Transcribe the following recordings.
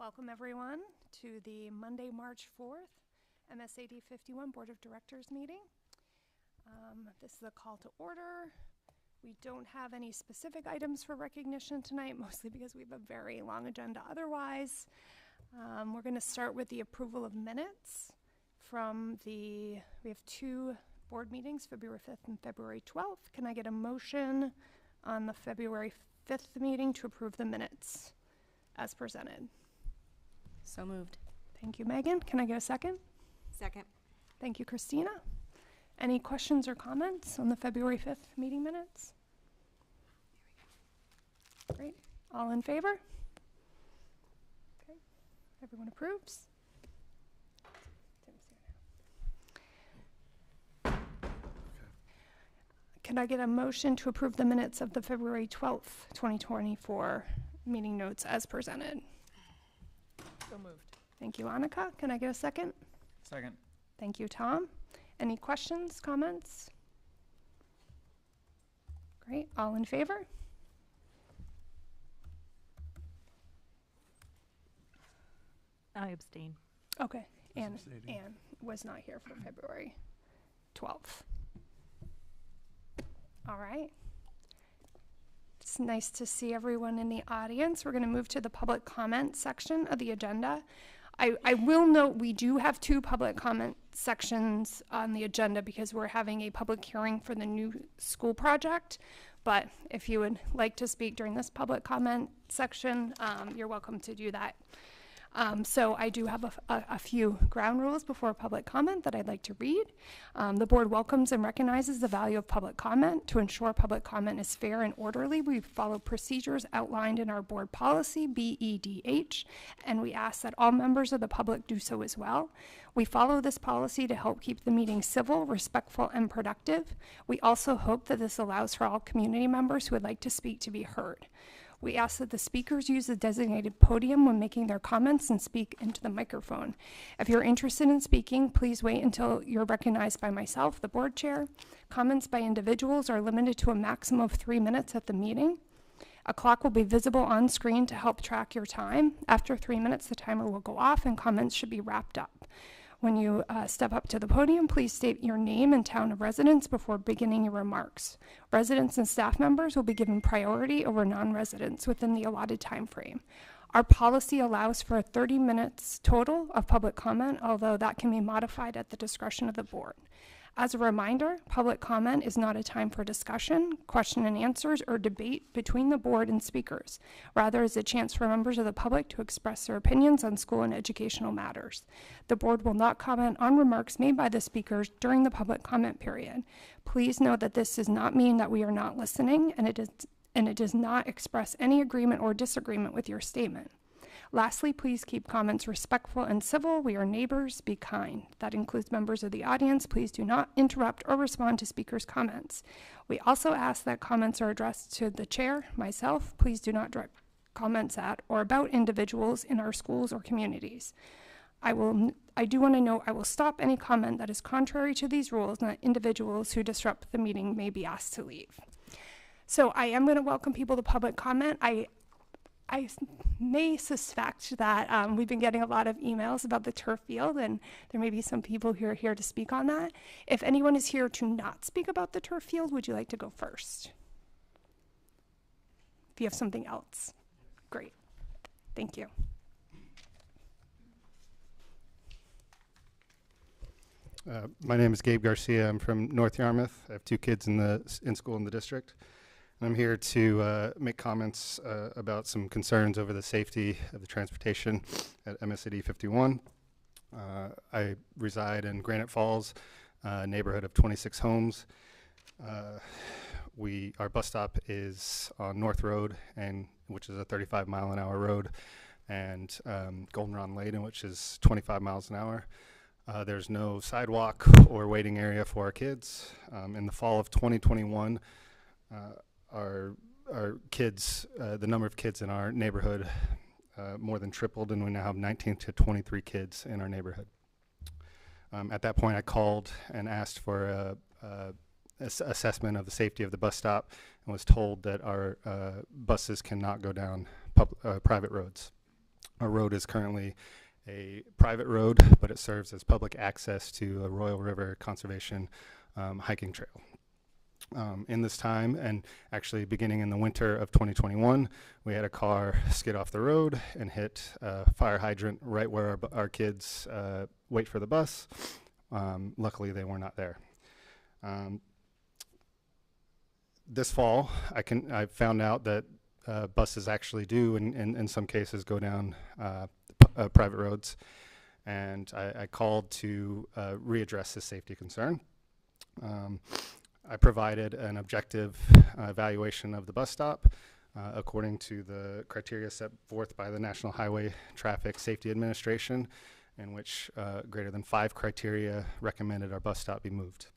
Welcome everyone to the Monday, March 4th MSAD 51 Board of Directors meeting. This is a call to order. We don't have any specific items for recognition tonight, mostly because we have a very long agenda otherwise. We're going to start with the approval of minutes from we have two board meetings, February 5th and February 12th. Can I get a motion on the February 5th meeting to approve the minutes as presented? So moved. Thank you, Megan. Can I get a second? Second. Thank you, Christina. Any questions or comments on the February 5th meeting minutes? Great. All in favor? Okay. Everyone approves? Can I get a motion to approve the minutes of the February 12th, 2024 meeting notes as presented? So moved. Thank you, Annika. Can I get a second? Second. Thank you, Tom. Any questions, comments? Great. All in favor? I abstain. Okay. Anne was not here for February 12th. All right. It's nice to see everyone in the audience. We're going to move to the public comment section of the agenda. I will note we do have two public comment sections on the agenda because we're having a public hearing for the new school project. But if you would like to speak during this public comment section, you're welcome to do that. So I do have a few ground rules before public comment that I'd like to read. The board welcomes and recognizes the value of public comment. To ensure public comment is fair and orderly, we follow procedures outlined in our board policy, BEDH, and we ask that all members of the public do so as well. We follow this policy to help keep the meeting civil, respectful, and productive. We also hope that this allows for all community members who would like to speak to be heard. We ask that the speakers use the designated podium when making their comments and speak into the microphone. If you're interested in speaking, please wait until you're recognized by myself, the board chair. Comments by individuals are limited to a maximum of 3 minutes at the meeting. A clock will be visible on screen to help track your time. After 3 minutes, the timer will go off and comments should be wrapped up. When you step up to the podium, please state your name and town of residence before beginning your remarks. Residents and staff members will be given priority over non-residents within the allotted time frame. Our policy allows for 30 minutes total of public comment, although that can be modified at the discretion of the board. As a reminder, public comment is not a time for discussion, question and answers, or debate between the board and speakers. Rather, it's a chance for members of the public to express their opinions on school and educational matters. The board will not comment on remarks made by the speakers during the public comment period. Please note that this does not mean that we are not listening, and it does not express any agreement or disagreement with your statement. Lastly, please keep comments respectful and civil. We are neighbors. Be kind. That includes members of the audience. Please do not interrupt or respond to speakers' comments. We also ask that comments are addressed to the chair, myself. Please do not direct comments at or about individuals in our schools or communities. I do want to note I will stop any comment that is contrary to these rules and that individuals who disrupt the meeting may be asked to leave. So I am going to welcome people to public comment. I may suspect that we've been getting a lot of emails about the turf field, and there may be some people who are here to speak on that. If anyone is here to not speak about the turf field, would you like to go first? If you have something else. Great. Thank you. My name is Gabe Garcia. I'm from North Yarmouth. I have 2 kids in school in the district. I'm here to make comments about some concerns over the safety of the transportation at MSAD 51. I reside in Granite Falls, a neighborhood of 26 homes. Our bus stop is on North Road, which is a 35-mile-an-hour road, and Goldenrod Lane, which is 25 miles an hour. There's no sidewalk or waiting area for our kids. In the fall of 2021, our kids, the number of kids in our neighborhood more than tripled, and we now have 19 to 23 kids in our neighborhood. At that point, I called and asked for a assessment of the safety of the bus stop and was told that our buses cannot go down private roads. Our road is currently a private road, but it serves as public access to a Royal River Conservation hiking trail. In this time, and actually beginning in the winter of 2021, we had a car skid off the road and hit a fire hydrant right where our kids wait for the bus. Luckily, they were not there. This fall, I found out that buses actually do, in some cases, go down private roads, and I called to readdress this safety concern. I provided an objective evaluation of the bus stop according to the criteria set forth by the National Highway Traffic Safety Administration, in which greater than 5 criteria recommended our bus stop be moved.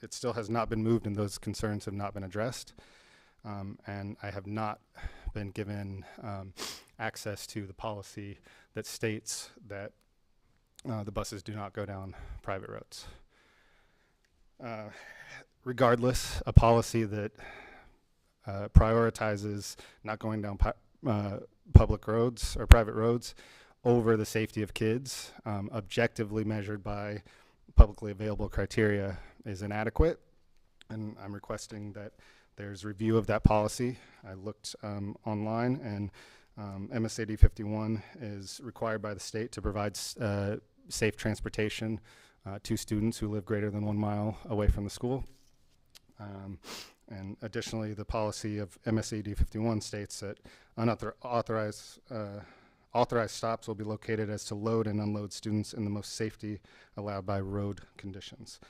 It still has not been moved, and those concerns have not been addressed. And I have not been given access to the policy that states that the buses do not go down private roads. Regardless, a policy that prioritizes not going down public roads or private roads over the safety of kids, objectively measured by publicly available criteria, is inadequate, and I'm requesting that there's review of that policy. I looked online, and MSAD 51 is required by the state to provide safe transportation to students who live greater than 1 mile away from the school. And additionally, the policy of MSAD 51 states that authorized stops will be located as to load and unload students in the most safety allowed by road conditions.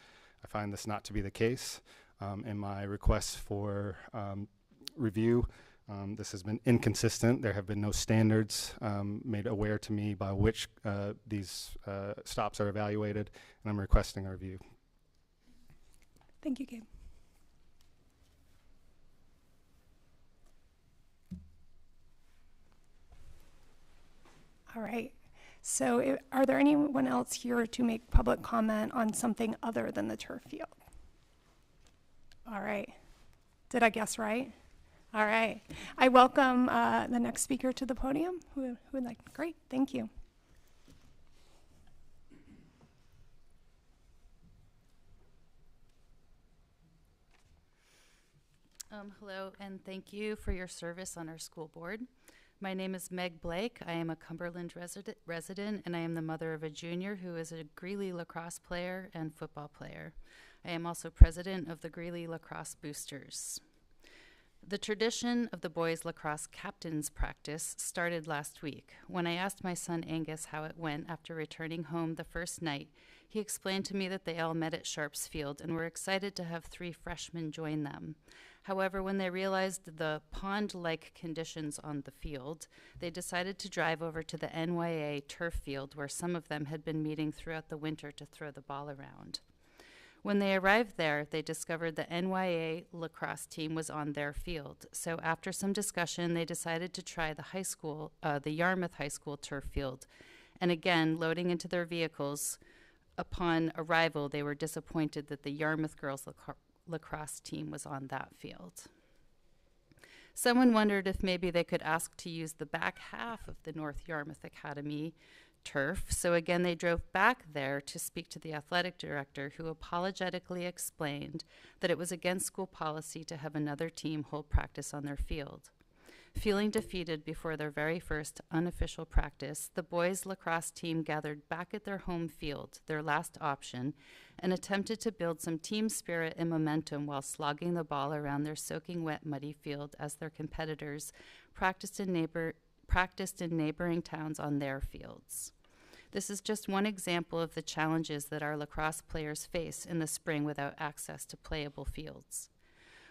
I find this not to be the case. In my requests for review, this has been inconsistent. There have been no standards made aware to me by which these stops are evaluated, and I'm requesting a review. Thank you, Gabe. All right. So are there anyone else here to make public comment on something other than the turf field? All right. Did I guess right? All right. I welcome the next speaker to the podium. Who would like? Great. Thank you. Hello, and thank you for your service on our school board. My name is Meg Blake. I am a Cumberland resident, and I am the mother of a junior who is a Greeley lacrosse player and football player. I am also president of the Greeley Lacrosse Boosters. The tradition of the boys lacrosse captains practice started last week. When I asked my son Angus how it went after returning home the first night, he explained to me that they all met at Sharps Field and were excited to have 3 freshmen join them. However, when they realized the pond-like conditions on the field, they decided to drive over to the NYA turf field where some of them had been meeting throughout the winter to throw the ball around. When they arrived there, they discovered the NYA lacrosse team was on their field. So after some discussion, they decided to try the Yarmouth High School turf field. And again, loading into their vehicles, upon arrival, they were disappointed that the Yarmouth girls lacrosse team was on that field. Someone wondered if maybe they could ask to use the back half of the North Yarmouth Academy turf. So again, they drove back there to speak to the athletic director, who apologetically explained that it was against school policy to have another team hold practice on their field. Feeling defeated before their very first unofficial practice, the boys' lacrosse team gathered back at their home field, their last option, and attempted to build some team spirit and momentum while slogging the ball around their soaking wet, muddy field as their competitors practiced in neighboring towns on their fields. This is just one example of the challenges that our lacrosse players face in the spring without access to playable fields.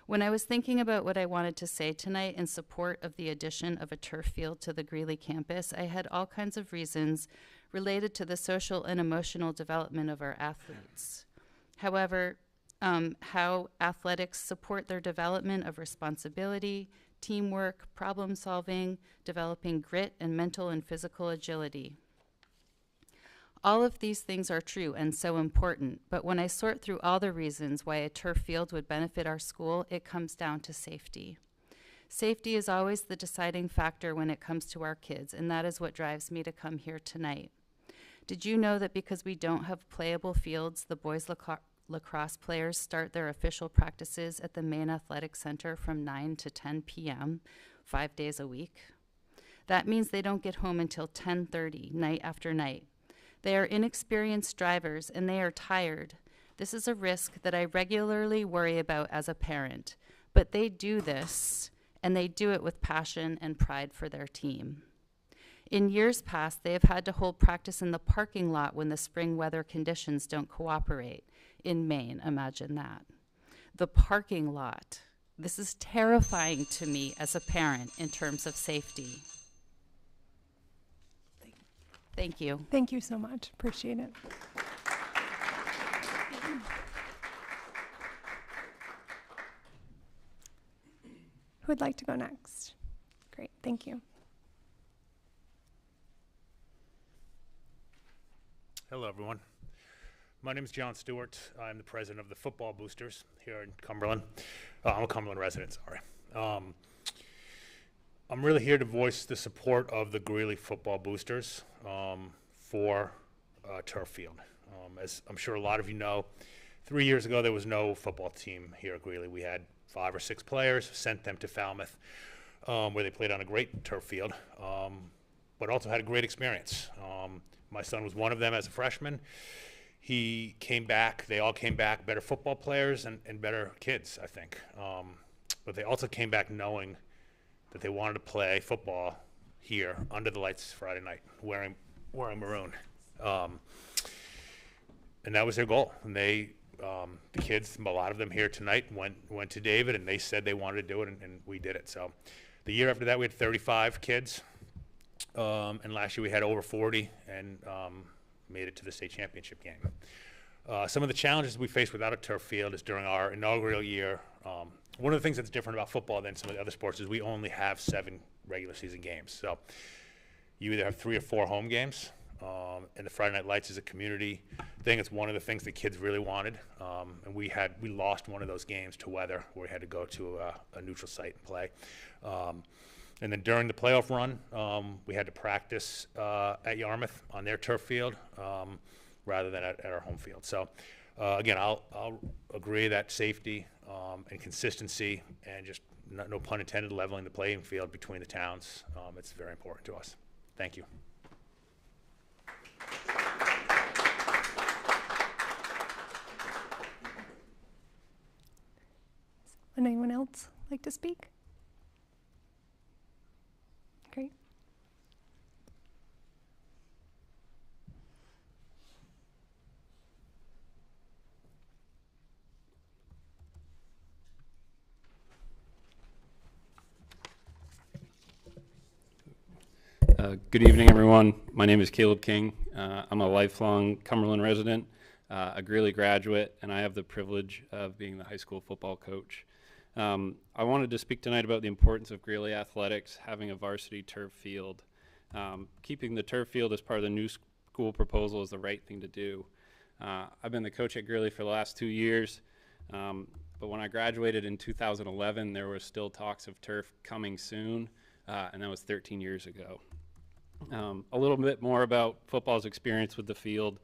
When I was thinking about what I wanted to say tonight in support of the addition of a turf field to the Greeley campus, I had all kinds of reasons related to the social and emotional development of our athletes. However, how athletics support their development of responsibility, teamwork, problem solving, developing grit, and mental and physical agility. All of these things are true and so important, but when I sort through all the reasons why a turf field would benefit our school, it comes down to safety. Safety is always the deciding factor when it comes to our kids, and that is what drives me to come here tonight. Did you know that because we don't have playable fields, the boys lacrosse players start their official practices at the main athletic center from 9 to 10 p.m., 5 days a week? That means they don't get home until 10:30, night after night. They are inexperienced drivers and they are tired. This is a risk that I regularly worry about as a parent, but they do this, and they do it with passion and pride for their team. In years past, they have had to hold practice in the parking lot when the spring weather conditions don't cooperate. In Maine, imagine that. The parking lot. This is terrifying to me as a parent in terms of safety. Thank you. Thank you so much. Appreciate it. Who would like to go next? Great, thank you. Hello, everyone. My name is John Stewart. I'm the president of the Football Boosters here in Cumberland. I'm a Cumberland resident, sorry. I'm really here to voice the support of the Greeley Football Boosters for turf field. As I'm sure a lot of you know, 3 years ago there was no football team here at Greeley. We had 5 or 6 players, sent them to Falmouth, where they played on a great turf field, but also had a great experience. My son was one of them as a freshman. He came back, they all came back better football players and better kids, I think. But they also came back knowing that they wanted to play football here under the lights Friday night, wearing maroon. And that was their goal. And they, the kids, a lot of them here tonight went to David, and they said they wanted to do it, and we did it. So the year after that, we had 35 kids. And last year we had over 40 and made it to the state championship game. Some of the challenges we faced without a turf field is during our inaugural year. One of the things that's different about football than some of the other sports is we only have 7 regular season games. So you either have 3 or 4 home games. And the Friday Night Lights is a community thing. It's one of the things the kids really wanted. And we lost one of those games to weather, where we had to go to a neutral site and play. And then during the playoff run, we had to practice at Yarmouth on their turf field rather than at our home field. So again, I'll agree that safety and consistency and just no pun intended, leveling the playing field between the towns, it's very important to us. Thank you. Would anyone else like to speak? Great. Good evening, everyone. My name is Caleb King. I'm a lifelong Cumberland resident, a Greeley graduate, and I have the privilege of being the high school football coach. I wanted to speak tonight about the importance of Greeley athletics having a varsity turf field. Keeping the turf field as part of the new school proposal is the right thing to do. I've been the coach at Greeley for the last 2 years, but when I graduated in 2011, there was still talks of turf coming soon, and that was 13 years ago. A little bit more about football's experience with the field.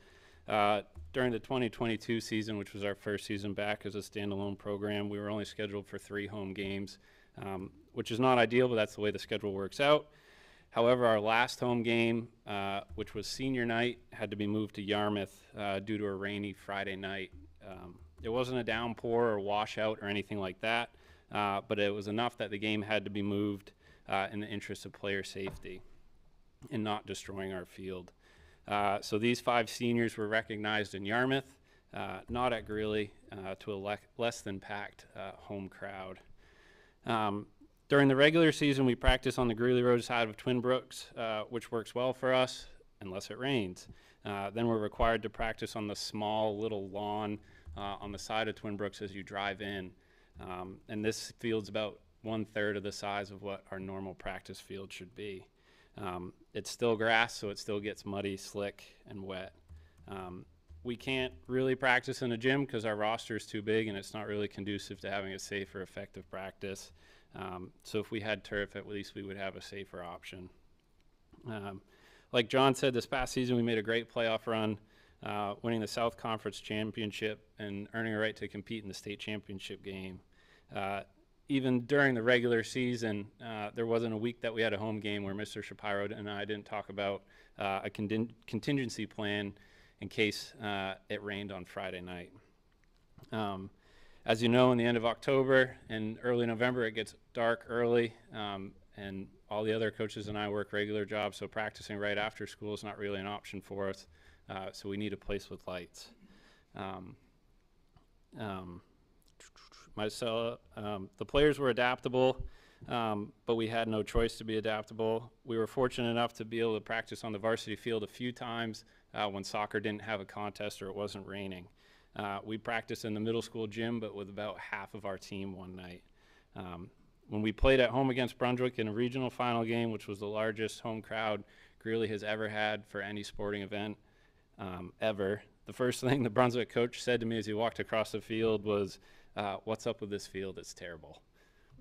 During the 2022 season, which was our first season back as a standalone program, we were only scheduled for 3 home games, which is not ideal, but that's the way the schedule works out. However, our last home game, which was senior night, had to be moved to Yarmouth due to a rainy Friday night. It wasn't a downpour or washout or anything like that, but it was enough that the game had to be moved in the interest of player safety and not destroying our field. So these 5 seniors were recognized in Yarmouth, not at Greeley, to a less than packed home crowd. During the regular season, we practice on the Greeley Road side of Twin Brooks, which works well for us unless it rains. Then we're required to practice on the small little lawn on the side of Twin Brooks as you drive in. And this field's about 1/3 of the size of what our normal practice field should be. It's still grass, so it still gets muddy, slick, and wet. We can't really practice in a gym because our roster is too big and it's not really conducive to having a safe or effective practice. So if we had turf, at least we would have a safer option. Like John said, this past season we made a great playoff run, winning the South Conference Championship and earning a right to compete in the state championship game. Even during the regular season, there wasn't a week that we had a home game where Mr. Shapiro and I didn't talk about a contingency plan in case it rained on Friday night. As you know, in the end of October and early November, it gets dark early, and all the other coaches and I work regular jobs, so practicing right after school is not really an option for us. So we need a place with lights. The players were adaptable, but we had no choice to be adaptable. We were fortunate enough to be able to practice on the varsity field a few times when soccer didn't have a contest or it wasn't raining. We practiced in the middle school gym, but with about half of our team one night. When we played at home against Brunswick in a regional final game, which was the largest home crowd Greeley has ever had for any sporting event ever, the first thing the Brunswick coach said to me as he walked across the field was, "What's up with this field? It's terrible."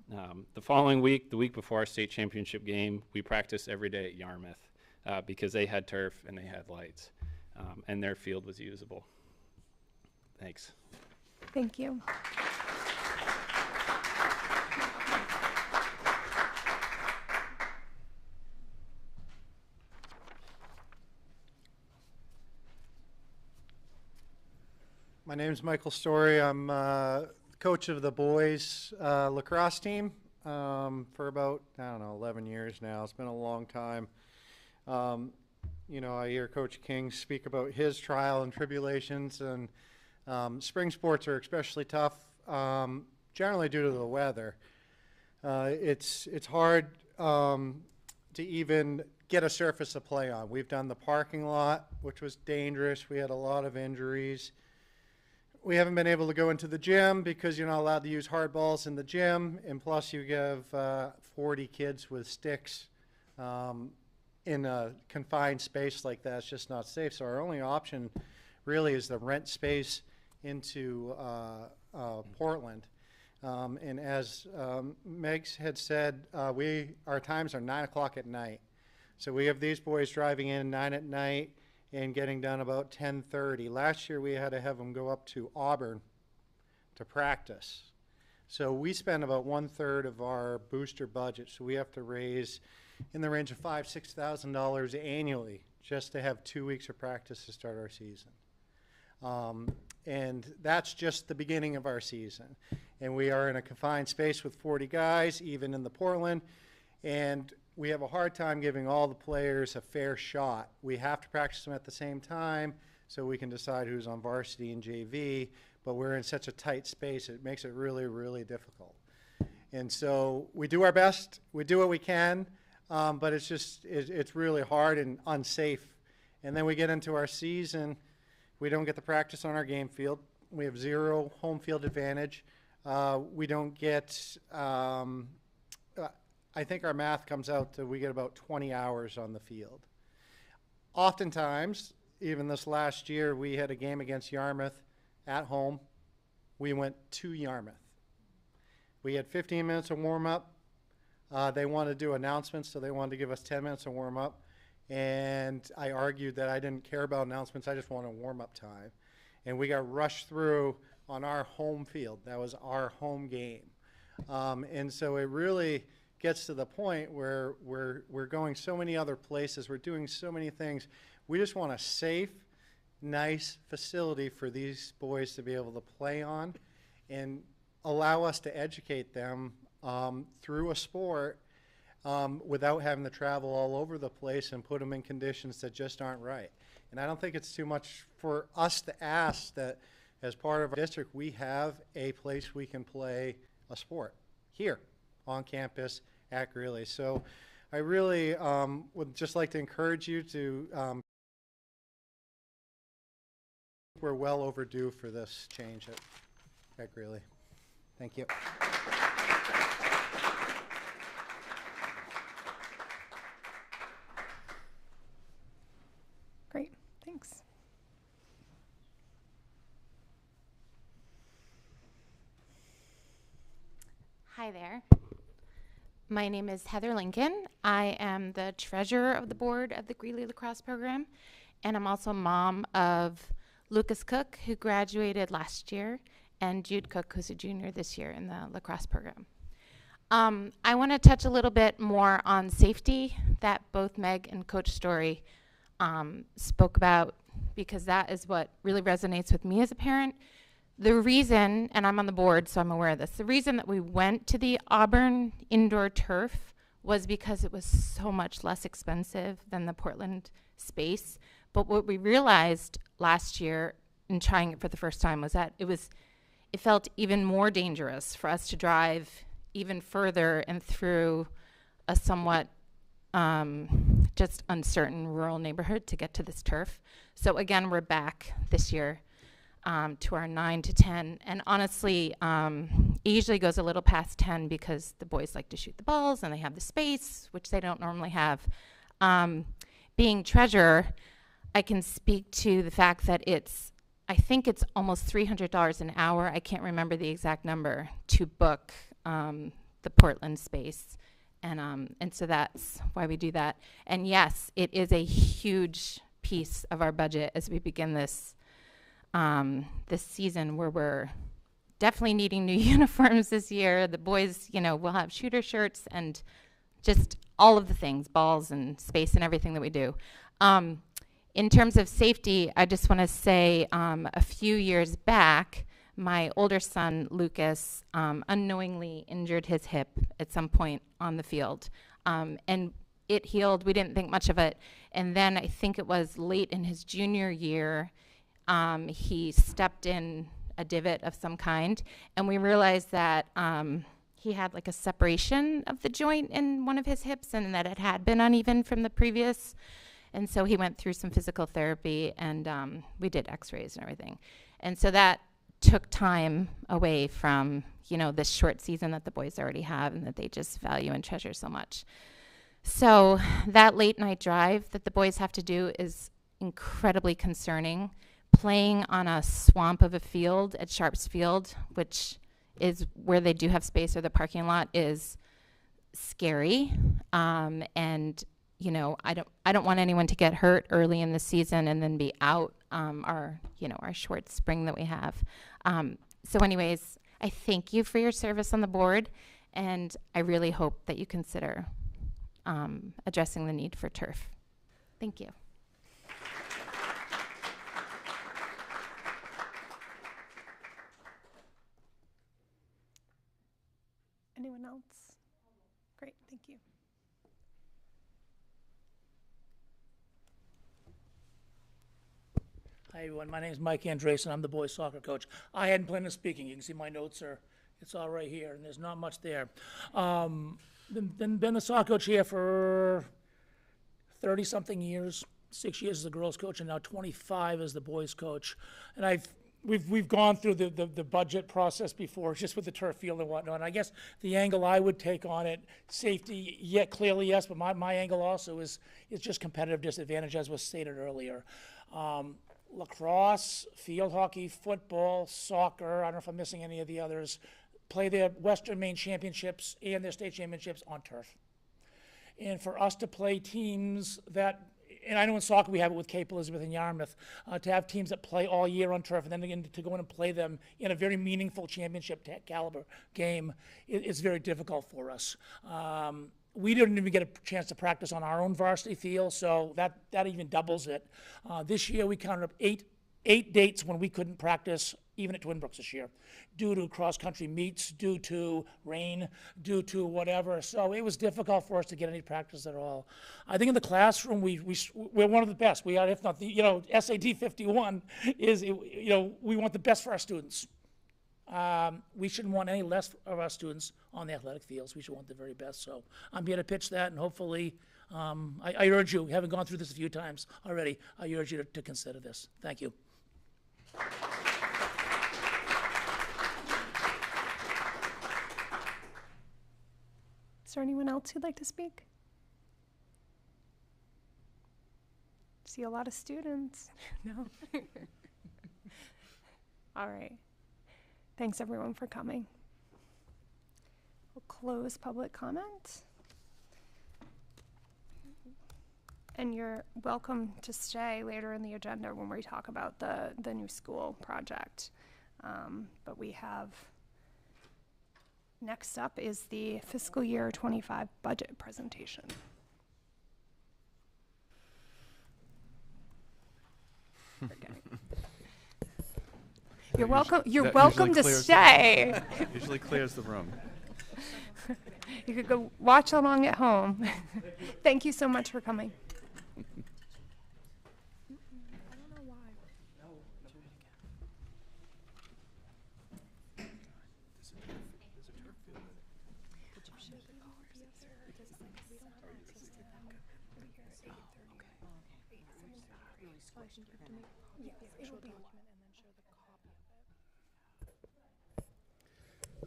The following week, the week before our state championship game, we practiced every day at Yarmouth because they had turf and they had lights, and their field was usable. Thanks. Thank you. My name is Michael Story. I'm coach of the boys lacrosse team for about, 11 years now. It's been a long time. I hear Coach King speak about his trial and tribulations, and spring sports are especially tough, generally due to the weather. It's hard to even get a surface to play on. We've done the parking lot, which was dangerous. We had a lot of injuries. We haven't been able to go into the gym because you're not allowed to use hard balls in the gym, and plus you have 40 kids with sticks in a confined space like that. It's just not safe. So our only option really is to rent space into Portland. And as Megs had said, our times are 9 o'clock at night. So we have these boys driving in 9 at night and getting done about 10:30. Last year we had to have them go up to Auburn to practice. So we spend about 1/3 of our booster budget. So we have to raise in the range of $5,000 to $6,000 annually just to have 2 weeks of practice to start our season. And that's just the beginning of our season. And we are in a confined space with 40 guys, even in the Portland. And we have a hard time giving all the players a fair shot. We have to practice them at the same time so we can decide who's on varsity and JV, but we're in such a tight space, it makes it really, really difficult. And so we do our best, we do what we can, but it's really hard and unsafe. And then we get into our season, we don't get the practice on our game field. We have 0 home field advantage. We don't get, I think our math comes out to we get about 20 hours on the field. Oftentimes, even this last year, we had a game against Yarmouth at home. We went to Yarmouth. We had 15 minutes of warm-up. They wanted to do announcements, so they wanted to give us 10 minutes of warm-up. And I argued that I didn't care about announcements, I just wanted warm-up time. And we got rushed through on our home field. That was our home game. And so it really gets to the point where we're going so many other places, we're doing so many things. We just want a safe, nice facility for these boys to be able to play on and allow us to educate them through a sport without having to travel all over the place and put them in conditions that just aren't right. And I don't think it's too much for us to ask that as part of our district, we have a place we can play a sport here on campus at Greeley. So I really would just like to encourage you to, we're well overdue for this change at Greeley. Thank you. Great, thanks. Hi there. My name is Heather Lincoln. I am the treasurer of the board of the Greeley Lacrosse program, and I'm also mom of Lucas Cook, who graduated last year, and Jude Cook, who's a junior this year in the lacrosse program. I want to touch a little bit more on safety that both Meg and Coach Story spoke about, because that is what really resonates with me as a parent. The reason, and I'm on the board, so I'm aware of this, the reason that we went to the Auburn indoor turf was because it was so much less expensive than the Portland space. But what we realized last year in trying it for the first time was that it felt even more dangerous for us to drive even further and through a somewhat just uncertain rural neighborhood to get to this turf. So again, we're back this year to our 9 to 10. And honestly, it usually goes a little past 10 because the boys like to shoot the balls and they have the space, which they don't normally have. Being treasurer, I can speak to the fact that I think it's almost $300 an hour. I can't remember the exact number to book the Portland space. And so that's why we do that. And yes, it is a huge piece of our budget as we begin this season, where we're definitely needing new uniforms this year. The boys, will have shooter shirts and just all of the things, balls and space and everything that we do. In terms of safety, I just want to say a few years back, my older son, Lucas, unknowingly injured his hip at some point on the field. And it healed. We didn't think much of it. And then I think it was late in his junior year, he stepped in a divot of some kind. And we realized that he had like a separation of the joint in one of his hips, and that it had been uneven from the previous. And so he went through some physical therapy, and we did x-rays and everything. And so that took time away from, this short season that the boys already have and that they just value and treasure so much. So that late night drive that the boys have to do is incredibly concerning. Playing on a swamp of a field at Sharps Field, which is where they do have space, or the parking lot, is scary. And I don't want anyone to get hurt early in the season and then be out our short spring that we have. So anyways, I thank you for your service on the board, and I really hope that you consider addressing the need for turf. Thank you. Anyone else? Great, thank you. Hi everyone, my name is Mike Andreessen. I'm the boys soccer coach. I hadn't planned on speaking. You can see my notes it's all right here, and there's not much there. Been the soccer coach here for 30-something years, 6 years as a girls coach, and now 25 as the boys coach. And we've gone through the budget process before, just with the turf field and whatnot. And I guess the angle I would take on it, safety, clearly yes, but my angle also is just competitive disadvantage, as was stated earlier. Lacrosse, field hockey, football, soccer, I don't know if I'm missing any of the others, play their Western Maine championships and their state championships on turf. And for us to play teams that, and I know in soccer we have it with Cape Elizabeth and Yarmouth, to have teams that play all year on turf and then again to go in and play them in a very meaningful championship caliber game, it's very difficult for us. We didn't even get a chance to practice on our own varsity field, so that even doubles it. This year we counted up eight dates when we couldn't practice, even at Twin Brooks this year, due to cross-country meets, due to rain, due to whatever. So it was difficult for us to get any practice at all. I think in the classroom we're one of the best. We are, if not the, SAD 51 is, we want the best for our students. We shouldn't want any less of our students on the athletic fields. We should want the very best. So I'm here to pitch that, and hopefully, I urge you, having gone through this a few times already, I urge you to consider this. Thank you. Is there anyone else who'd like to speak? See a lot of students. No? All right. Thanks everyone for coming. We'll close public comment. And you're welcome to stay later in the agenda when we talk about the new school project. But we have, next up is the fiscal year 25 budget presentation. You're welcome. You're that welcome to usually clears stay. Usually clears the room. You could go watch along at home. Thank you so much for coming.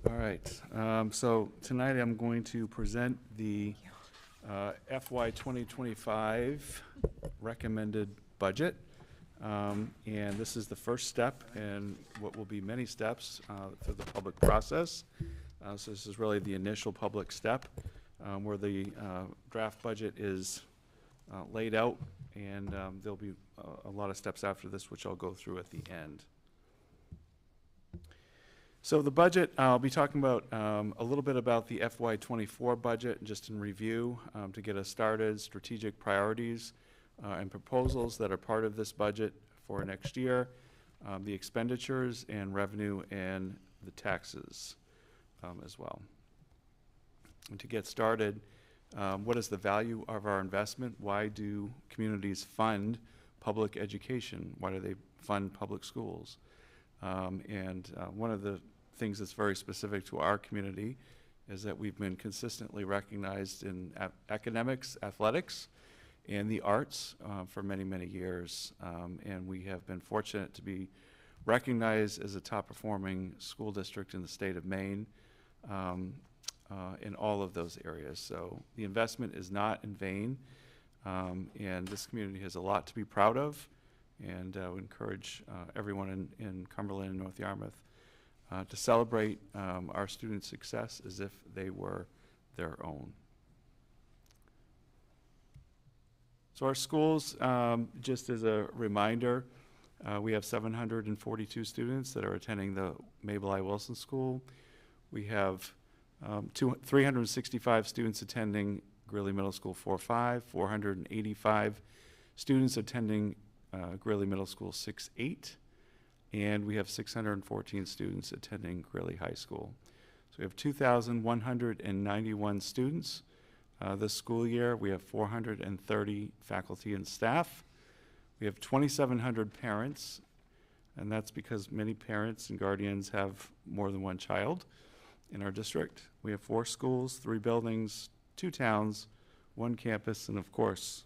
All right, so tonight I'm going to present the FY 2025 recommended budget. And this is the first step in what will be many steps through the public process. So this is really the initial public step where the draft budget is laid out, and there'll be a lot of steps after this, which I'll go through at the end. So the budget, I'll be talking about a little bit about the FY24 budget, just in review to get us started, strategic priorities and proposals that are part of this budget for next year, the expenditures and revenue and the taxes as well. And to get started, what is the value of our investment? Why do communities fund public education? Why do they fund public schools? One of the things that's very specific to our community is that we've been consistently recognized in academics, athletics, and the arts for many, many years. And we have been fortunate to be recognized as a top-performing school district in the state of Maine in all of those areas. So the investment is not in vain, and this community has a lot to be proud of. And I would encourage everyone in Cumberland and North Yarmouth to celebrate our students' success as if they were their own. So our schools, just as a reminder, we have 742 students that are attending the Mabel I. Wilson School. We have 365 students attending Greeley Middle School 4-5, 485 students attending Greeley Middle School 6-8, and we have 614 students attending Greeley High School. So we have 2,191 students this school year. We have 430 faculty and staff. We have 2,700 parents, and that's because many parents and guardians have more than one child in our district. We have 4 schools, 3 buildings, 2 towns, 1 campus, and of course,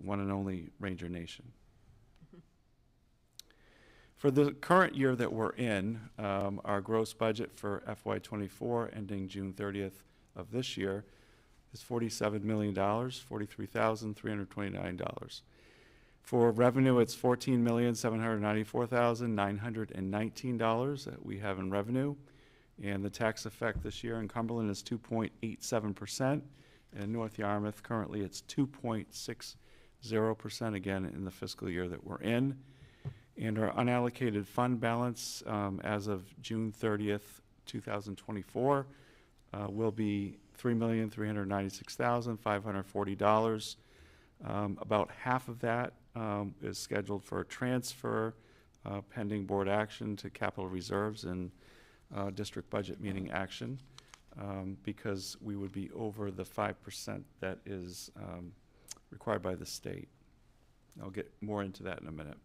one and only Ranger Nation. For the current year that we're in, our gross budget for FY24 ending June 30th of this year is $47 million, $43,329. For revenue, it's $14,794,919 that we have in revenue. And the tax effect this year in Cumberland is 2.87%. And in North Yarmouth, currently it's 2.60% again in the fiscal year that we're in. And our unallocated fund balance as of June 30th, 2024 will be $3,396,540. About half of that is scheduled for a transfer pending board action to capital reserves and district budget meeting action because we would be over the 5% that is required by the state. I'll get more into that in a minute.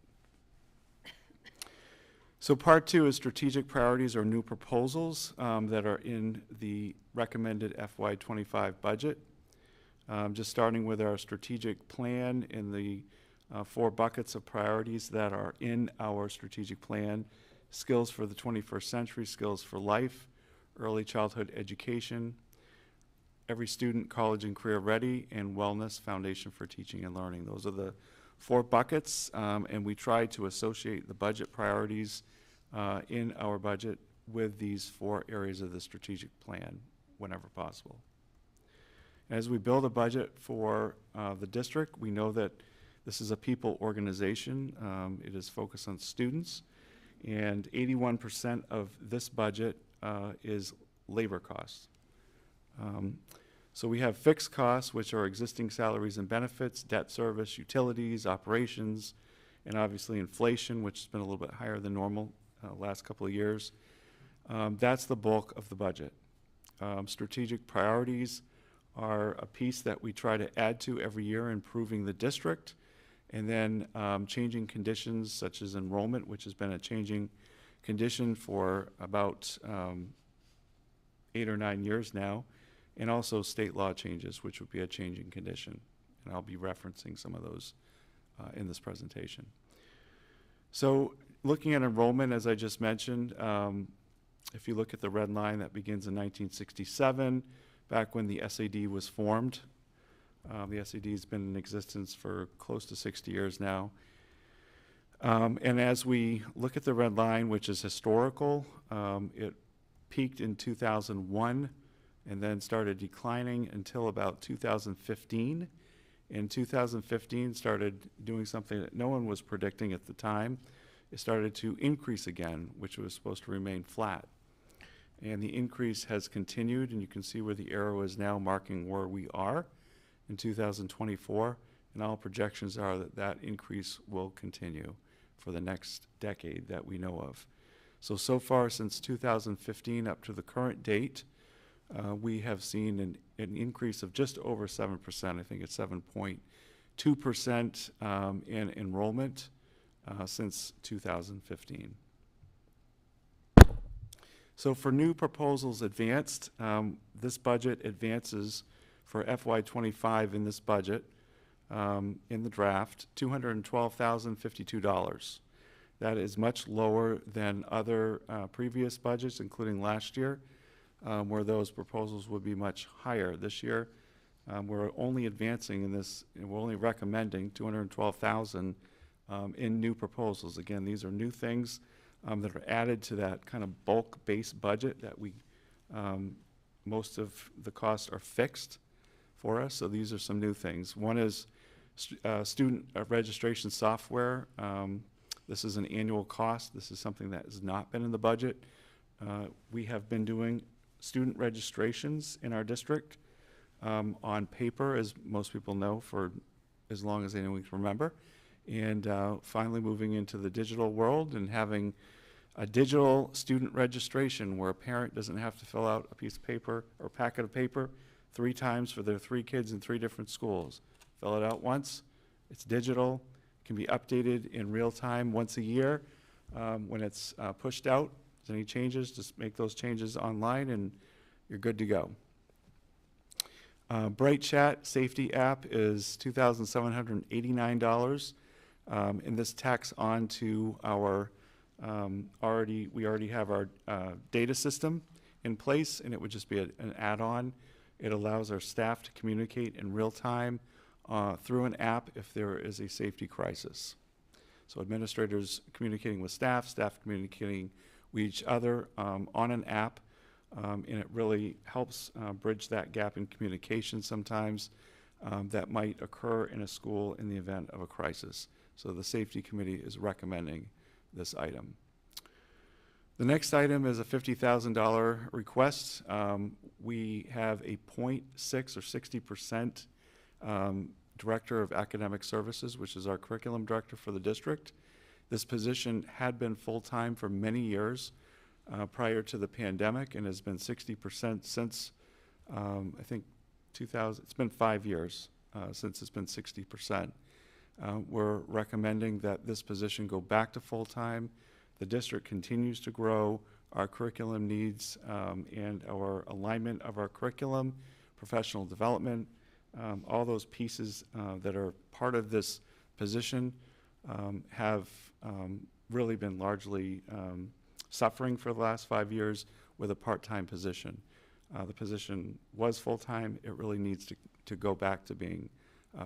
So part 2 is strategic priorities or new proposals that are in the recommended FY25 budget. Just starting with our strategic plan in the 4 buckets of priorities that are in our strategic plan: skills for the 21st century, skills for life, early childhood education, every student college and career ready, and wellness, foundation for teaching and learning. Those are the 4 buckets, and we try to associate the budget priorities in our budget with these 4 areas of the strategic plan whenever possible. As we build a budget for the district, we know that this is a people organization. It is focused on students, and 81% of this budget is labor costs. So we have fixed costs, which are existing salaries and benefits, debt service, utilities, operations, and obviously inflation, which has been a little bit higher than normal last couple of years. That's the bulk of the budget. Strategic priorities are a piece that we try to add to every year, improving the district, and then changing conditions such as enrollment, which has been a changing condition for about 8 or 9 years now, and also state law changes, which would be a changing condition. And I'll be referencing some of those in this presentation. So looking at enrollment, as I just mentioned, if you look at the red line, that begins in 1967, back when the SAD was formed. The SAD has been in existence for close to 60 years now. And as we look at the red line, which is historical, it peaked in 2001 and then started declining until about 2015. In 2015, started doing something that no one was predicting at the time. It started to increase again, which was supposed to remain flat. And the increase has continued, and you can see where the arrow is now marking where we are in 2024, and all projections are that that increase will continue for the next decade that we know of. So far since 2015 up to the current date, we have seen an increase of just over 7%. I think it's 7.2% in enrollment since 2015. So for new proposals advanced, this budget advances for FY25 in this budget, in the draft, $212,052. That is much lower than other previous budgets, including last year, where those proposals would be much higher. This year, we're only advancing in this, and we're only recommending $212,000 in new proposals. Again, these are new things that are added to that kind of bulk base budget that we, most of the costs are fixed for us, so these are some new things. One is student registration software. This is an annual cost. This is something that has not been in the budget. We have been doing student registrations in our district on paper, as most people know, for as long as anyone can remember, and finally moving into the digital world and having a digital student registration where a parent doesn't have to fill out a piece of paper or packet of paper 3 times for their 3 kids in 3 different schools. Fill it out once, it's digital, can be updated in real time once a year. When it's pushed out, if there's any changes, just make those changes online and you're good to go. Bright Chat Safety App is $2,789, and this tacks on to our we already have our data system in place, and it would just be an add-on. It allows our staff to communicate in real time through an app if there is a safety crisis. So administrators communicating with staff, staff communicating with each other on an app, and it really helps bridge that gap in communication sometimes that might occur in a school in the event of a crisis. So the safety committee is recommending this item. The next item is a $50,000 request. We have a 0.6 or 60% Director of Academic Services, which is our curriculum director for the district. This position had been full-time for many years prior to the pandemic and has been 60% since, I think, 2000. It's been 5 years since it's been 60%. We're recommending that this position go back to full-time. The district continues to grow. Our curriculum needs and our alignment of our curriculum, professional development, all those pieces that are part of this position have really been largely suffering for the last 5 years with a part-time position. The position was full-time. It really needs to go back to being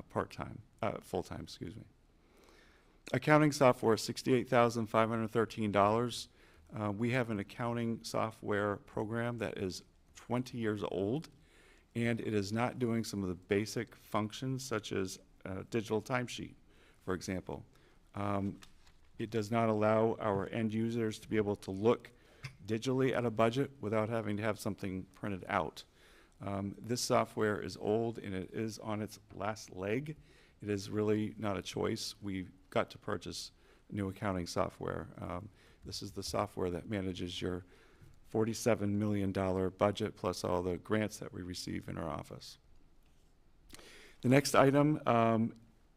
part-time, full-time, excuse me. Accounting software, $68,513. We have an accounting software program that is 20 years old, and it is not doing some of the basic functions such as digital timesheet, for example. It does not allow our end users to be able to look digitally at a budget without having to have something printed out. This software is old and it is on its last leg. It is really not a choice. We've got to purchase new accounting software. This is the software that manages your $47 million budget plus all the grants that we receive in our office. The next item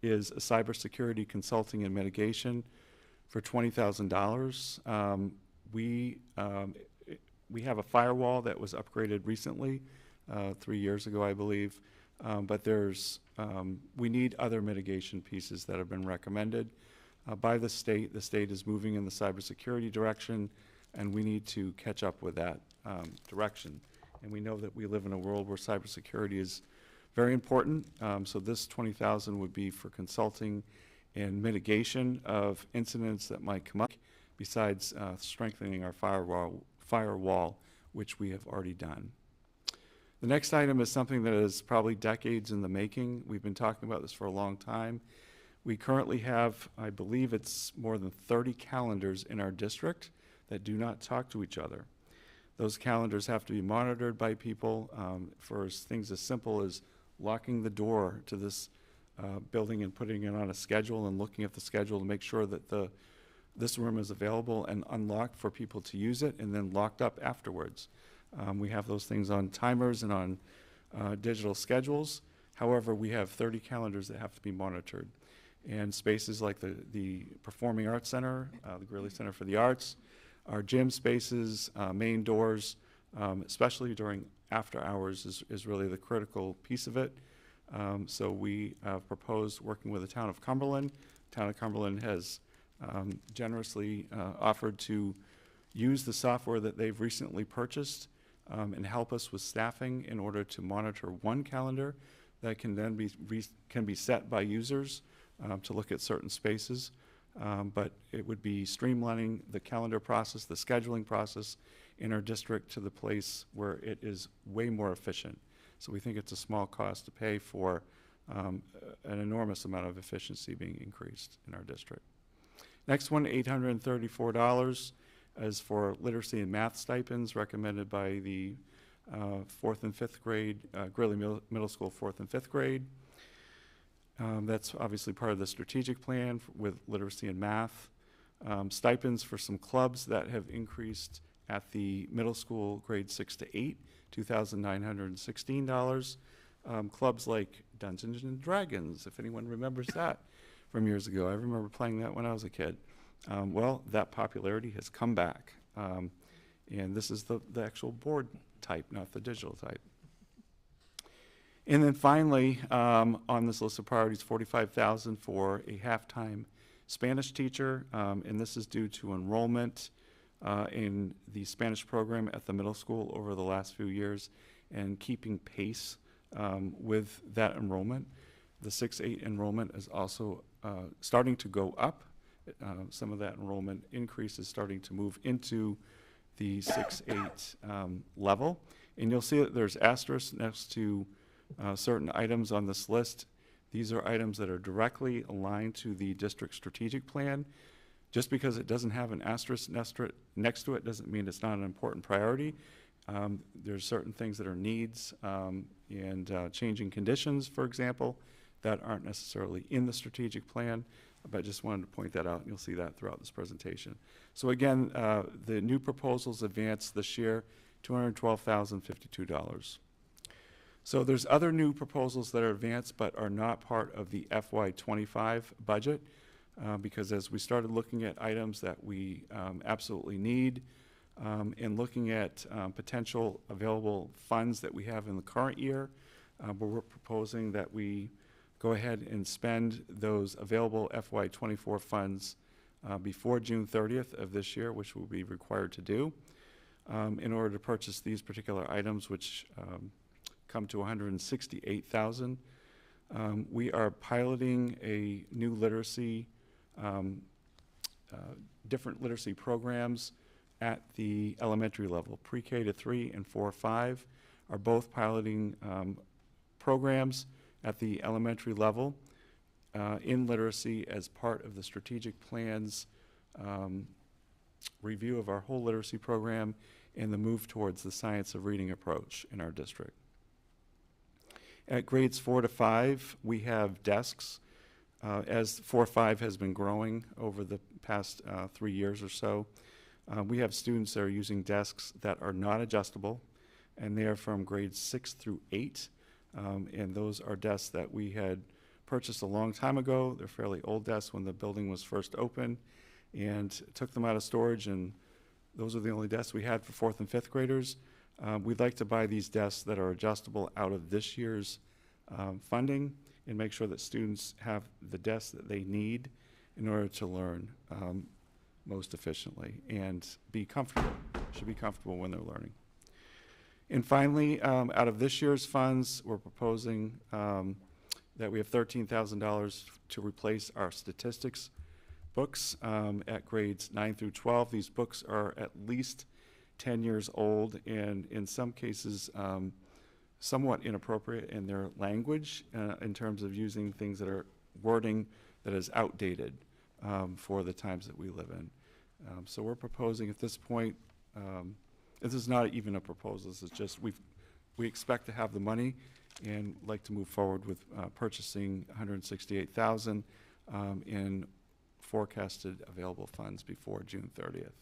is a cybersecurity consulting and mitigation for $20,000. We have a firewall that was upgraded recently, 3 years ago, I believe, but we need other mitigation pieces that have been recommended by the state. The state is moving in the cybersecurity direction, and we need to catch up with that direction. And we know that we live in a world where cybersecurity is very important, so this $20,000 would be for consulting and mitigation of incidents that might come up, besides strengthening our firewall, which we have already done. The next item is something that is probably decades in the making. We've been talking about this for a long time. We currently have, I believe it's more than 30 calendars in our district that do not talk to each other. Those calendars have to be monitored by people for things as simple as locking the door to this building and putting it on a schedule and looking at the schedule to make sure that this room is available and unlocked for people to use it and then locked up afterwards. We have those things on timers and on digital schedules. However, we have 30 calendars that have to be monitored. And spaces like the Performing Arts Center, the Greeley Center for the Arts, our gym spaces, main doors, especially during after hours is really the critical piece of it. So we have proposed working with the town of Cumberland. The town of Cumberland has generously offered to use the software that they've recently purchased and help us with staffing in order to monitor one calendar that can then be set by users to look at certain spaces. But it would be streamlining the calendar process, the scheduling process in our district to the place where it is way more efficient. So we think it's a small cost to pay for an enormous amount of efficiency being increased in our district. Next one, $834, is for literacy and math stipends recommended by the 4th and 5th grade, Greeley Middle School 4th and 5th grade. That's obviously part of the strategic plan with literacy and math. Stipends for some clubs that have increased at the middle school grade 6 to 8, $2,916. Clubs like Dungeons and Dragons, if anyone remembers that from years ago. I remember playing that when I was a kid. Well, that popularity has come back. And this is the actual board type, not the digital type. And then finally, on this list of priorities, $45,000 for a half-time Spanish teacher, and this is due to enrollment in the Spanish program at the middle school over the last few years and keeping pace with that enrollment. The 6-8 enrollment is also starting to go up. Some of that enrollment increase is starting to move into the 6-8 level. And you'll see that there's asterisks next to certain items on this list. These are items that are directly aligned to the district strategic plan. Just because it doesn't have an asterisk next to it doesn't mean it's not an important priority. There's certain things that are needs and changing conditions, for example, that aren't necessarily in the strategic plan, but I just wanted to point that out, and you'll see that throughout this presentation. So again, the new proposals advanced this year, $212,052. So there's other new proposals that are advanced but are not part of the FY25 budget because as we started looking at items that we absolutely need and looking at potential available funds that we have in the current year, we're proposing that we go ahead and spend those available FY24 funds before June 30th of this year, which we'll be required to do in order to purchase these particular items, which come to $168,000. We are piloting a new literacy, different literacy programs at the elementary level, pre-K to 3 and 4-5. are both piloting programs at the elementary level in literacy as part of the strategic plans review of our whole literacy program and the move towards the science of reading approach in our district. At grades 4 to 5, we have desks. As 4-5 has been growing over the past 3 years or so, we have students that are using desks that are not adjustable, and they are from grades 6 through 8. And those are desks that we had purchased a long time ago. They're fairly old desks when the building was first opened, and took them out of storage, and those are the only desks we had for 4th and 5th graders. We'd like to buy these desks that are adjustable out of this year's funding and make sure that students have the desks that they need in order to learn most efficiently and be comfortable, should be comfortable when they're learning. And finally, out of this year's funds, we're proposing that we have $13,000 to replace our statistics books at grades 9 through 12. These books are at least 10 years old, and in some cases somewhat inappropriate in their language in terms of using things that are wording that is outdated for the times that we live in. So we're proposing at this point, this is not even a proposal, this is just we expect to have the money and like to move forward with purchasing $168,000 in forecasted available funds before June 30th.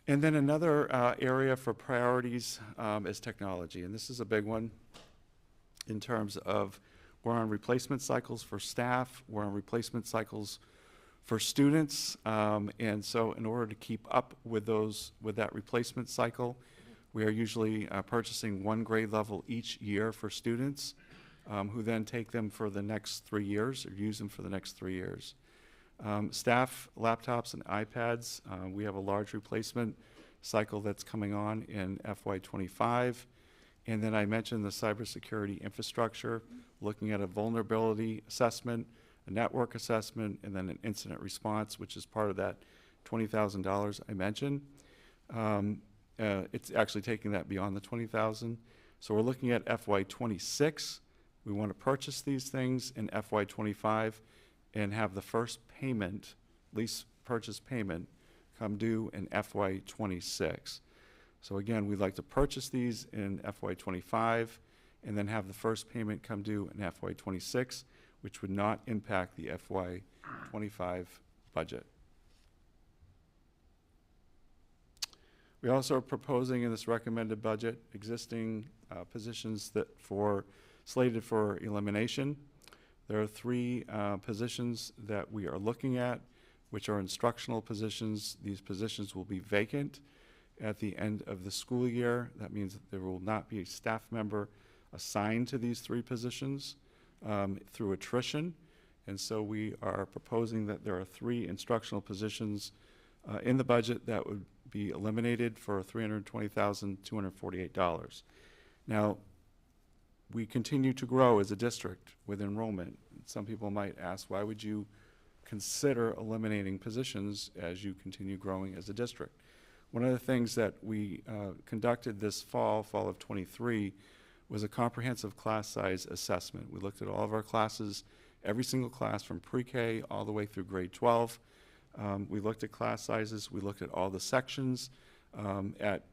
And then another area for priorities is technology, and this is a big one in terms of we're on replacement cycles for staff, we're on replacement cycles for students, and so in order to keep up with that replacement cycle, we are usually purchasing one grade level each year for students who then take them for the next 3 years or use them for the next 3 years. Staff laptops and iPads, we have a large replacement cycle that's coming on in FY25. And then I mentioned the cybersecurity infrastructure, looking at a vulnerability assessment, a network assessment, and then an incident response, which is part of that $20,000 I mentioned. It's actually taking that beyond the $20,000. So we're looking at FY26. We want to purchase these things in FY25 and have the first payment, lease purchase payment, come due in FY26. So again, we'd like to purchase these in FY25 and then have the first payment come due in FY26, which would not impact the FY25 budget. We also are proposing in this recommended budget existing positions that slated for elimination. There are 3 positions that we are looking at, which are instructional positions. These positions will be vacant at the end of the school year. That means that there will not be a staff member assigned to these 3 positions through attrition. And so we are proposing that there are 3 instructional positions in the budget that would be eliminated for $320,248. Now, we continue to grow as a district with enrollment. Some people might ask, why would you consider eliminating positions as you continue growing as a district? One of the things that we conducted this fall of 23, was a comprehensive class size assessment. We looked at all of our classes, every single class from pre-K all the way through grade 12. We looked at class sizes, we looked at all the sections at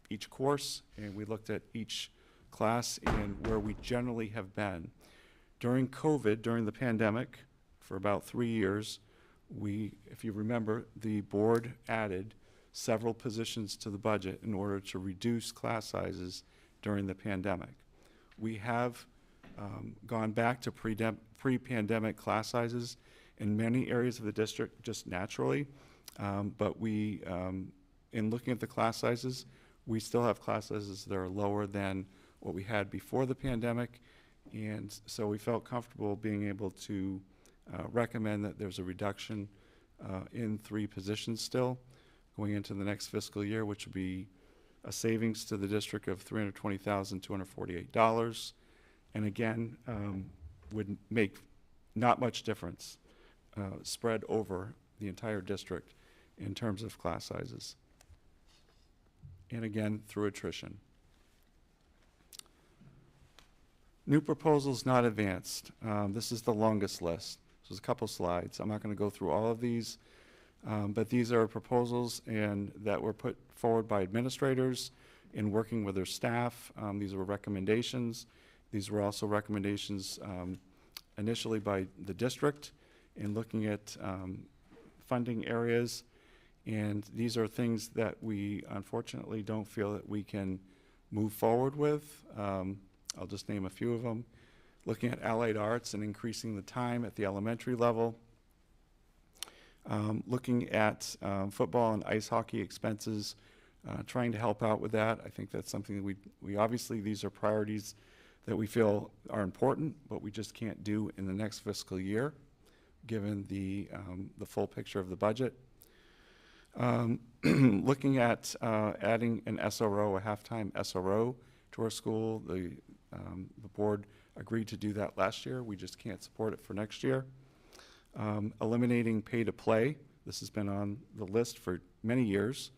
each course, and we looked at each class and where we generally have been. During COVID, during the pandemic, for about 3 years, if you remember, the board added several positions to the budget in order to reduce class sizes during the pandemic. We have gone back to pre-pandemic class sizes in many areas of the district just naturally, but in looking at the class sizes, we still have class sizes that are lower than what we had before the pandemic, and so we felt comfortable being able to recommend that there's a reduction in 3 positions still going into the next fiscal year, which would be a savings to the district of $320,248, and again, would make not much difference spread over the entire district in terms of class sizes. And again, through attrition. New proposals not advanced. This is the longest list. So there's a couple slides. I'm not going to go through all of these, but these are proposals that were put forward by administrators in working with their staff. These were recommendations. These were also recommendations initially by the district in looking at funding areas. And these are things that we unfortunately don't feel that we can move forward with. I'll just name a few of them. Looking at allied arts and increasing the time at the elementary level. Looking at football and ice hockey expenses, trying to help out with that. I think that's something that we obviously, these are priorities that we feel are important, but we just can't do in the next fiscal year, given the full picture of the budget. Looking at adding an SRO, a halftime SRO to our school. The board agreed to do that last year. We just can't support it for next year. Eliminating pay to play. This has been on the list for many years.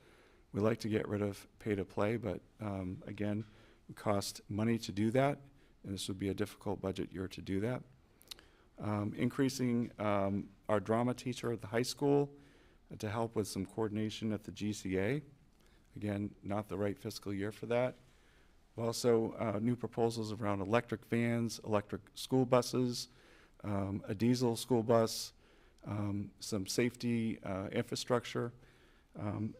We like to get rid of pay to play, but again, it costs money to do that, and this would be a difficult budget year to do that. Increasing our drama teacher at the high school to help with some coordination at the GCA. Again, not the right fiscal year for that. Also, new proposals around electric vans, electric school buses, a diesel school bus, some safety infrastructure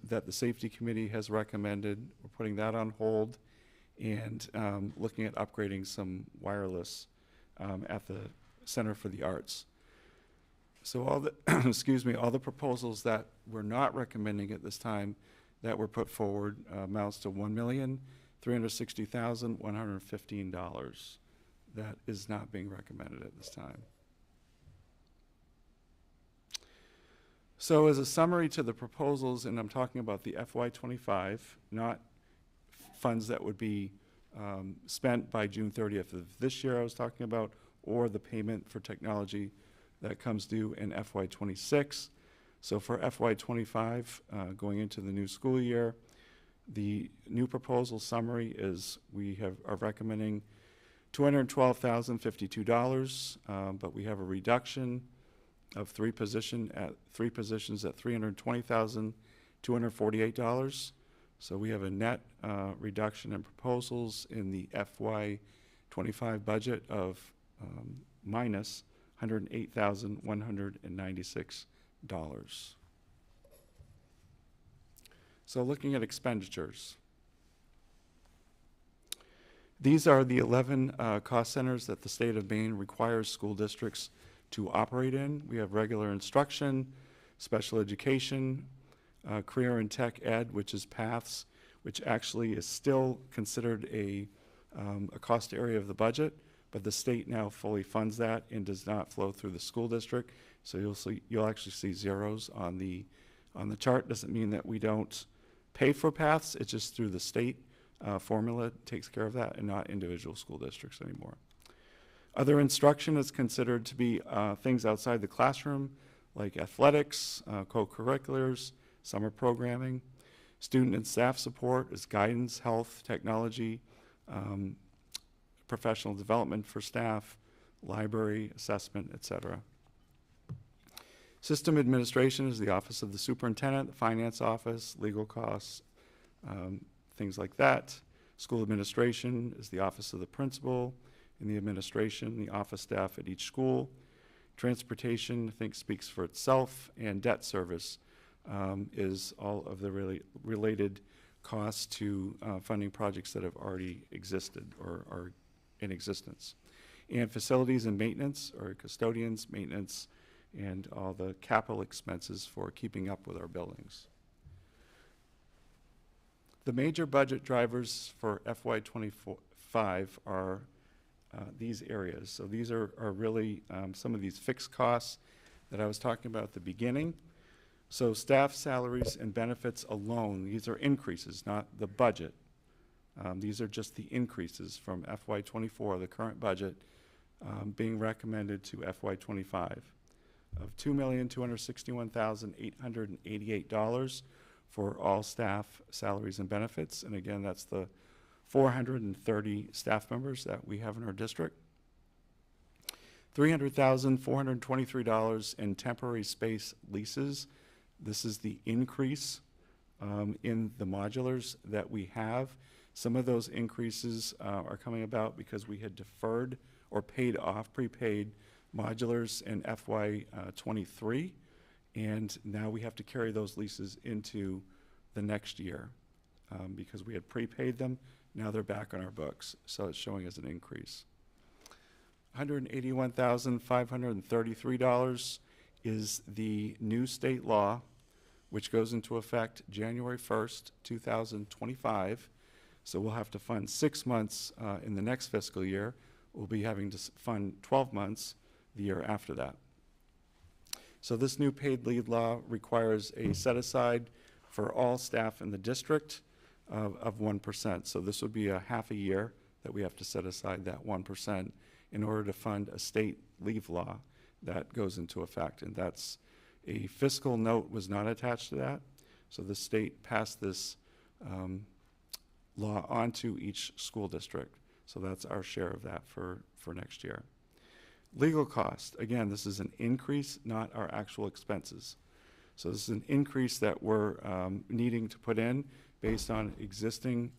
that the safety committee has recommended. We're putting that on hold and looking at upgrading some wireless at the Center for the Arts. So all the, excuse me, all the proposals that we're not recommending at this time that were put forward amounts to $1,360,115. That is not being recommended at this time. So as a summary to the proposals, and I'm talking about the FY25, not funds that would be spent by June 30th of this year I was talking about, or the payment for technology that comes due in FY26. So for FY25, going into the new school year, the new proposal summary is we are recommending $212,052, but we have a reduction of three positions at $320,248. So we have a net reduction in proposals in the FY25 budget of minus $108,196. So looking at expenditures. These are the 11 cost centers that the state of Maine requires school districts to operate in. We have regular instruction, special education, career and tech ed, which is PATHS, which actually is still considered a cost area of the budget, but the state now fully funds that and does not flow through the school district. So you'll actually see zeros on the chart. Doesn't mean that we don't pay for PATHS. It's just through the state formula takes care of that, and not individual school districts anymore. Other instruction is considered to be things outside the classroom, like athletics, co-curriculars, summer programming. Student and staff support is guidance, health, technology, professional development for staff, library, assessment, etc. System administration is the office of the superintendent, the finance office, legal costs, things like that. School administration is the office of the principal, and the administration, the office staff at each school. Transportation, I think, speaks for itself, and debt service is all of the related costs to funding projects that have already existed or are in existence. And facilities and maintenance, or custodians, maintenance, and all the capital expenses for keeping up with our buildings. The major budget drivers for FY25 are these areas. So these are really some of these fixed costs that I was talking about at the beginning. So staff salaries and benefits alone, these are increases, not the budget. These are just the increases from FY24, the current budget, being recommended to FY25 of $2,261,888 for all staff salaries and benefits. And again, that's the 430 staff members that we have in our district. $300,423 in temporary space leases. This is the increase in the modulars that we have. Some of those increases are coming about because we had deferred or paid off prepaid modulars in FY '23, and now we have to carry those leases into the next year because we had prepaid them. Now they're back on our books, so it's showing as an increase. $181,533 is the new state law, which goes into effect January 1st, 2025. So we'll have to fund 6 months in the next fiscal year. We'll be having to fund 12 months the year after that. So this new paid leave law requires a set aside for all staff in the district of 1%. So this would be a half a year that we have to set aside that 1% in order to fund a state leave law that goes into effect. And that's a fiscal note was not attached to that. So the state passed this law onto each school district. So that's our share of that for next year. Legal cost, again, this is an increase, not our actual expenses. So this is an increase that we're needing to put in based on existing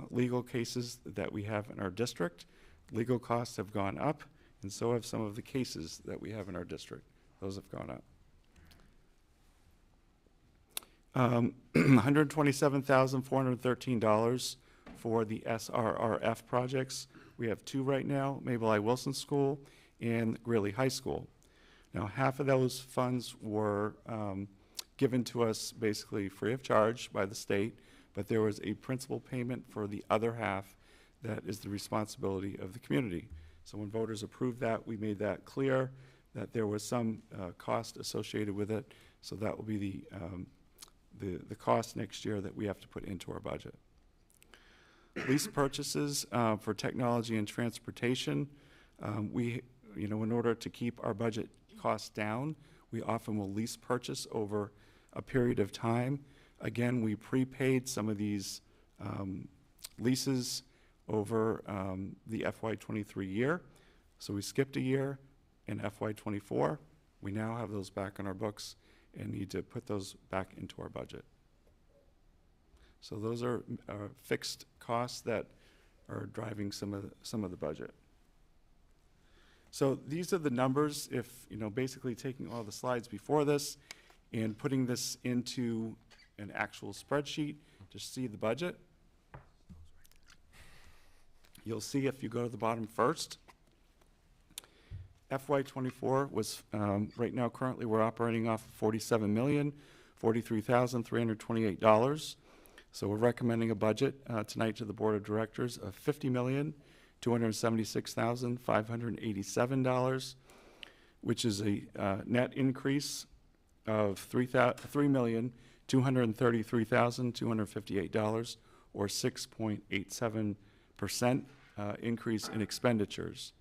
legal cases that we have in our district. Legal costs have gone up, and so have some of the cases that we have in our district. Those have gone up. $127,413 for the SRRF projects. We have 2 right now, Mabel I. Wilson School and Greeley High School. Now, half of those funds were given to us basically free of charge by the state, but there was a principal payment for the other half that is the responsibility of the community. So when voters approved that, we made that clear that there was some cost associated with it. So that will be the cost next year that we have to put into our budget. Lease purchases for technology and transportation. In order to keep our budget costs down, we often will lease purchase over a period of time. Again, we prepaid some of these leases over the FY23 year. So we skipped a year in FY24. We now have those back on our books and need to put those back into our budget. So those are fixed costs that are driving some of the budget. So these are the numbers. If basically taking all the slides before this and putting this into an actual spreadsheet to see the budget, you'll see if you go to the bottom first, FY24 was right now currently we're operating off $47,043,328. So we're recommending a budget tonight to the Board of Directors of $50,276,587, which is a net increase of $3,233,258, or 6.87% increase in expenditures.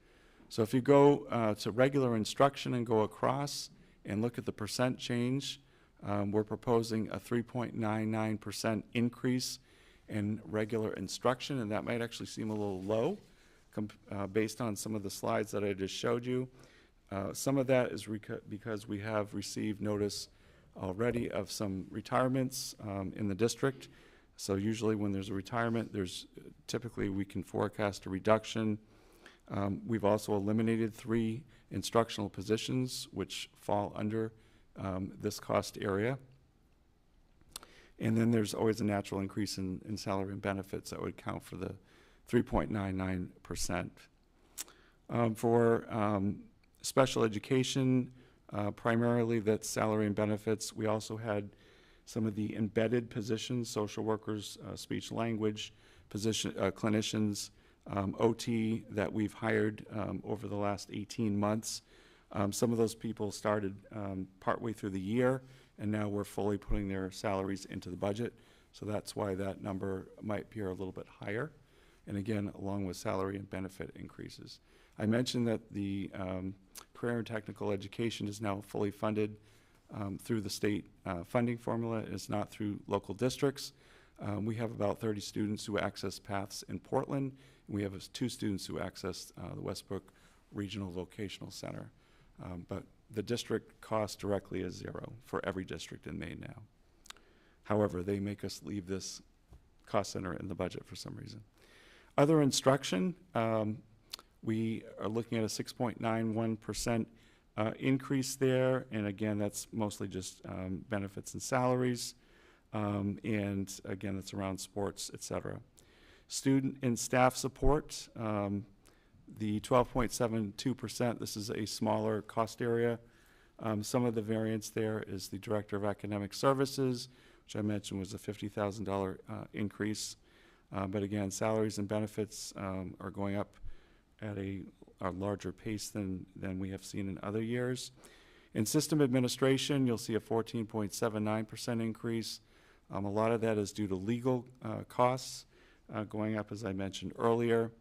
So if you go to regular instruction and go across and look at the percent change, we're proposing a 3.99% increase in regular instruction, and that might actually seem a little low based on some of the slides that I just showed you. Some of that is because we have received notice already of some retirements in the district. So usually when there's a retirement, typically we can forecast a reduction. We've also eliminated 3 instructional positions which fall under this cost area. And then there's always a natural increase in salary and benefits that would count for the 3.99%. For special education, primarily that's salary and benefits. We also had some of the embedded positions, social workers, speech language position, clinicians, OT that we've hired over the last 18 months. Some of those people started partway through the year, and now we're fully putting their salaries into the budget. So that's why that number might appear a little bit higher. And again, along with salary and benefit increases. I mentioned that the career and technical education is now fully funded through the state funding formula. It's not through local districts. We have about 30 students who access paths in Portland. And we have 2 students who access the Westbrook Regional Vocational Center. But the district cost directly is 0 for every district in Maine now. However, they make us leave this cost center in the budget for some reason. Other instruction, we are looking at a 6.91% increase there, and again, that's mostly just benefits and salaries, and again, it's around sports, et cetera. Student and staff support, the 12.72%, this is a smaller cost area. Some of the variance there is the Director of Academic Services, which I mentioned was a $50,000 increase. But again, salaries and benefits are going up at a larger pace than we have seen in other years. In system administration, you'll see a 14.79% increase. A lot of that is due to legal costs going up, as I mentioned earlier.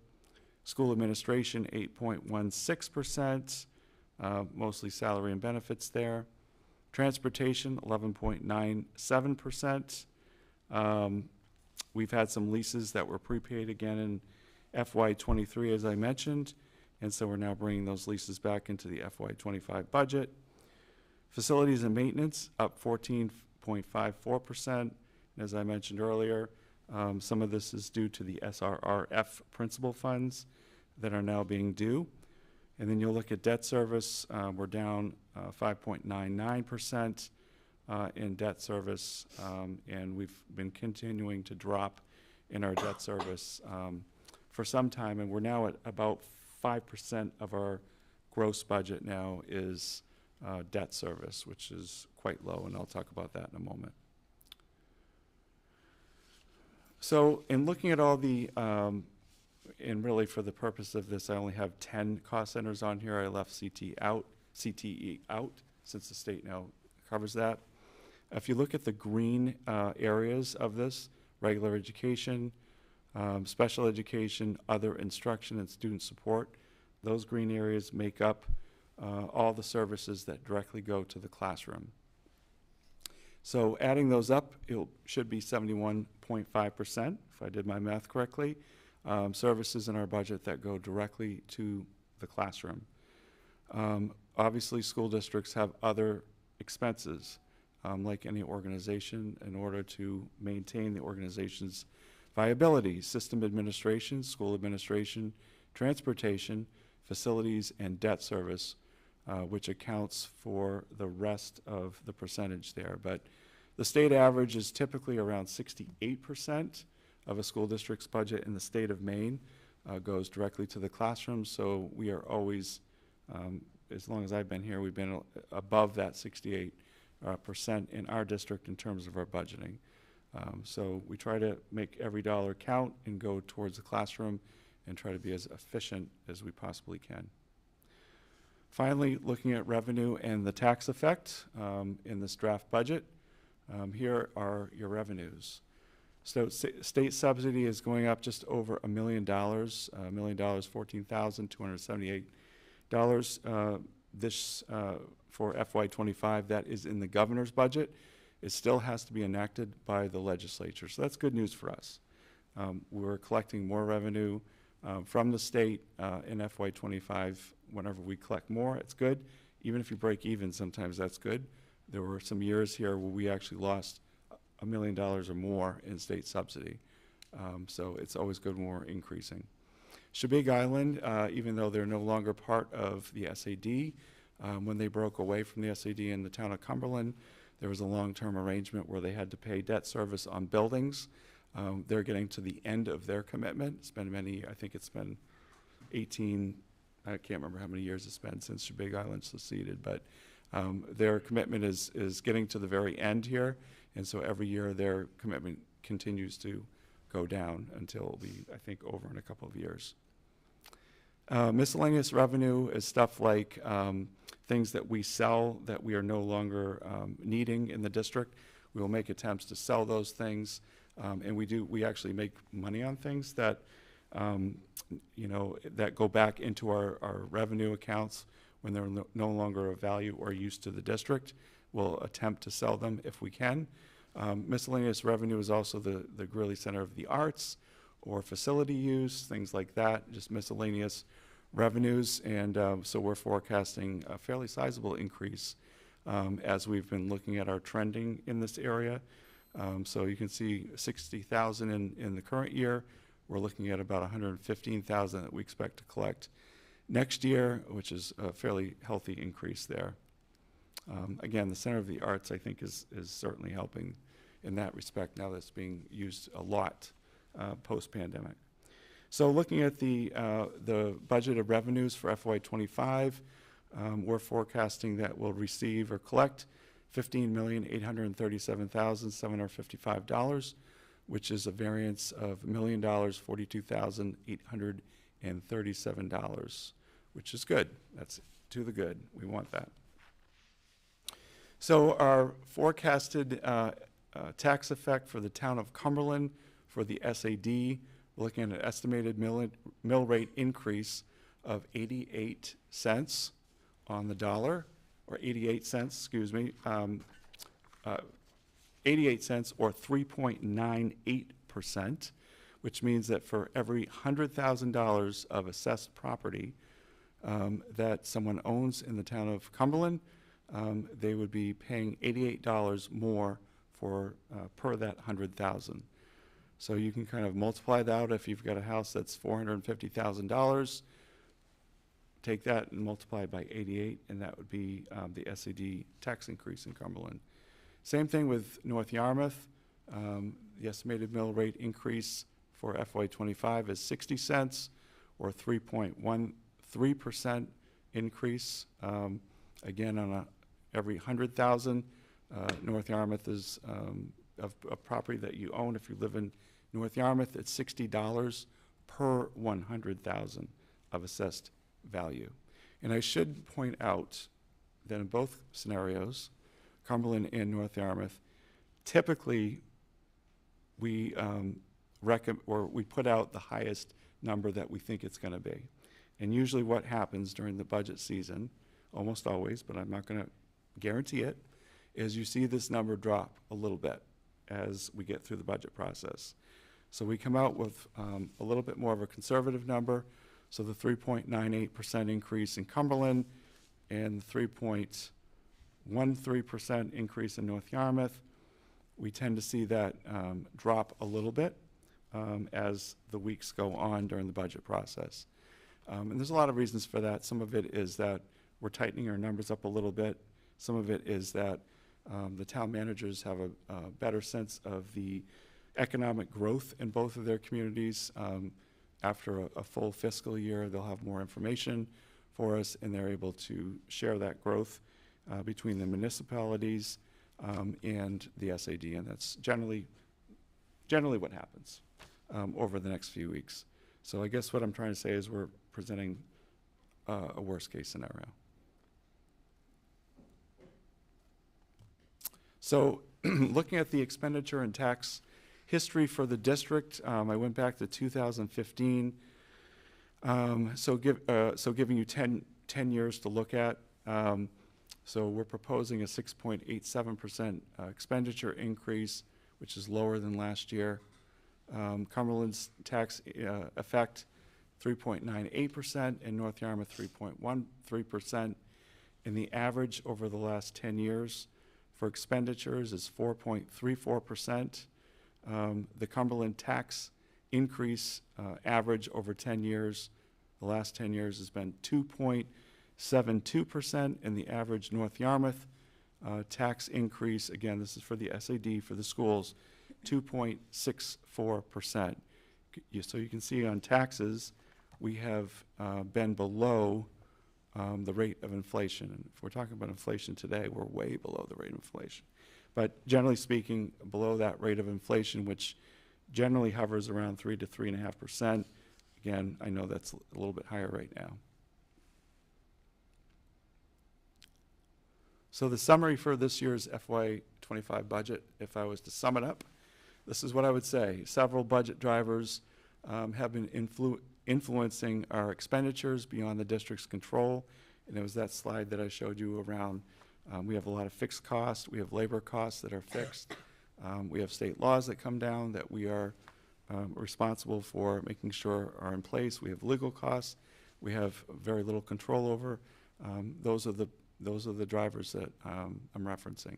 School administration, 8.16%, mostly salary and benefits there. Transportation, 11.97%. We've had some leases that were prepaid again in FY23, as I mentioned, and so we're now bringing those leases back into the FY25 budget. Facilities and maintenance, up 14.54%. As I mentioned earlier, some of this is due to the SRRF principal funds that are now being due. And then you'll look at debt service, we're down 5.99% in debt service, and we've been continuing to drop in our debt service for some time, and we're now at about 5% of our gross budget now is debt service, which is quite low, and I'll talk about that in a moment. So in looking at all the, and really for the purpose of this, I only have 10 cost centers on here. I left CTE out since the state now covers that. If you look at the green areas of this, regular education, special education, other instruction, and student support, those green areas make up all the services that directly go to the classroom. So adding those up, it should be 71.5%, if I did my math correctly, services in our budget that go directly to the classroom. Obviously, school districts have other expenses, like any organization, in order to maintain the organization's viability: system administration, school administration, transportation, facilities, and debt service, which accounts for the rest of the percentage there. But the state average is typically around 68% of a school district's budget in the state of Maine goes directly to the classroom. So we are always, as long as I've been here, we've been above that 68% in our district in terms of our budgeting. So we try to make every dollar count and go towards the classroom and try to be as efficient as we possibly can. Finally, looking at revenue and the tax effect in this draft budget, here are your revenues. So state subsidy is going up just over $1 million, $14,278. This for FY25, that is in the governor's budget. It still has to be enacted by the legislature, so that's good news for us. We're collecting more revenue from the state in FY25. Whenever we collect more, it's good. Even if you break even, sometimes that's good. There were some years here where we actually lost $1 million or more in state subsidy. So it's always good when we're increasing. Shebig Island, even though they're no longer part of the SAD, when they broke away from the SAD in the town of Cumberland, there was a long-term arrangement where they had to pay debt service on buildings. They're getting to the end of their commitment. It's been many, I think it's been 18, I can't remember how many years it's been since Shebig Island seceded, but their commitment is getting to the very end here, and so every year their commitment continues to go down until it'll be, I think, over in a couple of years. Miscellaneous revenue is stuff like things that we sell that we are no longer needing in the district. We will make attempts to sell those things, and we actually make money on things that that go back into our revenue accounts when they're no longer of value or use to the district. We'll attempt to sell them if we can. Miscellaneous revenue is also the Greeley Center of the Arts or facility use, things like that, just miscellaneous revenues. And so we're forecasting a fairly sizable increase as we've been looking at our trending in this area. So you can see 60,000 in the current year. We're looking at about 115,000 that we expect to collect next year, which is a fairly healthy increase there. Again, the Center of the Arts, I think, is certainly helping in that respect now that it's being used a lot post-pandemic. So looking at the budget of revenues for FY25, we're forecasting that we'll receive or collect $15,837,755, which is a variance of $1,042,837, which is good. That's to the good. We want that. So our forecasted tax effect for the town of Cumberland for the SAD, we're looking at an estimated mill rate increase of 88 cents on the dollar, or 88 cents, excuse me, 88 cents or 3.98%, which means that for every $100,000 of assessed property that someone owns in the town of Cumberland, they would be paying $88 more for per that 100,000. So you can kind of multiply that out. If you've got a house that's $450,000, take that and multiply it by 88, and that would be the SAD tax increase in Cumberland. Same thing with North Yarmouth. The estimated mill rate increase for FY25 is 60 cents, or 3.13% increase. Again, on every 100,000, North Yarmouth is of property that you own. If you live in North Yarmouth, it's $60 per 100,000 of assessed value. And I should point out that in both scenarios, Cumberland and North Yarmouth, typically we we put out the highest number that we think it's going to be. And usually what happens during the budget season, almost always, but I'm not going to guarantee it, is you see this number drop a little bit as we get through the budget process. So we come out with a little bit more of a conservative number. So the 3.98% increase in Cumberland and the 3.13% increase in North Yarmouth, we tend to see that drop a little bit as the weeks go on during the budget process. And there's a lot of reasons for that. Some of it is that we're tightening our numbers up a little bit. Some of it is that the town managers have a better sense of the economic growth in both of their communities. After a full fiscal year, they'll have more information for us, and they're able to share that growth between the municipalities and the SAD, and that's generally what happens over the next few weeks. So I guess what I'm trying to say is we're presenting a worst-case scenario. So looking at the expenditure and tax history for the district, I went back to 2015. So giving you 10 years to look at. So we're proposing a 6.87% expenditure increase, which is lower than last year. Cumberland's tax effect, 3.98%, and North Yarmouth, 3.13%. And the average over the last 10 years for expenditures is 4.34%. The Cumberland tax increase average over 10 years, the last 10 years has been 2.72%, and the average North Yarmouth tax increase, again, this is for the SAD for the schools, 2.64%. So you can see on taxes, we have been below the rate of inflation. And if we're talking about inflation today, we're way below the rate of inflation. But generally speaking, below that rate of inflation, which generally hovers around 3 to 3.5%. Again, I know that's a little bit higher right now. So the summary for this year's FY25 budget, if I was to sum it up, this is what I would say. Several budget drivers have been influencing our expenditures beyond the district's control. And it was that slide that I showed you around we have a lot of fixed costs. We have labor costs that are fixed. We have state laws that come down that we are responsible for making sure are in place. We have legal costs. We have very little control over. Those are the drivers that I'm referencing.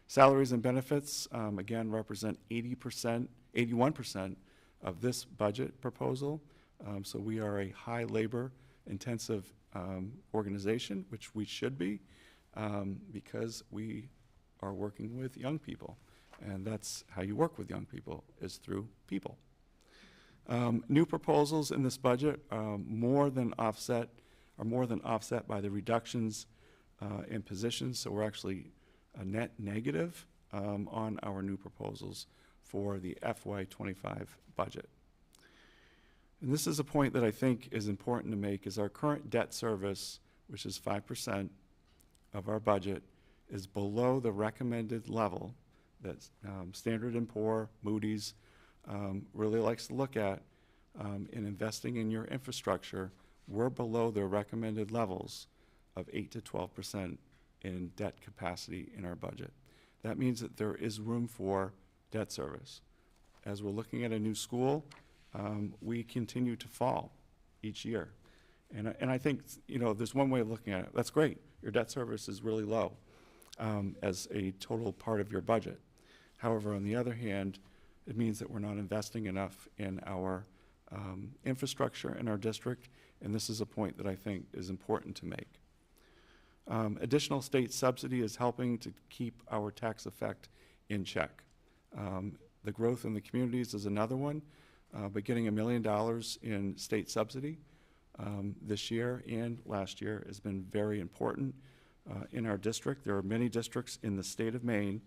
Salaries and benefits, again, represent 81% of this budget proposal. So we are a high labor-intensive organization, which we should be, because we are working with young people. And that's how you work with young people, is through people. New proposals in this budget are more than offset by the reductions in positions. So we're actually a net negative on our new proposals for the FY25 budget. And this is a point that I think is important to make, is our current debt service, which is 5% of our budget, is below the recommended level that Standard & Poor, Moody's, really likes to look at in investing in your infrastructure. We're below their recommended levels of 8 to 12% in debt capacity in our budget. That means that there is room for debt service. As we're looking at a new school, we continue to fall each year. And I think, you know, there's one way of looking at it. That's great. Your debt service is really low as a total part of your budget. However, on the other hand, it means that we're not investing enough in our infrastructure in our district, and this is a point that I think is important to make. Additional state subsidy is helping to keep our tax effect in check. The growth in the communities is another one, but getting $1 million in state subsidy this year and last year has been very important in our district. There are many districts in the state of Maine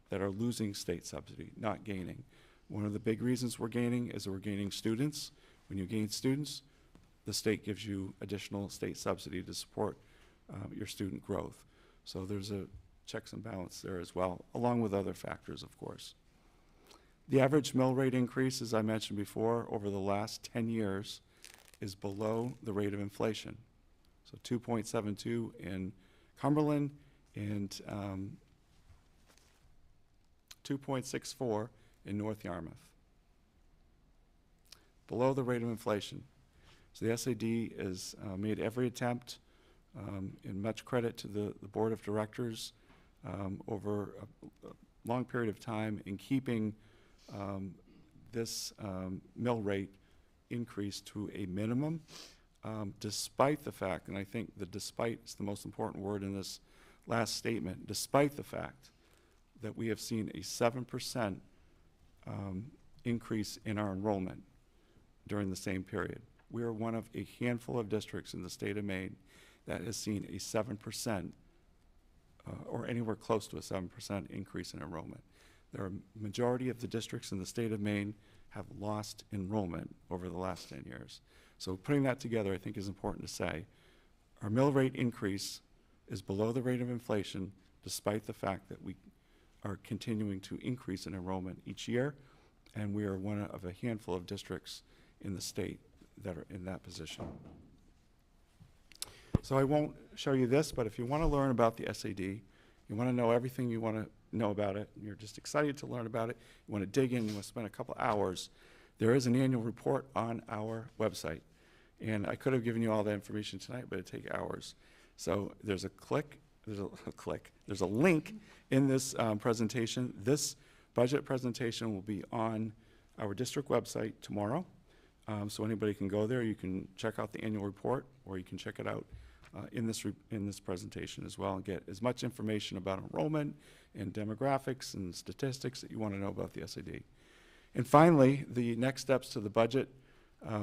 that are losing state subsidy, not gaining. One of the big reasons we're gaining is that we're gaining students. When you gain students, the state gives you additional state subsidy to support your student growth. So there's a checks and balance there as well, along with other factors, of course. The average mill rate increase, as I mentioned before, over the last 10 years is below the rate of inflation. So 2.72 in Cumberland and 2.64 in North Yarmouth. Below the rate of inflation. So the SAD has made every attempt, and much credit to the Board of Directors over a long period of time in keeping this mill rate increase to a minimum, despite the fact, and I think the despite is the most important word in this last statement, despite the fact that we have seen a 7% increase in our enrollment during the same period. We are one of a handful of districts in the state of Maine that has seen a 7% or anywhere close to a 7% increase in enrollment. There are a majority of the districts in the state of Maine have lost enrollment over the last 10 years. So putting that together, I think, is important to say. Our mill rate increase is below the rate of inflation, despite the fact that we are continuing to increase in enrollment each year, and we are one of a handful of districts in the state that are in that position. So I won't show you this, but if you want to learn about the SAD, you want to know everything you want to know about it, and you're just excited to learn about it, you want to dig in, you want to spend a couple hours, there is an annual report on our website. And I could have given you all that information tonight, but it'd take hours. So there's there's a link in this presentation. This budget presentation will be on our district website tomorrow. So anybody can go there. You can check out the annual report, or you can check it out in this presentation as well, and get as much information about enrollment and demographics and statistics that you want to know about the SAD. And finally, the next steps to the budget.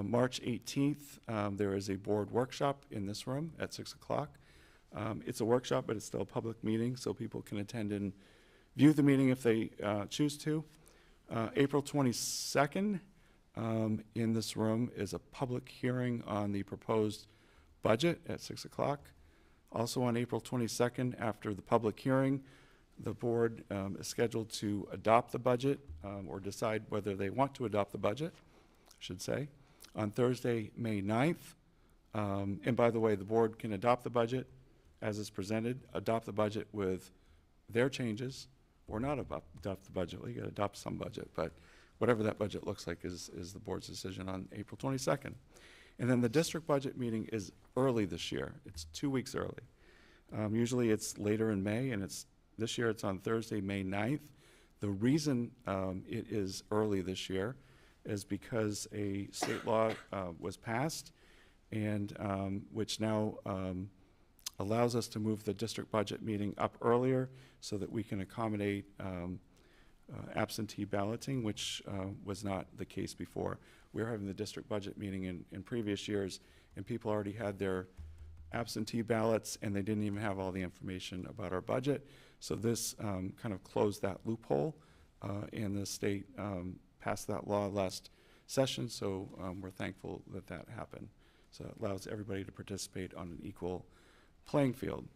March 18th, there is a board workshop in this room at 6 o'clock. It's a workshop, but it's still a public meeting, so people can attend and view the meeting if they choose to. April 22nd, in this room is a public hearing on the proposed budget at 6 o'clock. Also on April 22nd, after the public hearing, the board is scheduled to adopt the budget or decide whether they want to adopt the budget, I should say, on Thursday, May 9th. And by the way, the board can adopt the budget as is presented, adopt the budget with their changes, or not adopt the budget. Well, you got to adopt some budget, but whatever that budget looks like is the board's decision on April 22nd. And then the district budget meeting is early this year. It's 2 weeks early. Usually it's later in May, and this year it's on Thursday, May 9th. The reason it is early this year is because a state law was passed, and which now allows us to move the district budget meeting up earlier so that we can accommodate absentee balloting, which was not the case before. We were having the district budget meeting in previous years, and people already had their absentee ballots, and they didn't even have all the information about our budget. So this kind of closed that loophole, and the state passed that law last session, so we're thankful that that happened. So it allows everybody to participate on an equal playing field.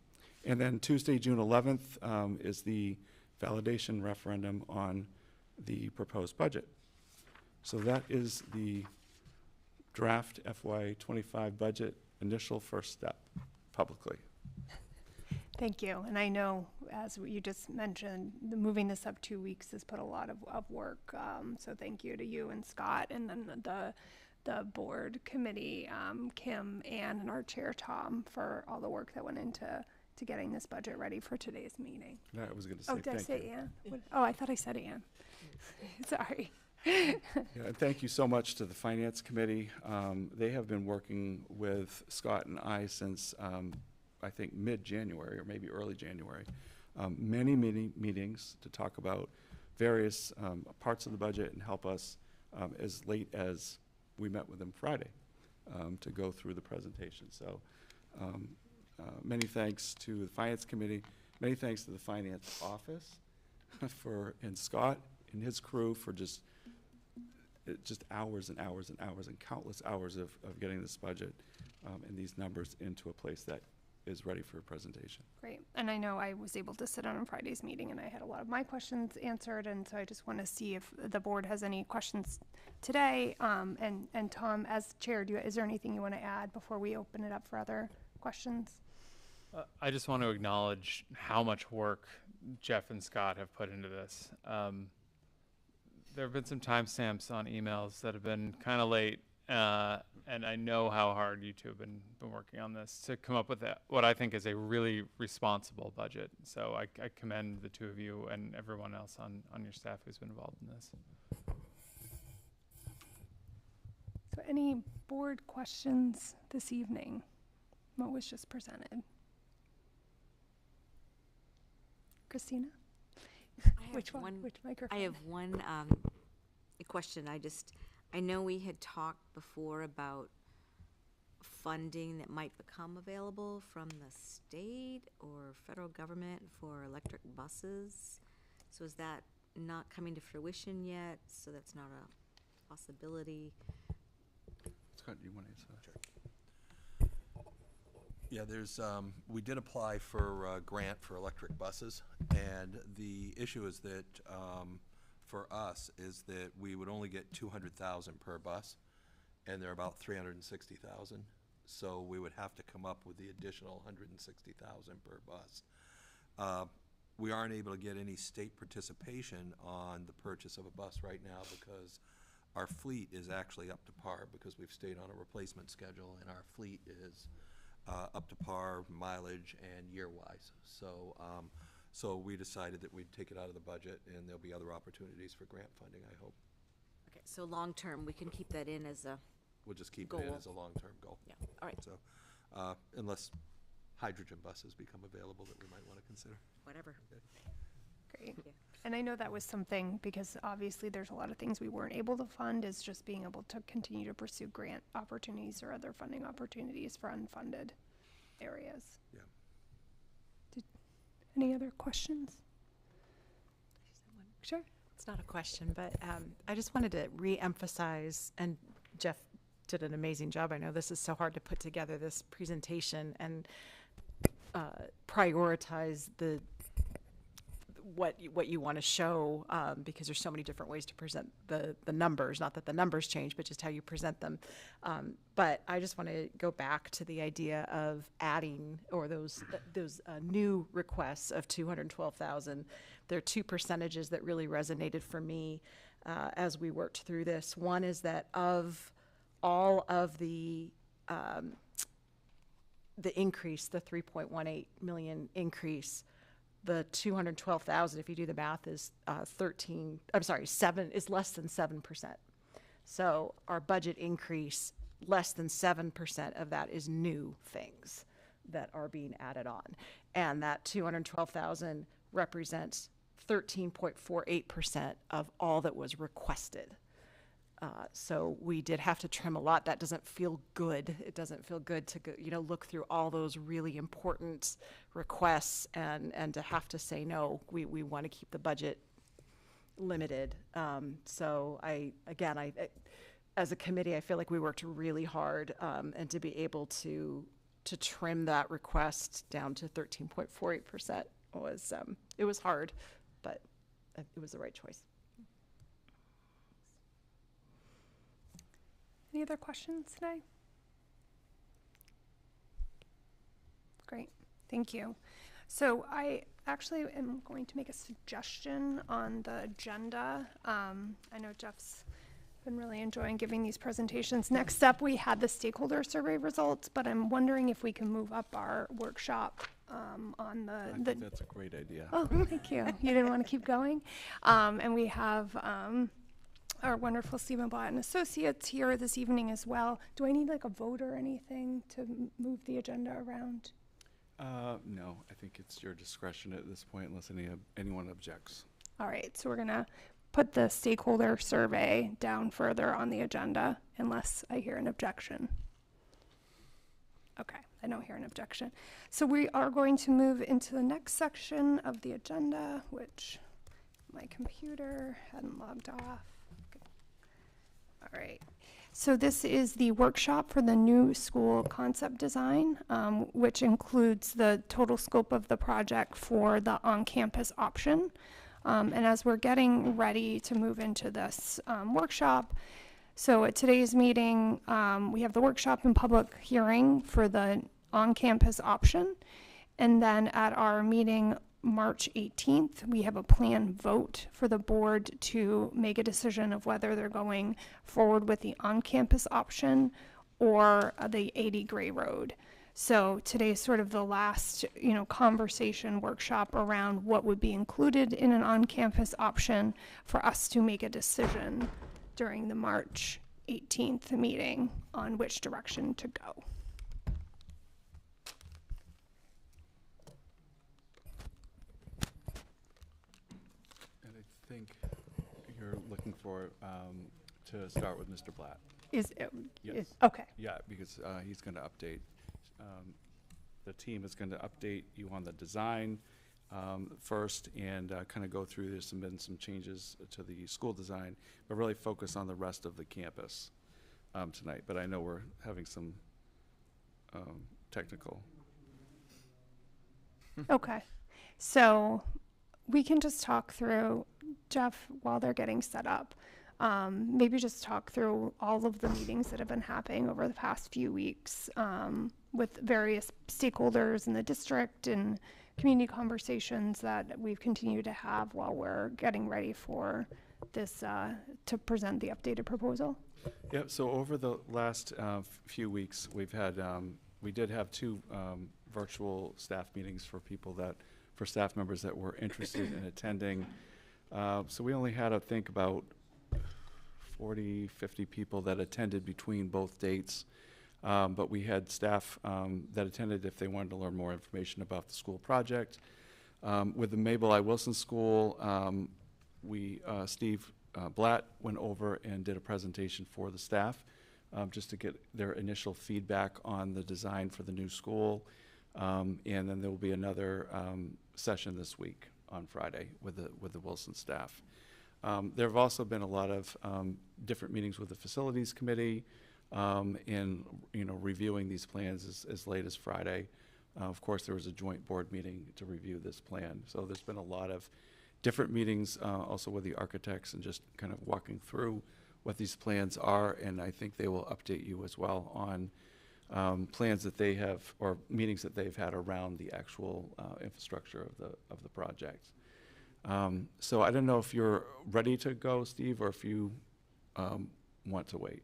And then Tuesday, June 11th, is the validation referendum on the proposed budget. So that is the draft FY25 budget initial first step publicly. Thank you. And I know, as you just mentioned, moving this up 2 weeks has put a lot of work. So thank you to you and Scott, and then the board committee, Kim, and our chair, Tom, for all the work that went into getting this budget ready for today's meeting. I was going to say Oh, did I thank say you. Ann? Oh, I thought I said Ann. Sorry. Yeah, and thank you so much to the Finance Committee. They have been working with Scott and I since, I think, mid-January or maybe early January. Many meetings to talk about various parts of the budget and help us as late as we met with them Friday to go through the presentation. So many thanks to the Finance Committee, many thanks to the Finance Office and Scott and his crew for just hours and hours and hours and countless hours of getting this budget and these numbers into a place that is ready for a presentation. Great. And I know I was able to sit on Friday's meeting, and I had a lot of my questions answered, and so I just want to see if the board has any questions today. And Tom, as chair, is there anything you want to add before we open it up for other questions? I just want to acknowledge how much work Jeff and Scott have put into this. There have been some timestamps on emails that have been kind of late, and I know how hard you two have been working on this to come up with what I think is a really responsible budget. So I commend the two of you and everyone else on your staff who's been involved in this. So any board questions this evening? What was just presented? Christina? Which one? Which microphone? I have one question. I know we had talked before about funding that might become available from the state or federal government for electric buses. So is that not coming to fruition yet? So that's not a possibility? Scott, do you want to answer that? Yeah, we did apply for a grant for electric buses, and the issue is that, for us, is that we would only get 200,000 per bus, and they're about 360,000. So we would have to come up with the additional 160,000 per bus. We aren't able to get any state participation on the purchase of a bus right now because our fleet is actually up to par because we've stayed on a replacement schedule, and our fleet is up to par mileage and year-wise. So, so we decided that we'd take it out of the budget, and there'll be other opportunities for grant funding, I hope. Okay, so long-term, we can keep that in as a We'll just keep it in goal. as a long-term goal. Yeah, all right, So, unless hydrogen buses become available that we might want to consider. whatever. Great. Yeah. And I know that was something, because obviously there's a lot of things we weren't able to fund, is just being able to continue to pursue grant opportunities or other funding opportunities for unfunded areas. Yeah. Any other questions? Sure. It's not a question, but I just wanted to re-emphasize, and Jeff did an amazing job. I know this is so hard to put together, this presentation, and prioritize what you want to show, because there's so many different ways to present the numbers. Not that the numbers change, but just how you present them. But I just want to go back to the idea of adding, or those new requests of 212,000. There are two percentages that really resonated for me as we worked through this. One is that of all of the increase, the 3.18 million increase, the 212,000, if you do the math, is 7 is less than 7%. So our budget increase, less than 7% of that is new things that are being added on. And that 212,000 represents 13.48% of all that was requested. So we did have to trim a lot. That doesn't feel good. It doesn't feel good to go, look through all those really important requests and to have to say, no, we want to keep the budget limited. So as a committee, I feel like we worked really hard, and to be able to trim that request down to 13.48% was, it was hard, but it was the right choice. Any other questions today? Great, thank you. So I actually am going to make a suggestion on the agenda. I know Jeff's been really enjoying giving these presentations. Next up, we had the stakeholder survey results, but I'm wondering if we can move up our workshop on the... I think that's a great idea. Oh, thank you. You didn't want to keep going? And we have our wonderful Stephen Blatt and Associates here this evening as well. Do I need like a vote or anything to move the agenda around? No, I think it's your discretion at this point, unless anyone objects. All right, so we're gonna put the stakeholder survey down further on the agenda unless I hear an objection. Okay, I don't hear an objection. So we are going to move into the next section of the agenda, which my computer hadn't logged off. All right, so this is the workshop for the new school concept design, which includes the total scope of the project for the on-campus option. And as we're getting ready to move into this workshop, so at today's meeting, we have the workshop and public hearing for the on-campus option. And then at our meeting March 18th, we have a planned vote for the board to make a decision of whether they're going forward with the on-campus option or the 80 Gray Road. So today's sort of the last, conversation workshop around what would be included in an on-campus option for us to make a decision during the March 18th meeting on which direction to go. I think you're looking for to start with Mr. Blatt. Yes. Okay. Yeah, because he's going to update. The team is going to update you on the design first and kind of go through. There's been some changes to the school design, but really focus on the rest of the campus tonight. But I know we're having some technical. Okay. So we can just talk through, Jeff, while they're getting set up, maybe just talk through all of the meetings that have been happening over the past few weeks with various stakeholders in the district and community conversations that we've continued to have while we're getting ready for this to present the updated proposal. Yeah, so over the last few weeks, we've had, we did have two virtual staff meetings for staff members that were interested in attending. So we only had, I think, about 40, 50 people that attended between both dates. But we had staff that attended if they wanted to learn more information about the school project. With the Mabel I. Wilson School, Steve Blatt went over and did a presentation for the staff just to get their initial feedback on the design for the new school. And then there will be another session this week on Friday with the Wilson staff. There have also been a lot of different meetings with the facilities committee in reviewing these plans as late as Friday. Of course, there was a joint board meeting to review this plan. So there's been a lot of different meetings also with the architects and just kind of walking through what these plans are, and I think they will update you as well on plans that they have, or meetings that they've had around the actual infrastructure of the project. So I don't know if you're ready to go, Steve, or if you want to wait.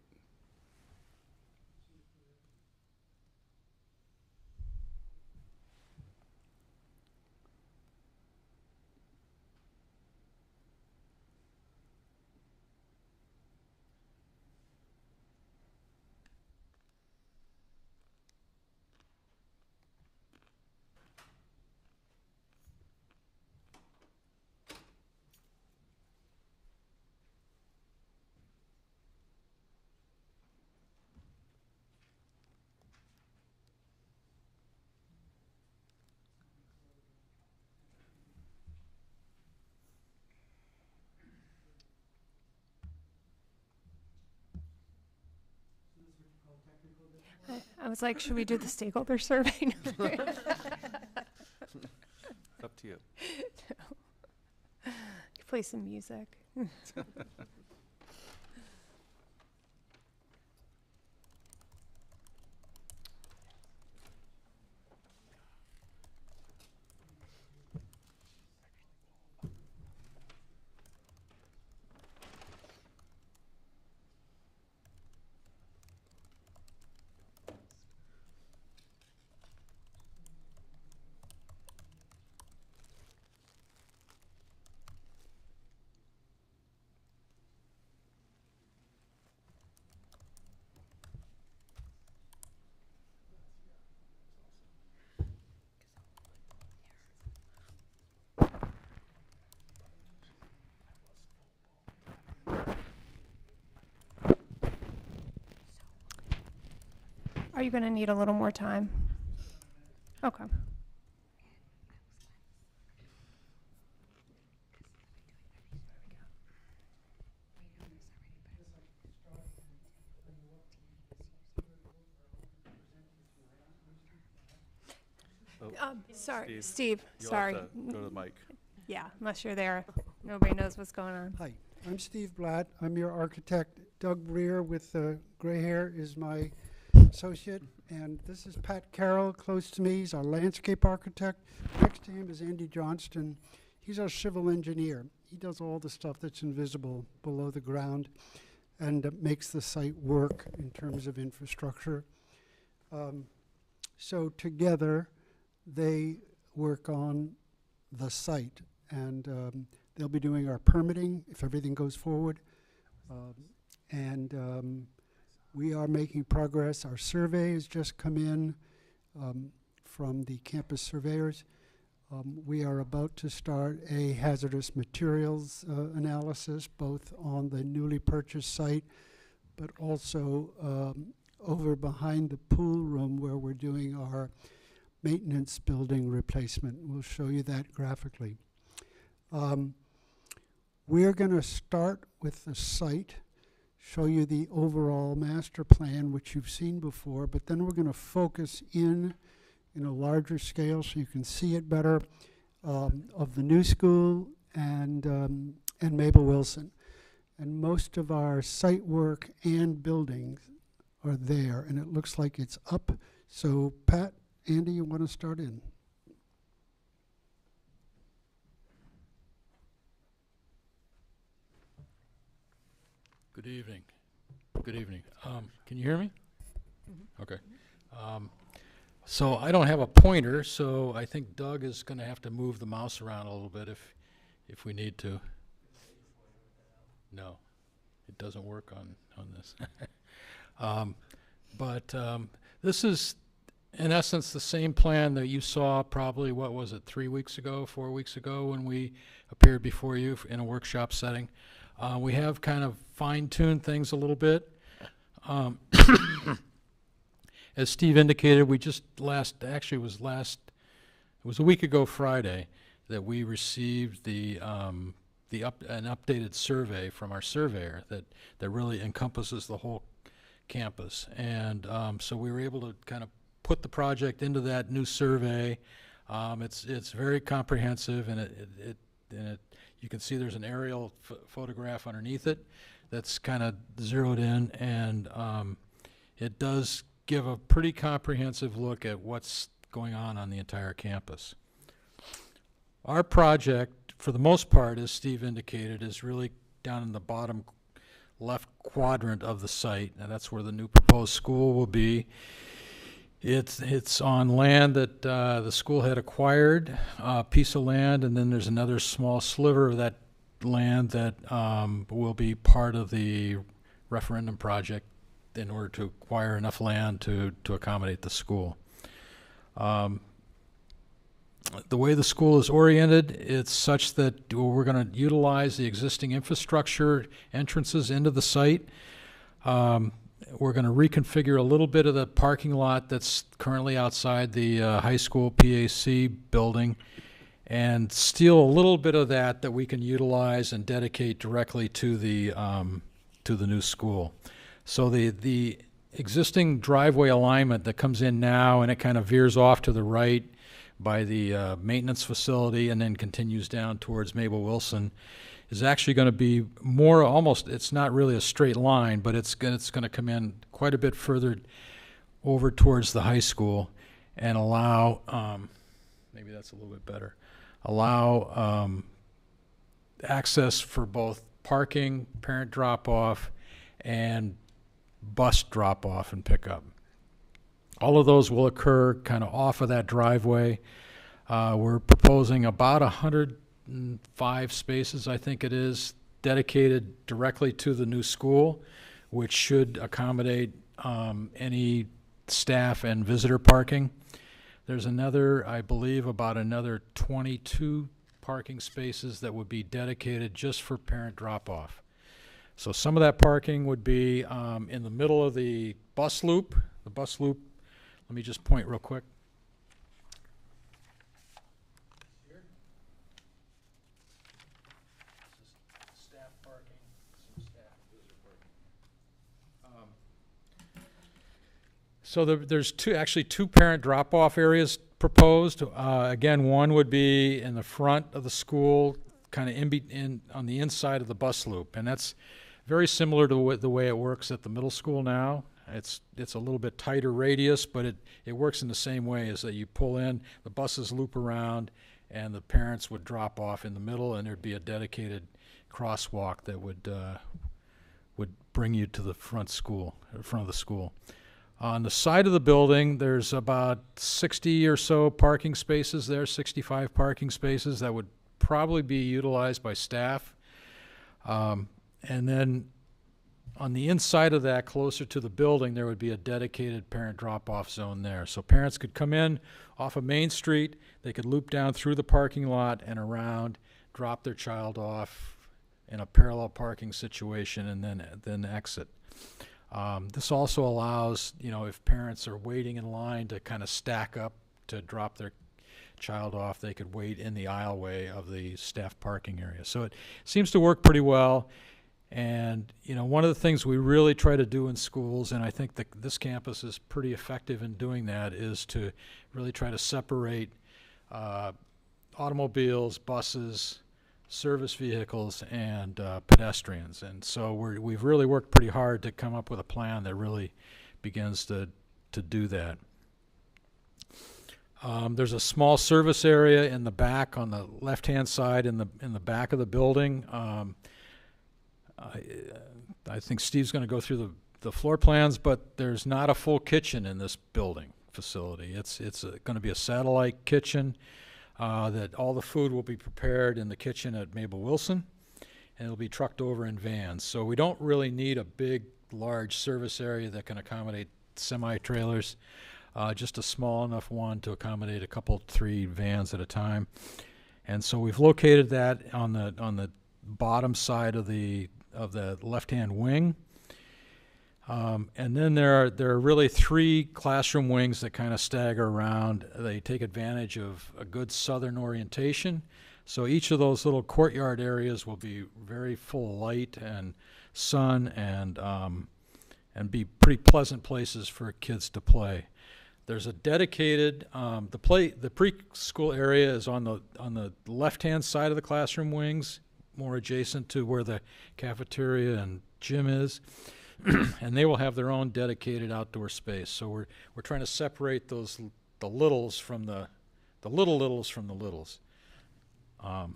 I was like, should we do the stakeholder survey? Up to you. Play some music. Are you going to need a little more time? Okay. Sorry, Steve, You'll sorry. have to go to the mic. Yeah, unless you're there. Nobody knows what's going on. Hi, I'm Steve Blatt. I'm your architect. Doug Breer with gray hair is my associate. And this is Pat Carroll, close to me. He's our landscape architect. Next to him is Andy Johnston. He's our civil engineer. He does all the stuff that's invisible below the ground and makes the site work in terms of infrastructure. So together, they work on the site, and they'll be doing our permitting if everything goes forward. We are making progress. Our survey has just come in from the campus surveyors. We are about to start a hazardous materials analysis, both on the newly purchased site, but also over behind the pool room where we're doing our maintenance building replacement. We'll show you that graphically. We're going to start with the site, show you the overall master plan, which you've seen before, but then we're going to focus in a larger scale so you can see it better, of the new school and Mabel Wilson. And most of our site work and buildings are there, and it looks like it's up. So Pat, Andy, you want to start in? Good evening. Good evening. Can you hear me? Mm-hmm. Okay. So I don't have a pointer, so I think Doug is going to have to move the mouse around a little bit if we need to. No, it doesn't work on this. But this is, in essence, the same plan that you saw probably, what was it, 3 weeks ago, 4 weeks ago, when we appeared before you in a workshop setting. We have kind of fine-tuned things a little bit. As Steve indicated, we just it was a week ago Friday that we received an updated survey from our surveyor that really encompasses the whole campus. And so we were able to kind of put the project into that new survey. It's very comprehensive, and you can see there's an aerial photograph underneath it that's kind of zeroed in, and it does give a pretty comprehensive look at what's going on the entire campus. Our project, for the most part, as Steve indicated, is really down in the bottom left quadrant of the site, and that's where the new proposed school will be. It's on land that the school had acquired, a piece of land, and then there's another small sliver of that land that will be part of the referendum project in order to acquire enough land to accommodate the school. The way the school is oriented, it's such that we're going to utilize the existing infrastructure entrances into the site. We're going to reconfigure a little bit of the parking lot that's currently outside the high school PAC building and steal a little bit of that we can utilize and dedicate directly to the new school. So the existing driveway alignment that comes in now and it kind of veers off to the right by the maintenance facility and then continues down towards Mabel Wilson is actually going to be more almost, it's not really a straight line, but it's going to come in quite a bit further over towards the high school and allow, maybe that's a little bit better, allow access for both parking, parent drop-off, and bus drop-off and pickup. All of those will occur kind of off of that driveway. We're proposing about 105 spaces, I think it is, dedicated directly to the new school, which should accommodate any staff and visitor parking. There's another, I believe, about another 22 parking spaces that would be dedicated just for parent drop-off. So some of that parking would be in the middle of the bus loop. The bus loop, let me just point real quick. Here. This is staff parking, some staff and visitor parking. So there's actually two parent drop-off areas proposed. Again, one would be in the front of the school, kind of on the inside of the bus loop, and that's very similar to the way it works at the middle school now. It's a little bit tighter radius, but it works in the same way as that you pull in, the buses loop around, and the parents would drop off in the middle, and there'd be a dedicated crosswalk that would bring you to the front of the school. On the side of the building, there's about 60 or so parking spaces there, 65 parking spaces that would probably be utilized by staff. And then on the inside of that, closer to the building, there would be a dedicated parent drop-off zone there. So parents could come in off of Main Street, they could loop down through the parking lot and around, drop their child off in a parallel parking situation, and then exit. This also allows, if parents are waiting in line to kind of stack up to drop their child off, they could wait in the aisleway of the staff parking area. So it seems to work pretty well. And, one of the things we really try to do in schools, and I think that this campus is pretty effective in doing that, is to really try to separate automobiles, buses, service vehicles, and pedestrians. And so we've really worked pretty hard to come up with a plan that really begins to do that. There's a small service area in the back on the left-hand side in the back of the building. I think Steve's going to go through the floor plans, but there's not a full kitchen in this building facility. It's going to be a satellite kitchen that all the food will be prepared in the kitchen at Mabel Wilson, and it'll be trucked over in vans. So we don't really need a big, large service area that can accommodate semi-trailers. Just a small enough one to accommodate a couple, 3 vans at a time. And so we've located that on the bottom side of the left-hand wing. And then there are really 3 classroom wings that kind of stagger around. They take advantage of a good southern orientation. So each of those little courtyard areas will be very full of light and sun and be pretty pleasant places for kids to play. There's a dedicated, the preschool area is on the left-hand side of the classroom wings, more adjacent to where the cafeteria and gym is. And they will have their own dedicated outdoor space. So we're trying to separate the littles from the littles from the littles,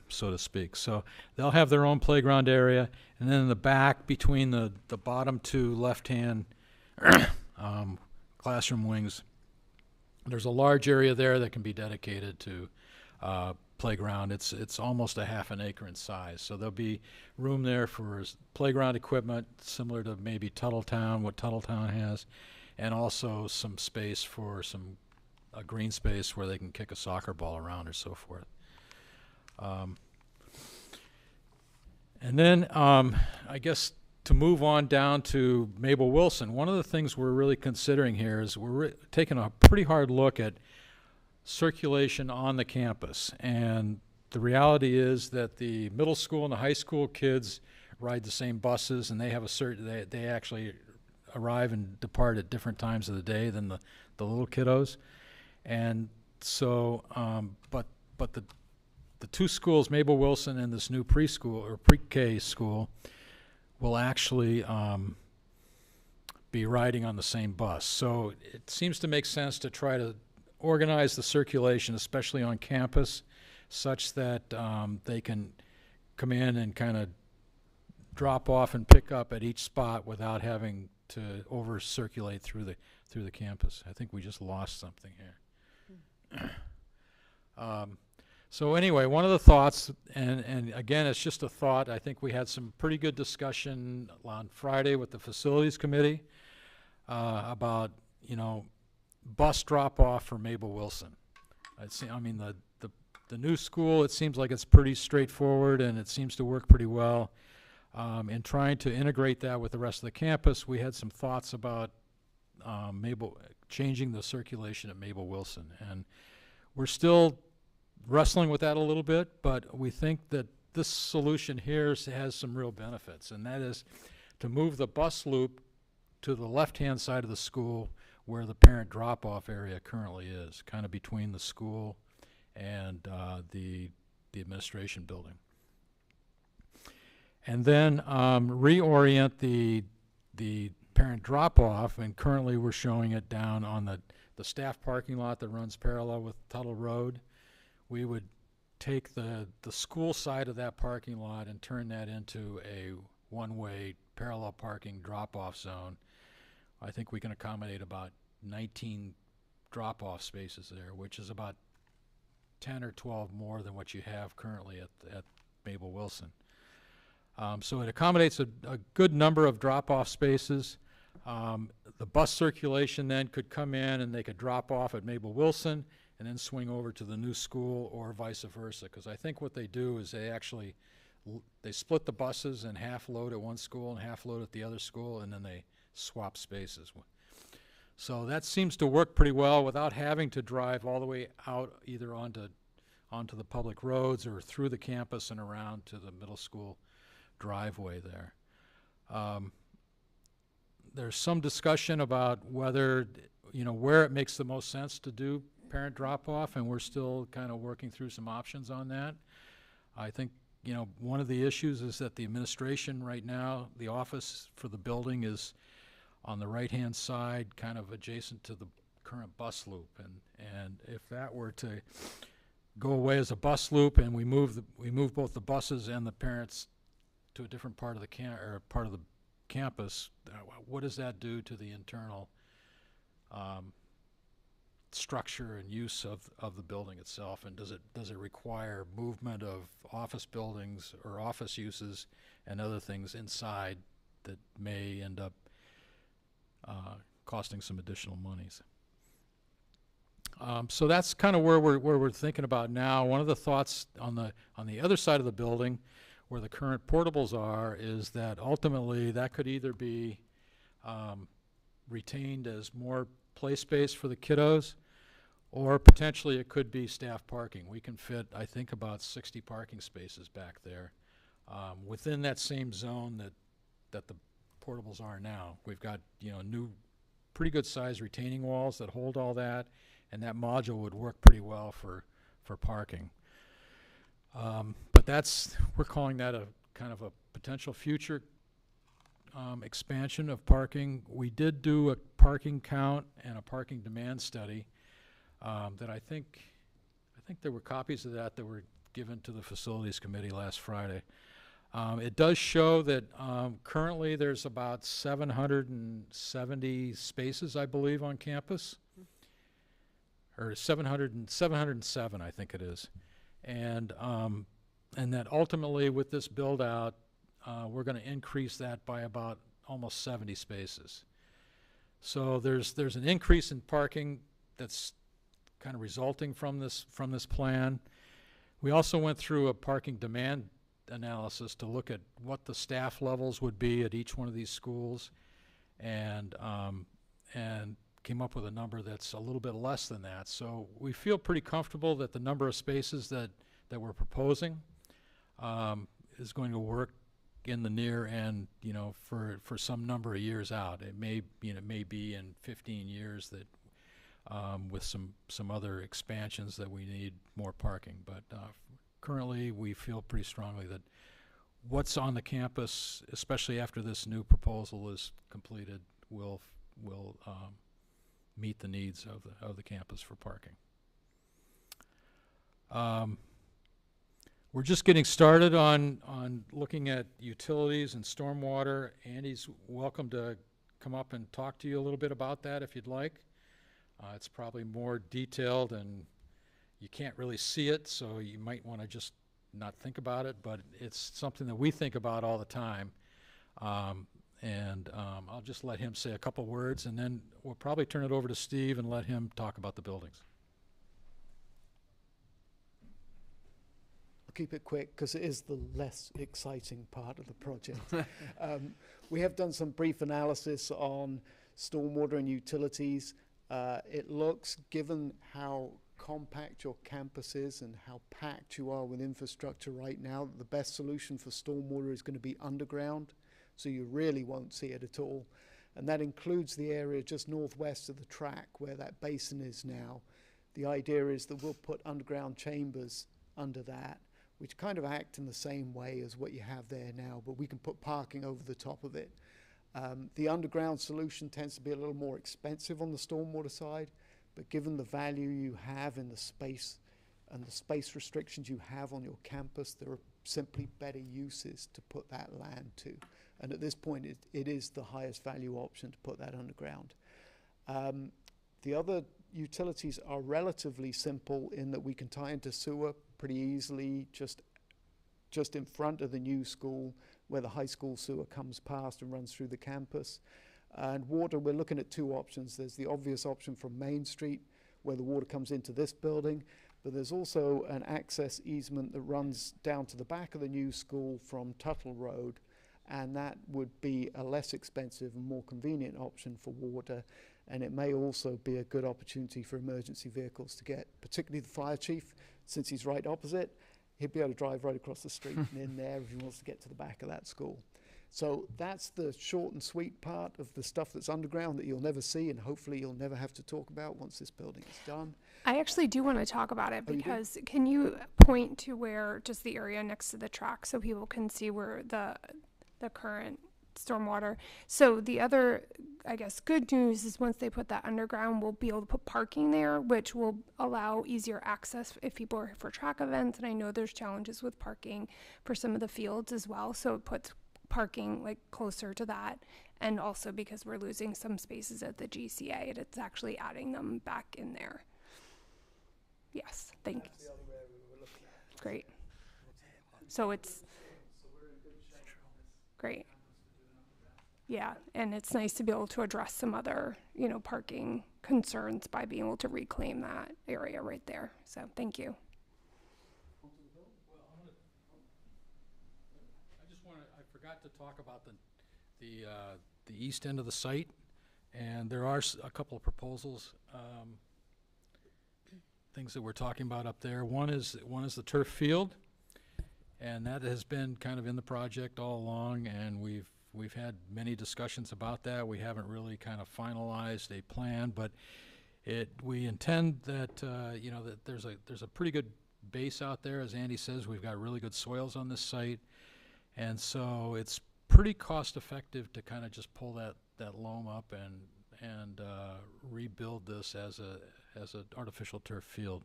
so to speak. So they'll have their own playground area, and then in the back between the bottom two left-hand classroom wings, there's a large area there that can be dedicated to playground. It's almost a half an acre in size, so there'll be room there for playground equipment similar to maybe Tuttletown, what Tuttletown has, and also some space for a green space where they can kick a soccer ball around or so forth. And then I guess to move on down to Mabel Wilson, one of the things we're really considering here is we're taking a pretty hard look at circulation on the campus. And the reality is that the middle school and the high school kids ride the same buses, and they have they actually arrive and depart at different times of the day than the little kiddos. And so, but the two schools, Mabel Wilson and this new preschool or pre-K school, will actually be riding on the same bus. So it seems to make sense to try to organize the circulation, especially on campus, such that they can come in and kind of drop off and pick up at each spot without having to over-circulate through the campus. I think we just lost something here. So anyway, one of the thoughts, and again, it's just a thought. I think we had some pretty good discussion on Friday with the facilities committee about, bus drop-off for Mabel Wilson. I mean, the new school, it seems like it's pretty straightforward, and it seems to work pretty well. In trying to integrate that with the rest of the campus, we had some thoughts about changing the circulation at Mabel Wilson. And we're still wrestling with that a little bit, but we think that this solution here has some real benefits, and that is to move the bus loop to the left-hand side of the school where the parent drop-off area currently is, kind of between the school and the administration building. And then reorient the parent drop-off, and currently we're showing it down on the staff parking lot that runs parallel with Tuttle Road. We would take the school side of that parking lot and turn that into a one-way parallel parking drop-off zone. I think we can accommodate about 19 drop-off spaces there, which is about 10 or 12 more than what you have currently at Mabel Wilson. So it accommodates a good number of drop-off spaces. The bus circulation then could come in and they could drop off at Mabel Wilson and then swing over to the new school, or vice versa, because I think what they do is they split the buses and half load at one school and half load at the other school, and then they swap spaces. So that seems to work pretty well without having to drive all the way out either onto the public roads or through the campus and around to the middle school driveway there. There's some discussion about whether, where it makes the most sense to do parent drop-off, and we're still kind of working through some options on that. I think, one of the issues is that the administration right now, the office for the building is on the right-hand side, kind of adjacent to the current bus loop, and if that were to go away as a bus loop and we move both the buses and the parents to a different part of the campus, what does that do to the internal structure and use of the building itself, and does it require movement of office buildings or office uses and other things inside that may end up costing some additional monies? So that's kind of where we're thinking about now. One of the thoughts on the other side of the building, where the current portables are, is that ultimately that could either be retained as more play space for the kiddos, or potentially it could be staff parking. We can fit, I think, about 60 parking spaces back there within that same zone that the portables are now. We've got new pretty good sized retaining walls that hold all that, and that module would work pretty well for parking. But we're calling that a kind of a potential future expansion of parking. We did do a parking count and a parking demand study that I think there were copies of that were given to the Facilities Committee last Friday. It does show that currently there's about 770 spaces, I believe, on campus, or 707, I think it is, and that ultimately with this build out, we're going to increase that by about almost 70 spaces. So there's an increase in parking that's kind of resulting from this plan. We also went through a parking demand analysis to look at what the staff levels would be at each one of these schools, and came up with a number that's a little bit less than that. So we feel pretty comfortable that the number of spaces that we're proposing is going to work in the near end, for some number of years out. It may be in 15 years that with some other expansions that we need more parking. But currently, we feel pretty strongly that what's on the campus, especially after this new proposal is completed, will meet the needs of the campus for parking. We're just getting started on looking at utilities and stormwater. Andy's welcome to come up and talk to you a little bit about that if you'd like. It's probably more detailed and you can't really see it, so you might want to just not think about it, but it's something that we think about all the time. I'll just let him say a couple words, and then we'll probably turn it over to Steve and let him talk about the buildings. Keep it quick because it is the less exciting part of the project. We have done some brief analysis on stormwater and utilities. It looks, given how compact your campus is and how packed you are with infrastructure right now, the best solution for stormwater is going to be underground, so you really won't see it at all. And that includes the area just northwest of the track where that basin is now. The idea is that we'll put underground chambers under that, which kind of act in the same way as what you have there now, but we can put parking over the top of it. The underground solution tends to be a little more expensive on the stormwater side, but given the value you have in the space and the space restrictions you have on your campus, there are simply better uses to put that land to. And at this point, it is the highest value option to put that underground. The other utilities are relatively simple in that we can tie into sewer pretty easily, just in front of the new school where the high school sewer comes past and runs through the campus. And water, we're looking at two options. There's the obvious option from Main Street where the water comes into this building, but there's also an access easement that runs down to the back of the new school from Tuttle Road, and that would be a less expensive and more convenient option for water. And it may also be a good opportunity for emergency vehicles to get, particularly the fire chief, since he's right opposite. He'd be able to drive right across the street and in there if he wants to get to the back of that school. So that's the short and sweet part of the stuff that's underground that you'll never see and hopefully you'll never have to talk about once this building is done. I actually do want to talk about it because can you point to where just the area next to the track so people can see where the current stormwater. So the other, I guess, good news is once they put that underground, we'll be able to put parking there, which will allow easier access if people are here for track events. And I know there's challenges with parking for some of the fields as well. So it puts parking like closer to that. And also because we're losing some spaces at the GCA, and it's actually adding them back in there. Yes, thank you. Great. So it's great. Yeah, and it's nice to be able to address some other, parking concerns by being able to reclaim that area right there. So thank you. I forgot to talk about the east end of the site, and there are a couple of proposals, things that we're talking about up there. One is the turf field, and that has been kind of in the project all along, and we've we've had many discussions about that. We haven't really kind of finalized a plan, but we intend that, you know, that there's a pretty good base out there. As Andy says, we've got really good soils on this site. And so it's pretty cost effective to kind of just pull that loam up and rebuild this as an artificial turf field.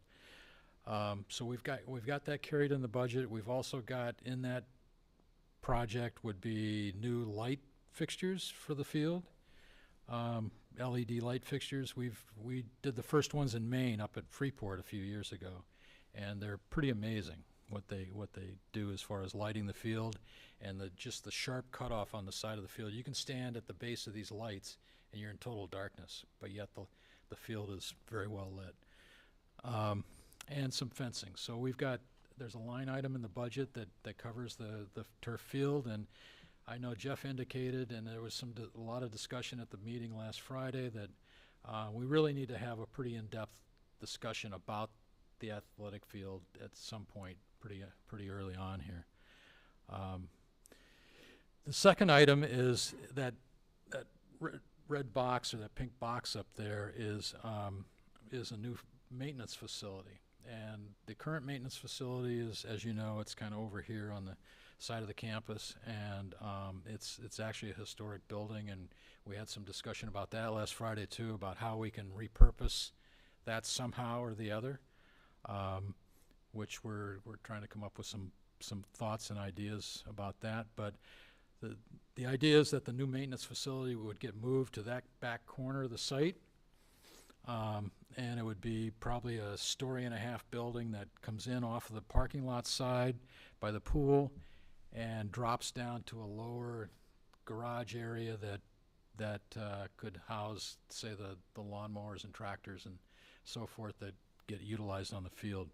So we've got that carried in the budget. We've also got in that project would be new light fixtures for the field, LED light fixtures. We did the first ones in Maine up at Freeport a few years ago, and they're pretty amazing what they do as far as lighting the field and just the sharp cutoff on the side of the field. You can stand at the base of these lights and you're in total darkness, but yet the field is very well lit. And some fencing. So there's a line item in the budget that covers the turf field, and I know Jeff indicated, and there was a lot of discussion at the meeting last Friday, that we really need to have a pretty in-depth discussion about the athletic field at some point pretty early on here. The second item is that red box, or that pink box up there, is a new maintenance facility. And the current maintenance facility is, as you know, it's kind of over here on the side of the campus, and it's actually a historic building, and we had some discussion about that last Friday too, about how we can repurpose that somehow or the other, which we're trying to come up with some thoughts and ideas about that. But the idea is that the new maintenance facility would get moved to that back corner of the site. And it would be probably a 1.5-story building that comes in off of the parking lot side by the pool and drops down to a lower garage area that could house, say, the lawnmowers and tractors and so forth that get utilized on the field.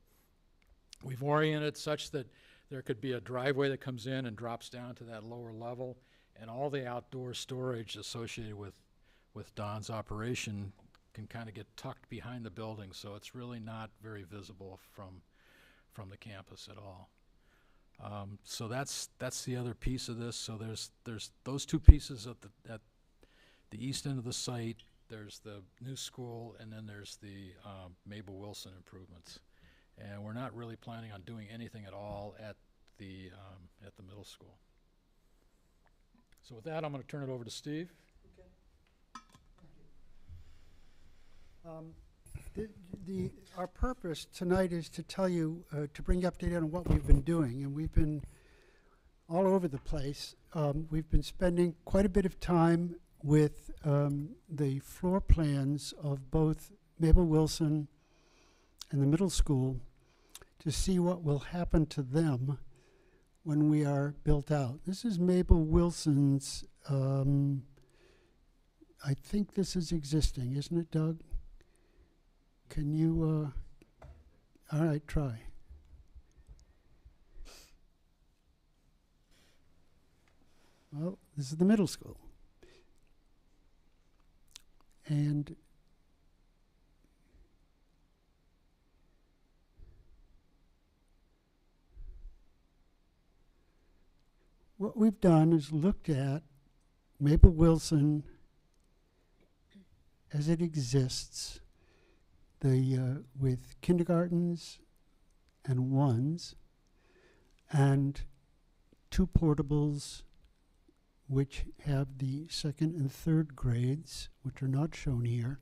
We've oriented such that there could be a driveway that comes in and drops down to that lower level, and all the outdoor storage associated with Don's operation can kind of get tucked behind the building, so it's really not very visible from the campus at all. So that's the other piece of this. So there's those two pieces at the east end of the site. There's the new school, and then there's the Mabel Wilson improvements. And we're not really planning on doing anything at all at the middle school. So with that, I'm going to turn it over to Steve. Our purpose tonight is to tell you, to bring you up to date on what we've been doing, and we've been all over the place. We've been spending quite a bit of time with the floor plans of both Mabel Wilson and the middle school to see what will happen to them when we are built out. This is Mabel Wilson's, I think this is existing, isn't it, Doug? Can you, all right, try. Well, this is the middle school. And what we've done is looked at Mabel Wilson as it exists, with kindergartens and ones, and 2 portables which have the 2nd and 3rd grades, which are not shown here,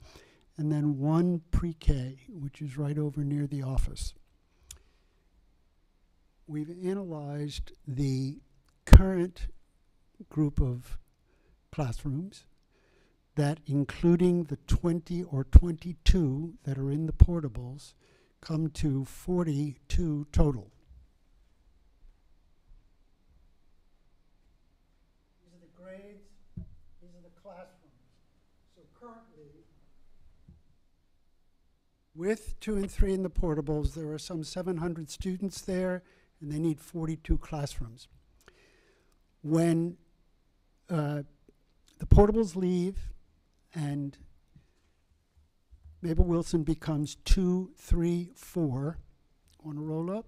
and then 1 pre-K, which is right over near the office. We've analyzed the current group of classrooms, that including the 20 or 22 that are in the portables, come to 42 total. These are the grades, these are the classrooms. So currently, with 2 and 3 in the portables, there are some 700 students there, and they need 42 classrooms. When the portables leave, and Mabel Wilson becomes 2, 3, 4. Want to roll up?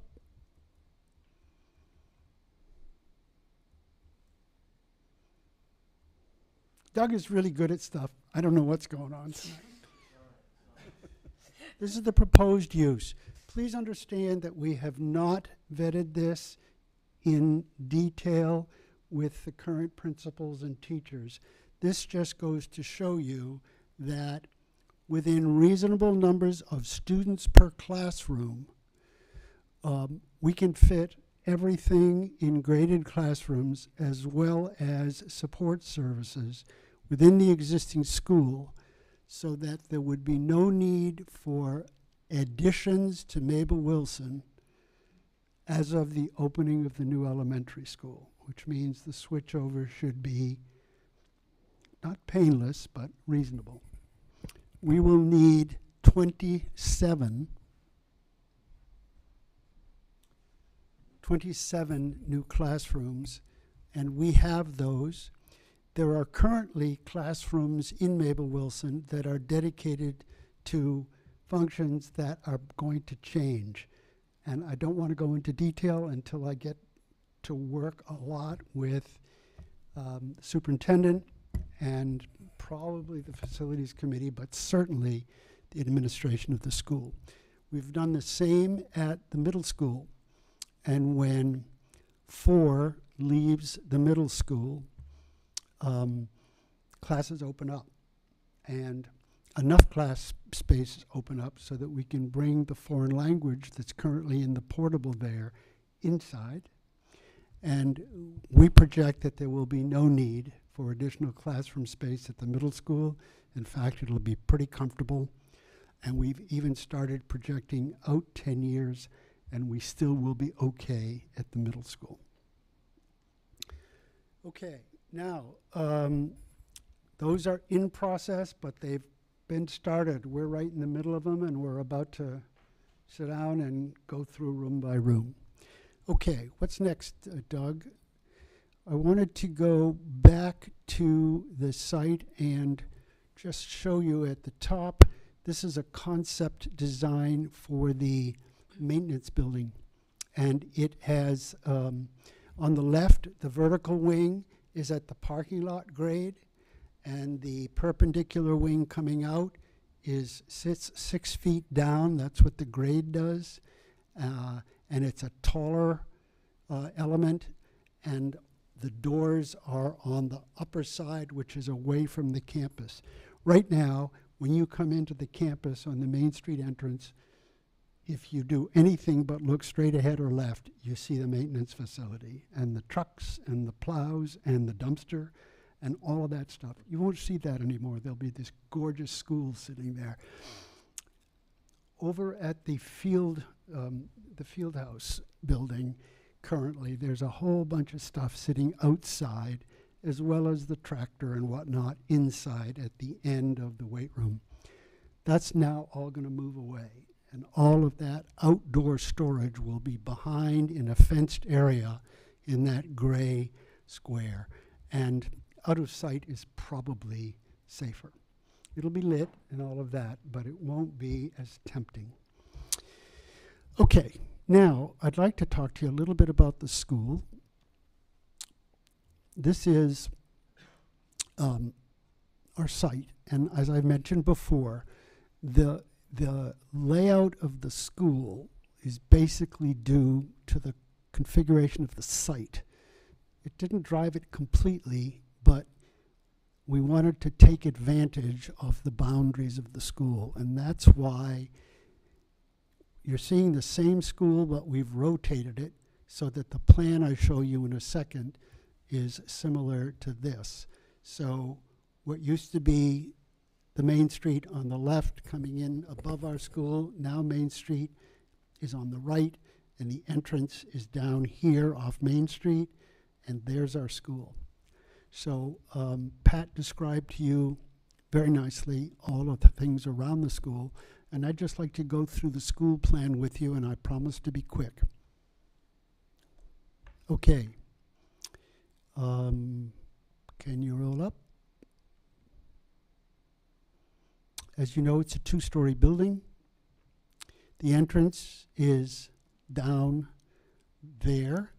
Doug is really good at stuff. I don't know what's going on tonight. This is the proposed use. Please understand that we have not vetted this in detail with the current principals and teachers. This just goes to show you that within reasonable numbers of students per classroom, we can fit everything in graded classrooms as well as support services within the existing school, so that there would be no need for additions to Mabel Wilson as of the opening of the new elementary school, which means the switchover should be not painless, but reasonable. We will need 27 new classrooms, and we have those. There are currently classrooms in Mabel Wilson that are dedicated to functions that are going to change. And I don't want to go into detail until I get to work a lot with the superintendent and probably the facilities committee, but certainly the administration of the school. We've done the same at the middle school. And when 4 leaves the middle school, classes open up, and enough class spaces open up so that we can bring the foreign language that's currently in the portable there inside. And we project that there will be no need for additional classroom space at the middle school. In fact, it'll be pretty comfortable. And we've even started projecting out 10 years, and we still will be okay at the middle school. Okay. Now, those are in process, but they've been started. We're right in the middle of them, and we're about to sit down and go through room by room. Okay, what's next, Doug? I wanted to go back to the site and just show you at the top. This is a concept design for the maintenance building, and it has, on the left, the vertical wing is at the parking lot grade, and the perpendicular wing coming out sits 6 feet down. That's what the grade does, and it's a taller element, and the doors are on the upper side, which is away from the campus. Right now, when you come into the campus on the Main Street entrance, if you do anything but look straight ahead or left, you see the maintenance facility and the trucks and the plows and the dumpster and all of that stuff. You won't see that anymore. There'll be this gorgeous school sitting there. Over at the field house building, currently, there's a whole bunch of stuff sitting outside, as well as the tractor and whatnot inside at the end of the weight room. That's now all going to move away. And all of that outdoor storage will be behind in a fenced area in that gray square. And out of sight is probably safer. It'll be lit and all of that, but it won't be as tempting. Okay, now I'd like to talk to you a little bit about the school. This is our site, and as I mentioned before, the layout of the school is basically due to the configuration of the site. It didn't drive it completely, but we wanted to take advantage of the boundaries of the school, and that's why you're seeing the same school, but we've rotated it so that the plan I show you in a second is similar to this. So what used to be the Main Street on the left coming in above our school, now Main Street is on the right, and the entrance is down here off Main Street, and there's our school. So Pat described to you very nicely all of the things around the school, and I'd just like to go through the school plan with you, and I promise to be quick. Okay. Can you roll up? As you know, it's a 2-story building. The entrance is down there,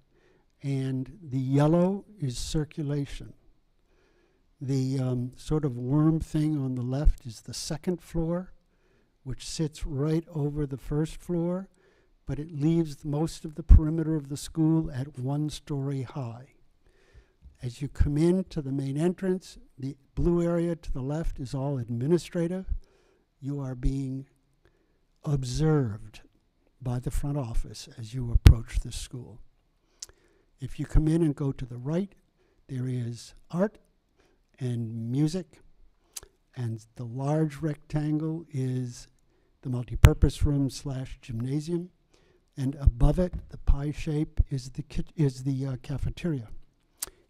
and the yellow is circulation. The sort of worm thing on the left is the second floor, which sits right over the first floor, but it leaves most of the perimeter of the school at 1 story high. As you come into the main entrance, the blue area to the left is all administrative. You are being observed by the front office as you approach the school. If you come in and go to the right, there is art and music, and the large rectangle is the multipurpose room / gymnasium, and above it, the pie shape, is the cafeteria.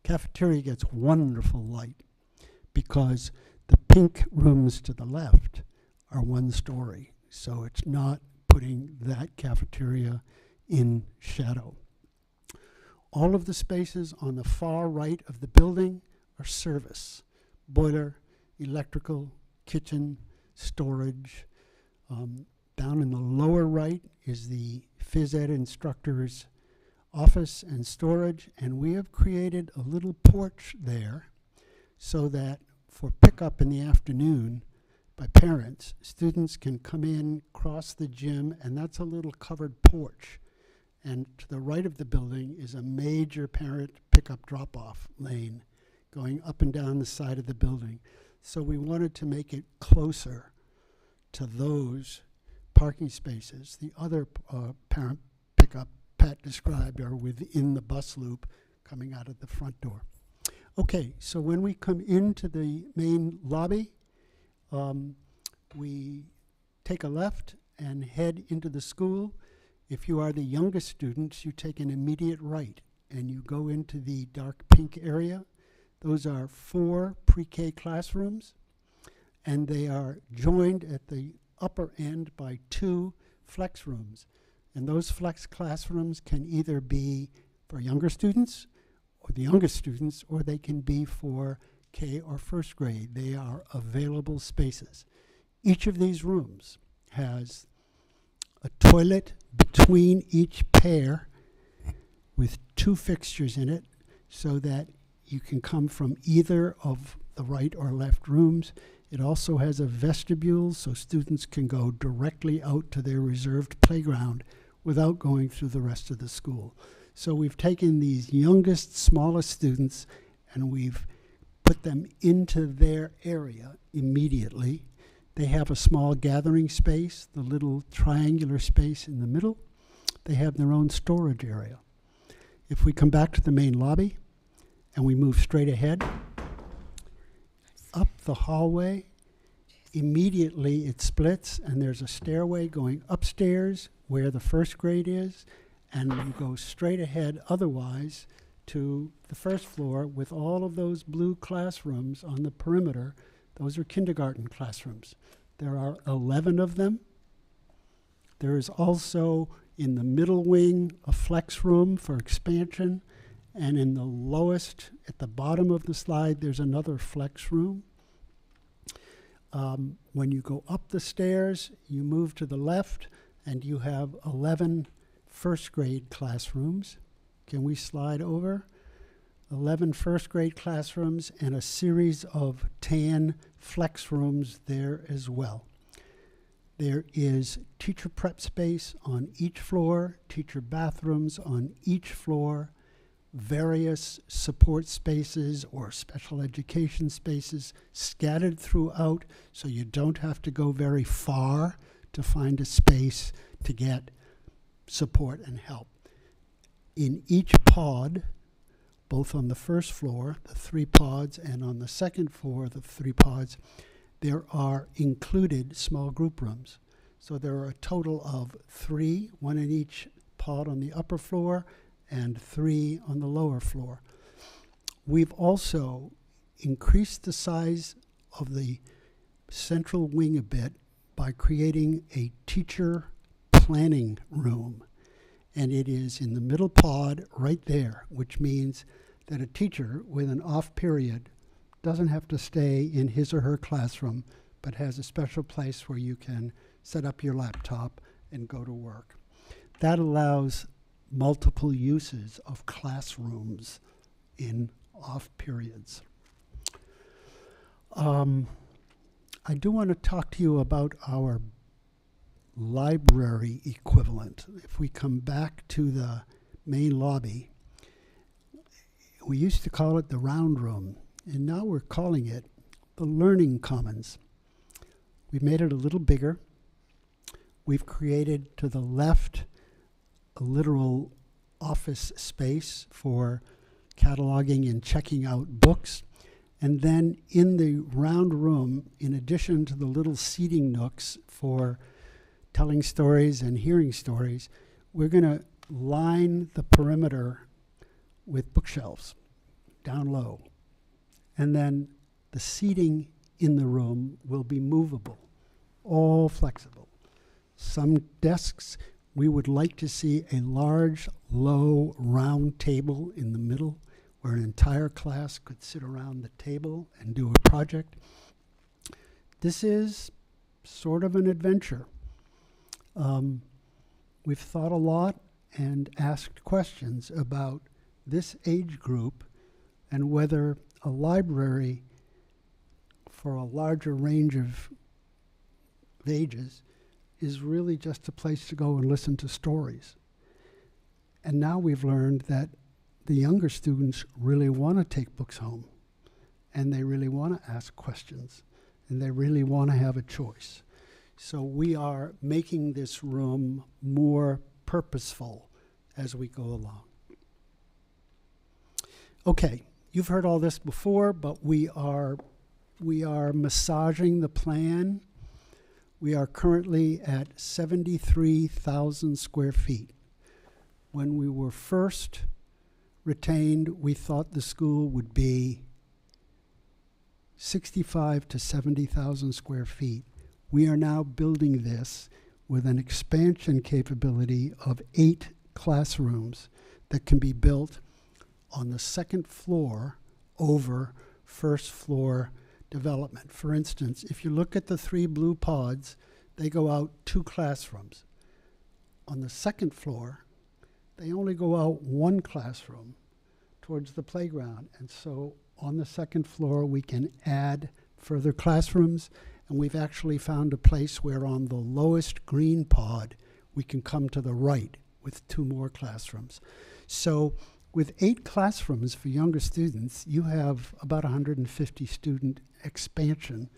Cafeteria gets wonderful light because the pink rooms to the left are 1 story, so it's not putting that cafeteria in shadow. All of the spaces on the far right of the building are service: boiler, electrical, kitchen, storage. Down in the lower right is the phys ed instructor's office and storage, and we have created a little porch there so that for pickup in the afternoon by parents, students can come in, cross the gym, and that's a little covered porch. And to the right of the building is a major parent pickup drop-off lane going up and down the side of the building. So we wanted to make it closer to those parking spaces. The other parent pickup Pat described are within the bus loop coming out of the front door. Okay, so when we come into the main lobby, we take a left and head into the school. If you are the youngest students, you take an immediate right and you go into the dark pink area. Those are 4 pre-K classrooms, and they are joined at the upper end by 2 flex rooms. And those flex classrooms can either be for younger students or the youngest students, or they can be for K or first grade. They are available spaces. Each of these rooms has a toilet between each pair with 2 fixtures in it so that you can come from either of the right or left rooms. It also has a vestibule so students can go directly out to their reserved playground without going through the rest of the school. So we've taken these youngest, smallest students and we've put them into their area immediately. They have a small gathering space, the little triangular space in the middle. They have their own storage area. If we come back to the main lobby and we move straight ahead, up the hallway, immediately it splits and there's a stairway going upstairs where the first grade is, and you go straight ahead otherwise to the first floor with all of those blue classrooms on the perimeter. Those are kindergarten classrooms. There are 11 of them. There is also in the middle wing a flex room for expansion, and in the lowest, at the bottom of the slide, there's another flex room. When you go up the stairs, you move to the left, and you have 11 first grade classrooms. Can we slide over? 11 first grade classrooms and a series of tan flex rooms there as well. There is teacher prep space on each floor, teacher bathrooms on each floor, various support spaces or special education spaces scattered throughout, so you don't have to go very far to find a space to get support and help. In each pod, both on the first floor, the 3 pods, and on the second floor, the 3 pods, there are included small group rooms. So there are a total of 3, 1 in each pod on the upper floor and 3 on the lower floor. We've also increased the size of the central wing a bit by creating a teacher planning room. And it is in the middle pod right there, which means that a teacher with an off period doesn't have to stay in his or her classroom, but has a special place where you can set up your laptop and go to work. That allows multiple uses of classrooms in off periods. I do want to talk to you about our library equivalent. If we come back to the main lobby, we used to call it the round room, and now we're calling it the Learning Commons. We've made it a little bigger. We've created to the left a literal office space for cataloging and checking out books. And then in the round room, in addition to the little seating nooks for telling stories and hearing stories, we're going to line the perimeter with bookshelves down low. And then the seating in the room will be movable, all flexible. Some desks, we would like to see a large, low, round table in the middle where an entire class could sit around the table and do a project. This is sort of an adventure. We've thought a lot and asked questions about this age group and whether a library for a larger range of ages is really just a place to go and listen to stories. And now we've learned that the younger students really want to take books home, and they really want to ask questions, and they really want to have a choice. So we are making this room more purposeful as we go along. Okay, you've heard all this before, but we are massaging the plan. We are currently at 73,000 square feet. When we were first retained, we thought the school would be 65 to 70,000 square feet. We are now building this with an expansion capability of 8 classrooms that can be built on the second floor over first floor development. For instance, if you look at the 3 blue pods, they go out 2 classrooms. On the second floor, they only go out 1 classroom towards the playground. And so on the second floor, we can add further classrooms. And we've actually found a place where on the lowest green pod, we can come to the right with 2 more classrooms. So with 8 classrooms for younger students, you have about 150 student expansion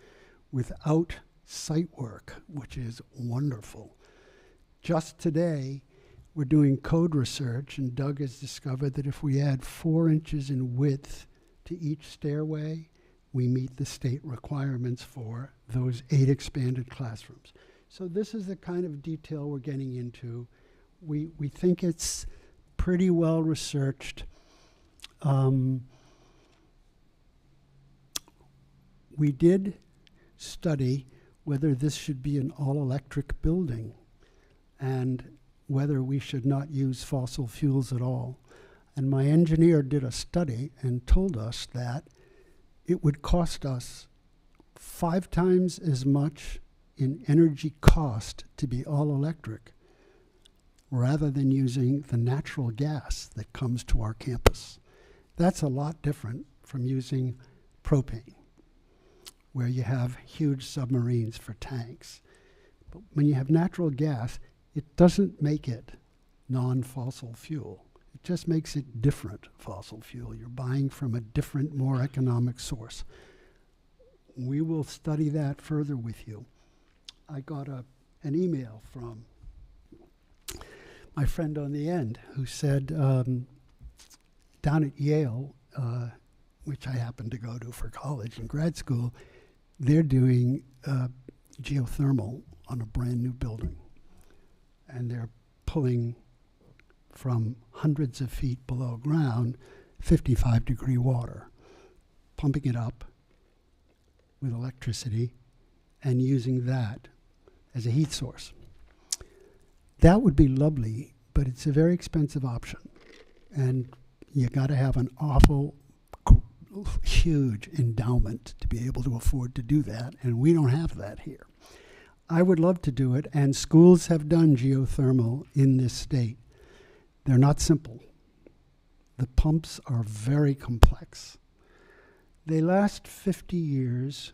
without site work, which is wonderful. Just today, we're doing code research, and Doug has discovered that if we add 4 inches in width to each stairway, we meet the state requirements for those 8 expanded classrooms. So this is the kind of detail we're getting into. We think it's pretty well researched. We did study whether this should be an all-electric building and whether we should not use fossil fuels at all. And my engineer did a study and told us that it would cost us 5 times as much in energy cost to be all electric rather than using the natural gas that comes to our campus. That's a lot different from using propane, where you have huge submarines for tanks. But when you have natural gas, it doesn't make it non-fossil fuel. It just makes it different fossil fuel. You're buying from a different, more economic source. We will study that further with you. I got an email from my friend on the end who said down at Yale, which I happened to go to for college and grad school, they're doing geothermal on a brand new building. And they're pulling from hundreds of feet below ground 55-degree water, pumping it up with electricity and using that as a heat source. That would be lovely, but it's a very expensive option. And you got to have an awful huge endowment to be able to afford to do that, and we don't have that here. I would love to do it, and schools have done geothermal in this state. They're not simple. The pumps are very complex. They last 50 years,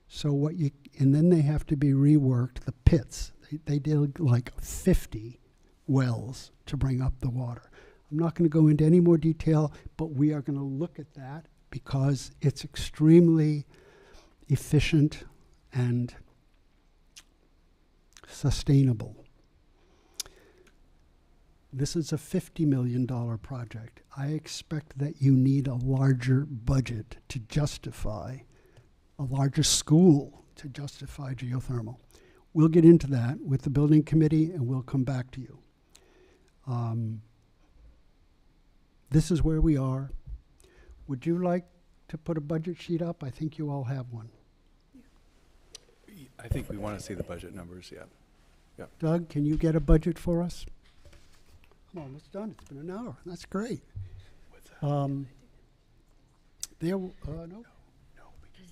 so and then they have to be reworked, the pits. They did like 50 wells to bring up the water. I'm not going to go into any more detail, but we are going to look at that because it's extremely efficient and sustainable. This is a $50 million project. I expect that you need a larger budget to justify, a larger school to justify geothermal. We'll get into that with the building committee and we'll come back to you. This is where we are. Would you like to put a budget sheet up? I think you all have one. I think we want to see the budget numbers, yeah. Doug, can you get a budget for us? Come on, it's done. It's been an hour. That's great. No. No, because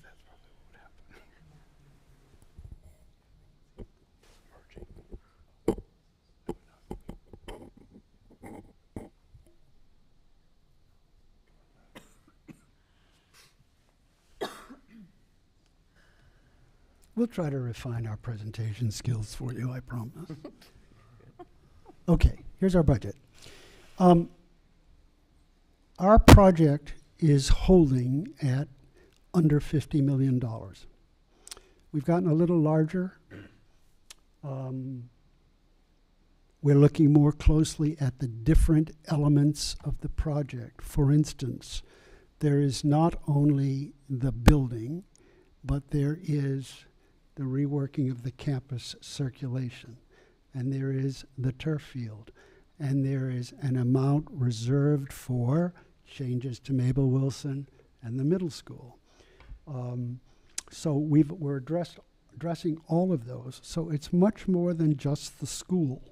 that's probably what would happen. We'll try to refine our presentation skills for you, I promise. Okay, here's our budget. Our project is holding at under $50 million. We've gotten a little larger. We're looking more closely at the different elements of the project. For instance, there is not only the building, but there is the reworking of the campus circulation, and there is the turf field, and there is an amount reserved for changes to Mabel Wilson and the middle school. So we're addressing all of those. So it's much more than just the school.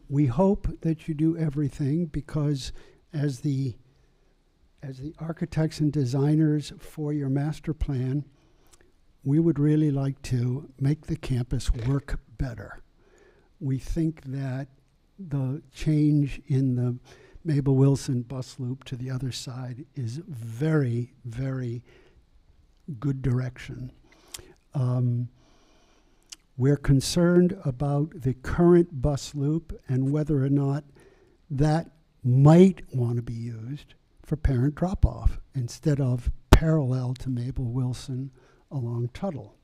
We hope that you do everything because as the architects and designers for your master plan, we would really like to make the campus work better. We think that the change in the Mabel Wilson bus loop to the other side is very, very good direction. We're concerned about the current bus loop and whether or not that might want to be used for parent drop-off instead of parallel to Mabel Wilson along Tuttle.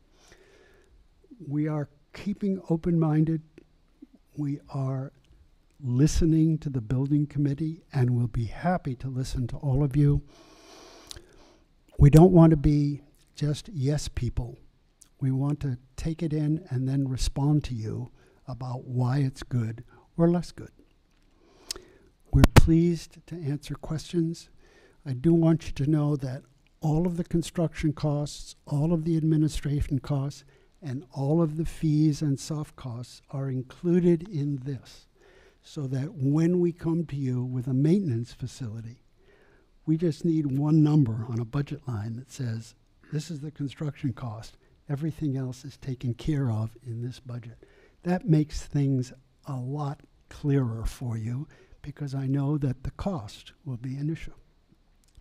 We are keeping open-minded. We are listening to the building committee and we'll be happy to listen to all of you. We don't want to be just yes people. We want to take it in and then respond to you about why it's good or less good. We're pleased to answer questions. I do want you to know that all of the construction costs, all of the administration costs, and all of the fees and soft costs are included in this, so that when we come to you with a maintenance facility, we just need one number on a budget line that says, this is the construction cost. Everything else is taken care of in this budget. That makes things a lot clearer for you because I know that the cost will be an issue.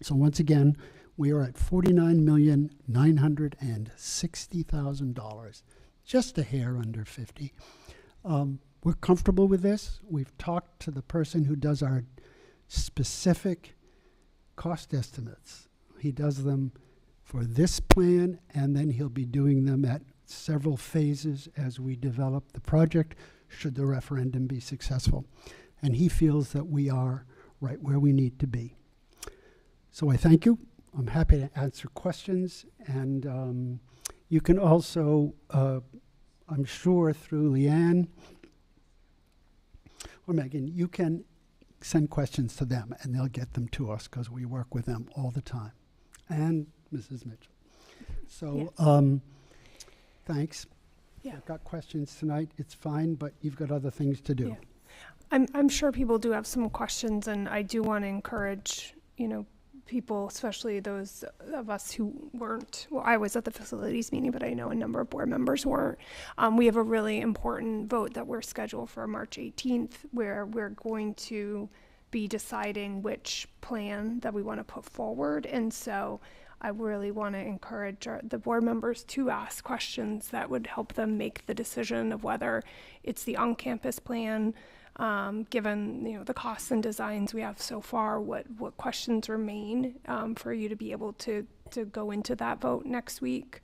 So once again, we are at $49,960,000, just a hair under 50. We're comfortable with this. We've talked to the person who does our specific cost estimates. He does them for this plan, and then he'll be doing them at several phases as we develop the project, should the referendum be successful. And he feels that we are right where we need to be. So I thank you. I'm happy to answer questions, and you can also, I'm sure through Leanne or Megan, you can send questions to them and they'll get them to us because we work with them all the time. And Mrs. Mitchell. So thanks. Yeah. I've got questions tonight. It's fine, but you've got other things to do. Yeah. I'm sure people do have some questions, and I do want to encourage, people, especially those of us who weren't, well, I was at the facilities meeting, but I know a number of board members weren't. We have a really important vote that we're scheduled for March 18th, where we're going to be deciding which plan that we want to put forward. And so I really want to encourage the board members to ask questions that would help them make the decision of whether it's the on-campus plan, given the costs and designs we have so far, what questions remain for you to be able to go into that vote next week.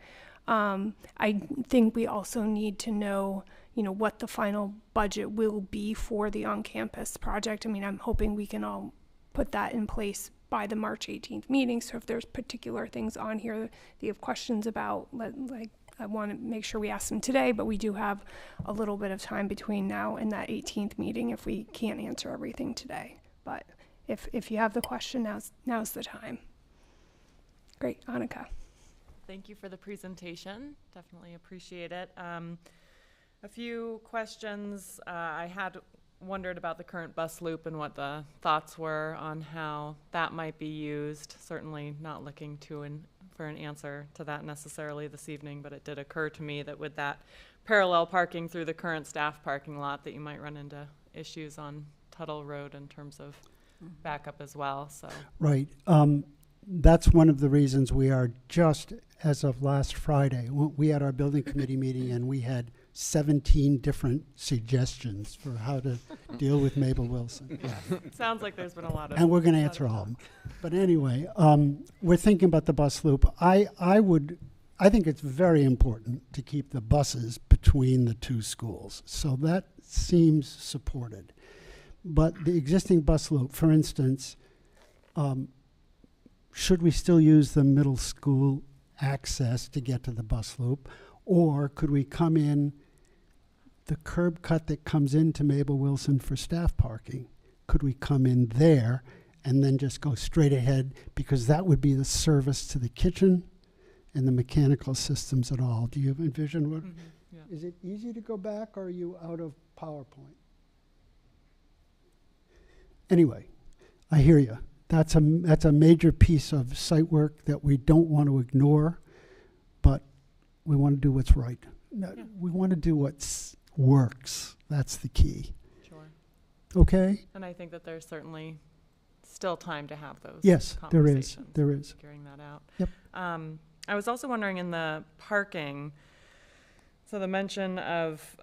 I think we also need to know what the final budget will be for the on-campus project. I mean, I'm hoping we can all put that in place by the March 18th meeting. So if there's particular things on here that you have questions about, like I want to make sure we ask them today, but we do have a little bit of time between now and that 18th meeting if we can't answer everything today. But if you have the question, now's the time. Great, Annika. Thank you for the presentation. Definitely appreciate it. A few questions. I had wondered about the current bus loop and what the thoughts were on how that might be used. Certainly not looking for an answer to that necessarily this evening, but it did occur to me that with that parallel parking through the current staff parking lot that you might run into issues on Tuttle Road in terms of backup as well. So Right. That's one of the reasons we are just, as of last Friday, we had our building committee meeting and we had 17 different suggestions for how to deal with Mabel Wilson. Sounds like there's been a lot of. And we're going to answer all of them. But anyway, we're thinking about the bus loop. I think it's very important to keep the buses between the two schools. So that seems supported. But the existing bus loop, for instance, should we still use the middle school access to get to the bus loop? Or could we come in the curb cut that comes into Mabel Wilson for staff parking? Could we come in there and then just go straight ahead? Because that would be the service to the kitchen and the mechanical systems at all. Do you envision what? Yeah. Is it easy to go back, or are you out of PowerPoint? Anyway, I hear you. That's a major piece of site work that we don't want to ignore, but we want to do what's right. No, Yeah. We want to do what works. That's the key. Sure. Okay? And I think that there's certainly still time to have those Yes, there is. conversations. There is. Figuring that out. Yep. I was also wondering in the parking, so the mention of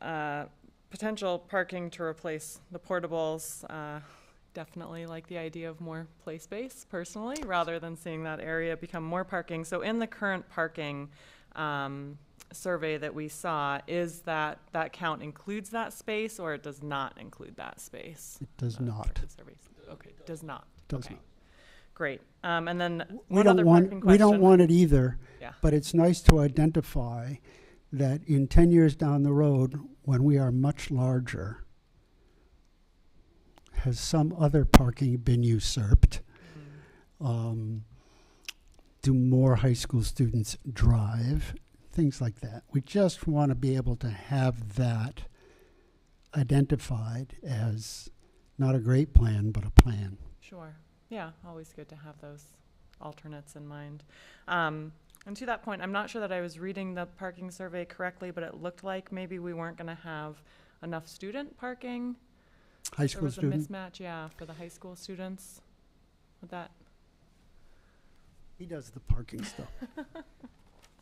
potential parking to replace the portables, definitely like the idea of more play space personally, rather than seeing that area become more parking. So in the current parking survey that we saw, is that count includes that space, or it does not include that space? It does not. Okay, does not. Does Okay. not. Great. And then We one don't other want parking question. we don't want it either. Yeah. But it's nice to identify that in 10 years down the road, when we are much larger, has some other parking been usurped? Do more high school students drive? Things like that. We just want to be able to have that identified as not a great plan, but a plan. Sure. Yeah, always good to have those alternates in mind. And to that point, I'm not sure that I was reading the parking survey correctly, but it looked like maybe we weren't going to have enough student parking. High school student? There was a mismatch, yeah, for the high school students. With that. He does the parking stuff.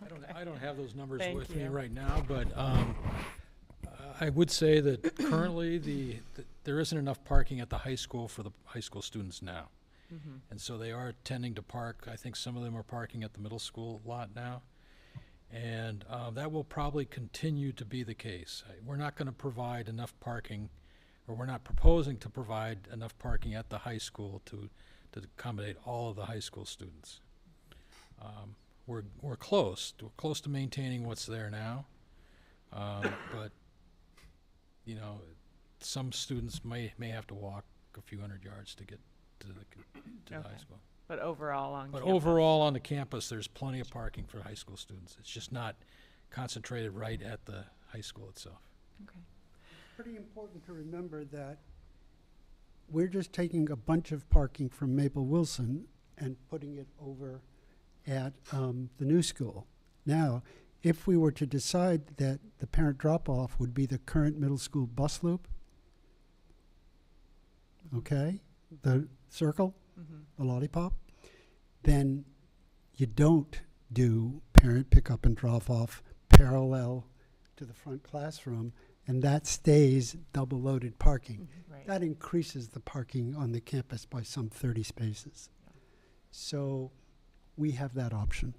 I don't have those numbers Thank with me you. right now, but I would say that currently there isn't enough parking at the high school for the high school students now. Mm-hmm. And so they are tending to park. I think some of them are parking at the middle school lot now. And that will probably continue to be the case. We're not going to provide enough parking, or we're not proposing to provide enough parking at the high school to accommodate all of the high school students. We're close. We're close to maintaining what's there now. But, you know, some students may have to walk a few hundred yards to get to the high school. But overall on But campus. overall on the campus, there's plenty of parking for high school students. It's just not concentrated right at the high school itself. Okay. Pretty important to remember that we're just taking a bunch of parking from Maple Wilson and putting it over at the new school. Now, if we were to decide that the parent drop-off would be the current middle school bus loop, okay, the circle, the lollipop, then you don't do parent pickup and drop off parallel to the front classroom, and that stays double loaded parking. Right. That increases the parking on the campus by some 30 spaces. So we have that option.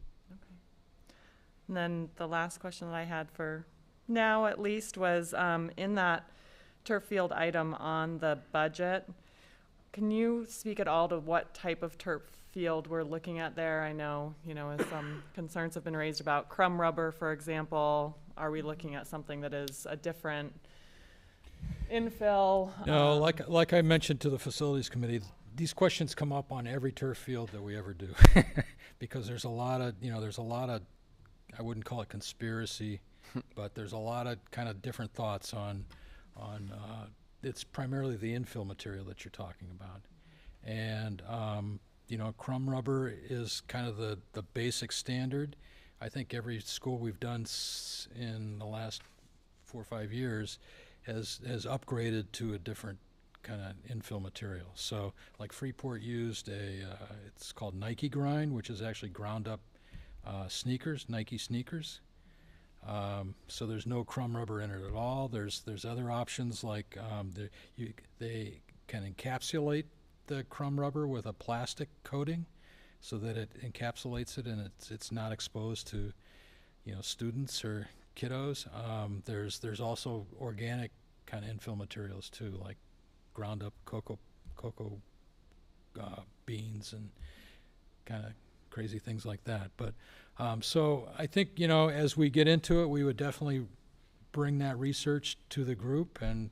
And then the last question that I had for now, at least, was in that turf field item on the budget. Can you speak at all to what type of turf field we're looking at there? I know, as some concerns have been raised about crumb rubber, for example. Are we looking at something that is a different infill? No, like I mentioned to the facilities committee, these questions come up on every turf field that we ever do, because there's a lot of, I wouldn't call it conspiracy, but there's a lot of kind of different thoughts on it's primarily the infill material that you're talking about. And, crumb rubber is kind of the basic standard. I think every school we've done in the last 4 or 5 years has upgraded to a different kind of infill material. So like Freeport used it's called Nike grind, which is actually ground up sneakers, Nike sneakers. So there's no crumb rubber in it at all. There's other options like they can encapsulate the crumb rubber with a plastic coating so that it encapsulates it and it's not exposed to students or kiddos. There's also organic kind of infill materials too, like ground up cocoa beans and kind of crazy things like that. But so I think as we get into it, we would definitely bring that research to the group and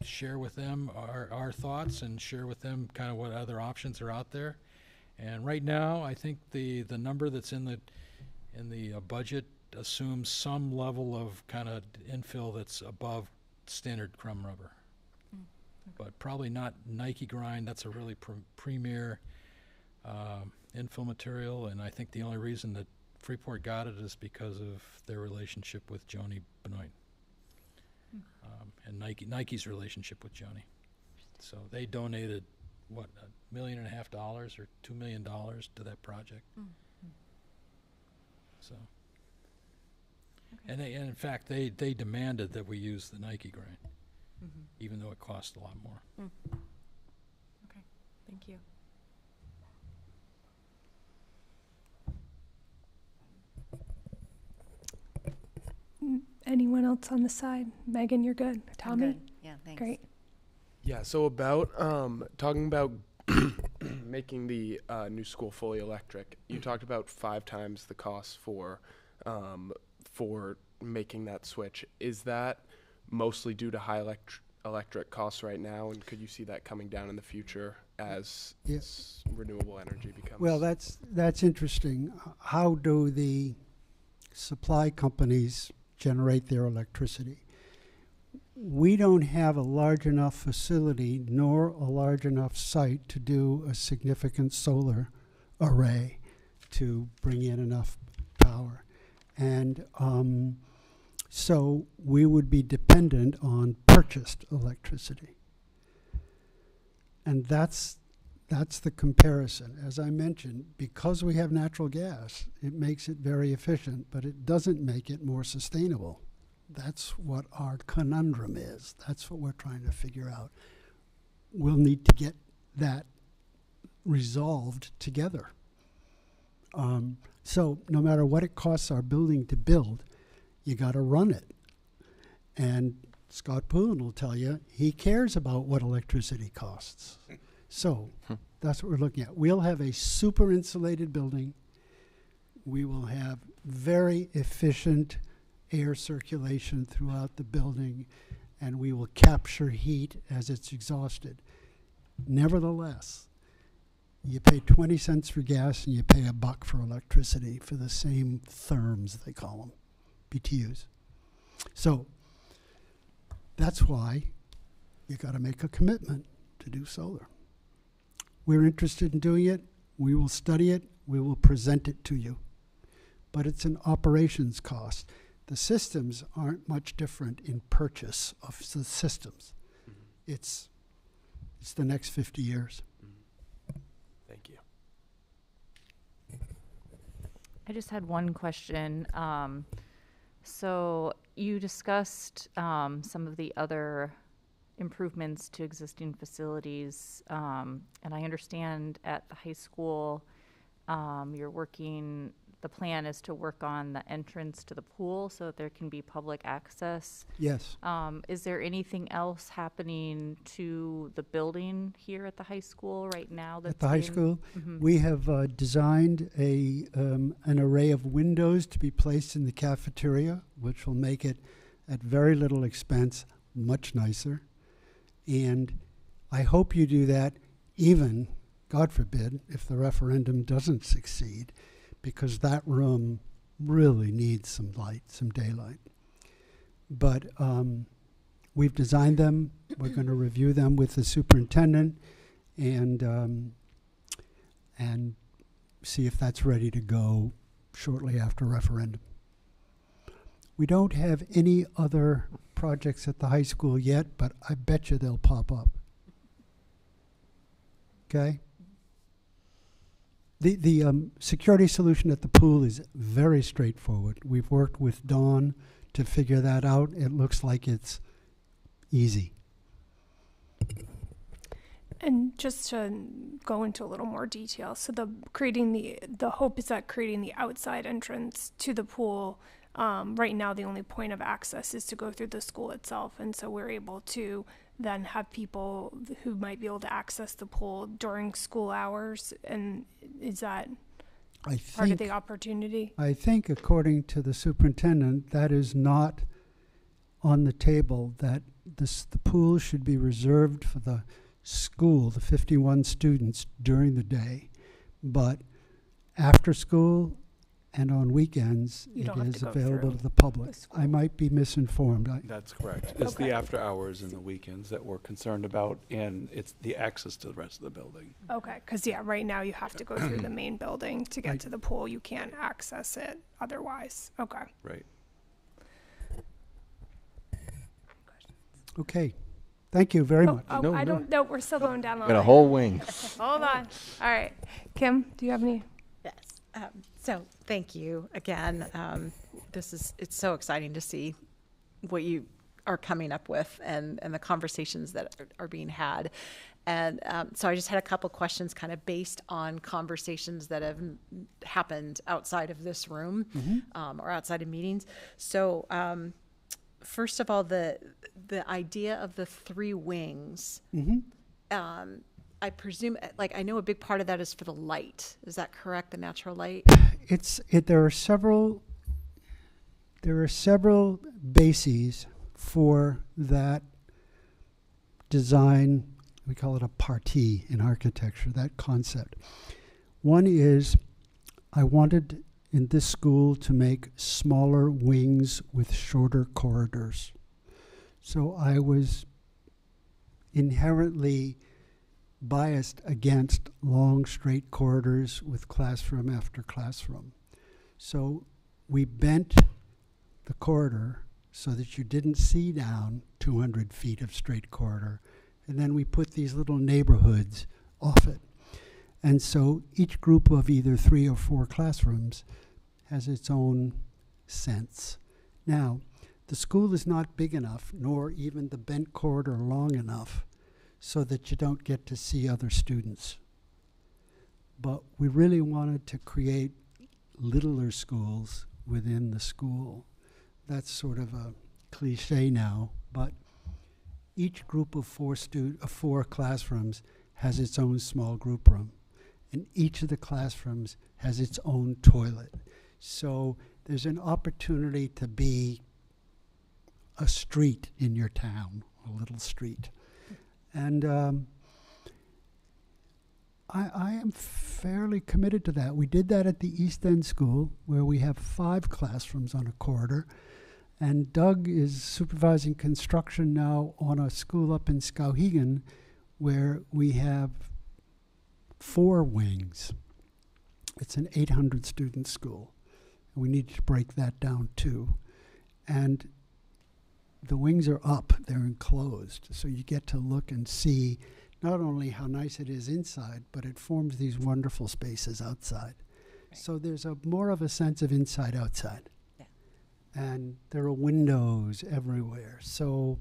share with them our thoughts and share with them kind of what other options are out there. And right now, I think the number that's in the budget assumes some level of kind of infill that's above standard crumb rubber. But probably not Nike grind. That's a really premier infill material, and I think the only reason that Freeport got it is because of their relationship with Joni Benoit, and Nike's relationship with Joni. So they donated $1.5 million or $2 million to that project. So, and in fact they demanded that we use the Nike grind, even though it cost a lot more. Okay, thank you. Anyone else on the side? Megan, you're good. Tommy? Good. Yeah, thanks. Great. Yeah, so about talking about making the new school fully electric, you talked about 5 times the cost for making that switch. Is that mostly due to high electric costs right now, and could you see that coming down in the future as renewable energy becomes? Well, that's interesting. How do the supply companies generate their electricity? We don't have a large enough facility nor a large enough site to do a significant solar array to bring in enough power. And so we would be dependent on purchased electricity. And that's the comparison. As I mentioned, because we have natural gas, it makes it very efficient, but it doesn't make it more sustainable. That's what our conundrum is. That's what we're trying to figure out. We'll need to get that resolved together. So no matter what it costs our building to build, you got to run it. And Scott Poulin will tell you he cares about what electricity costs. So that's what we're looking at. We'll have a super insulated building. We will have very efficient air circulation throughout the building, and we will capture heat as it's exhausted. Nevertheless, you pay 20 cents for gas and you pay $1 for electricity for the same therms, they call them, BTUs. So that's why you got to make a commitment to do solar. We're interested in doing it. We will study it. We will present it to you. But it's an operations cost. The systems aren't much different in purchase of the systems. It's It's the next 50 years. Thank you. I just had one question. So you discussed some of the other improvements to existing facilities, and I understand at the high school the plan is to work on the entrance to the pool so that there can be public access. Yes. Is there anything else happening to the building here at the high school right now? At the high school, Mhm. we have designed an array of windows to be placed in the cafeteria, which will make it, at very little expense, much nicer. And I hope you do that even, God forbid, if the referendum doesn't succeed, because that room really needs some light, some daylight. But we've designed them. We're going to review them with the superintendent and see if that's ready to go shortly after referendum. We don't have any other projects at the high school yet, but I bet you they'll pop up. Okay? The security solution at the pool is very straightforward. We've worked with Dawn to figure that out. It looks like it's easy. And just to go into a little more detail, so the hope is that creating the outside entrance to the pool, right now the only point of access is to go through the school itself, and so we're able to then have people who might be able to access the pool during school hours. And is that part of the opportunity? I think, according to the superintendent, that is not on the table, that the pool should be reserved for the school, the 51 students, during the day. But after school and on weekends, You it don't have is to go available through to the public. the I might be misinformed. That's correct. It's Okay. the after hours and the weekends that we're concerned about, and it's the access to the rest of the building. Okay, because right now you have to go through the main building to get to the pool. You can't access it otherwise. Okay. Right. Okay. Thank you very much. Oh, I don't know. We're still going down the Got a line. whole wing. Hold on. All right. Kim, do you have any? Yes. So thank you again. It's so exciting to see what you are coming up with and the conversations that are being had. And so I just had a couple questions kind of based on conversations that have happened outside of this room or outside of meetings. So first of all, the idea of the 3 wings, I presume, I know a big part of that is for the light. Is that correct? The natural light? There are several bases for that design. We call it a partie in architecture, that concept. One is, I wanted in this school to make smaller wings with shorter corridors. So I was inherently biased against long, straight corridors with classroom after classroom. So we bent the corridor so that you didn't see down 200 feet of straight corridor. And then we put these little neighborhoods off it. And so each group of either 3 or 4 classrooms has its own sense. Now, the school is not big enough, nor even the bent corridor long enough, so that you don't get to see other students. But we really wanted to create littler schools within the school. That's sort of a cliche now, but each group of 4 classrooms has its own small group room, and each of the classrooms has its own toilet. So there's an opportunity to be a street in your town, a little street. And I am fairly committed to that. We did that at the East End School, where we have 5 classrooms on a corridor. And Doug is supervising construction now on a school up in Skowhegan, where we have 4 wings. It's an 800-student school. And we need to break that down, too. And the wings are up. They're enclosed. So you get to look and see not only how nice it is inside, but it forms these wonderful spaces outside. So there's more of a sense of inside outside. Yeah. And there are windows everywhere. So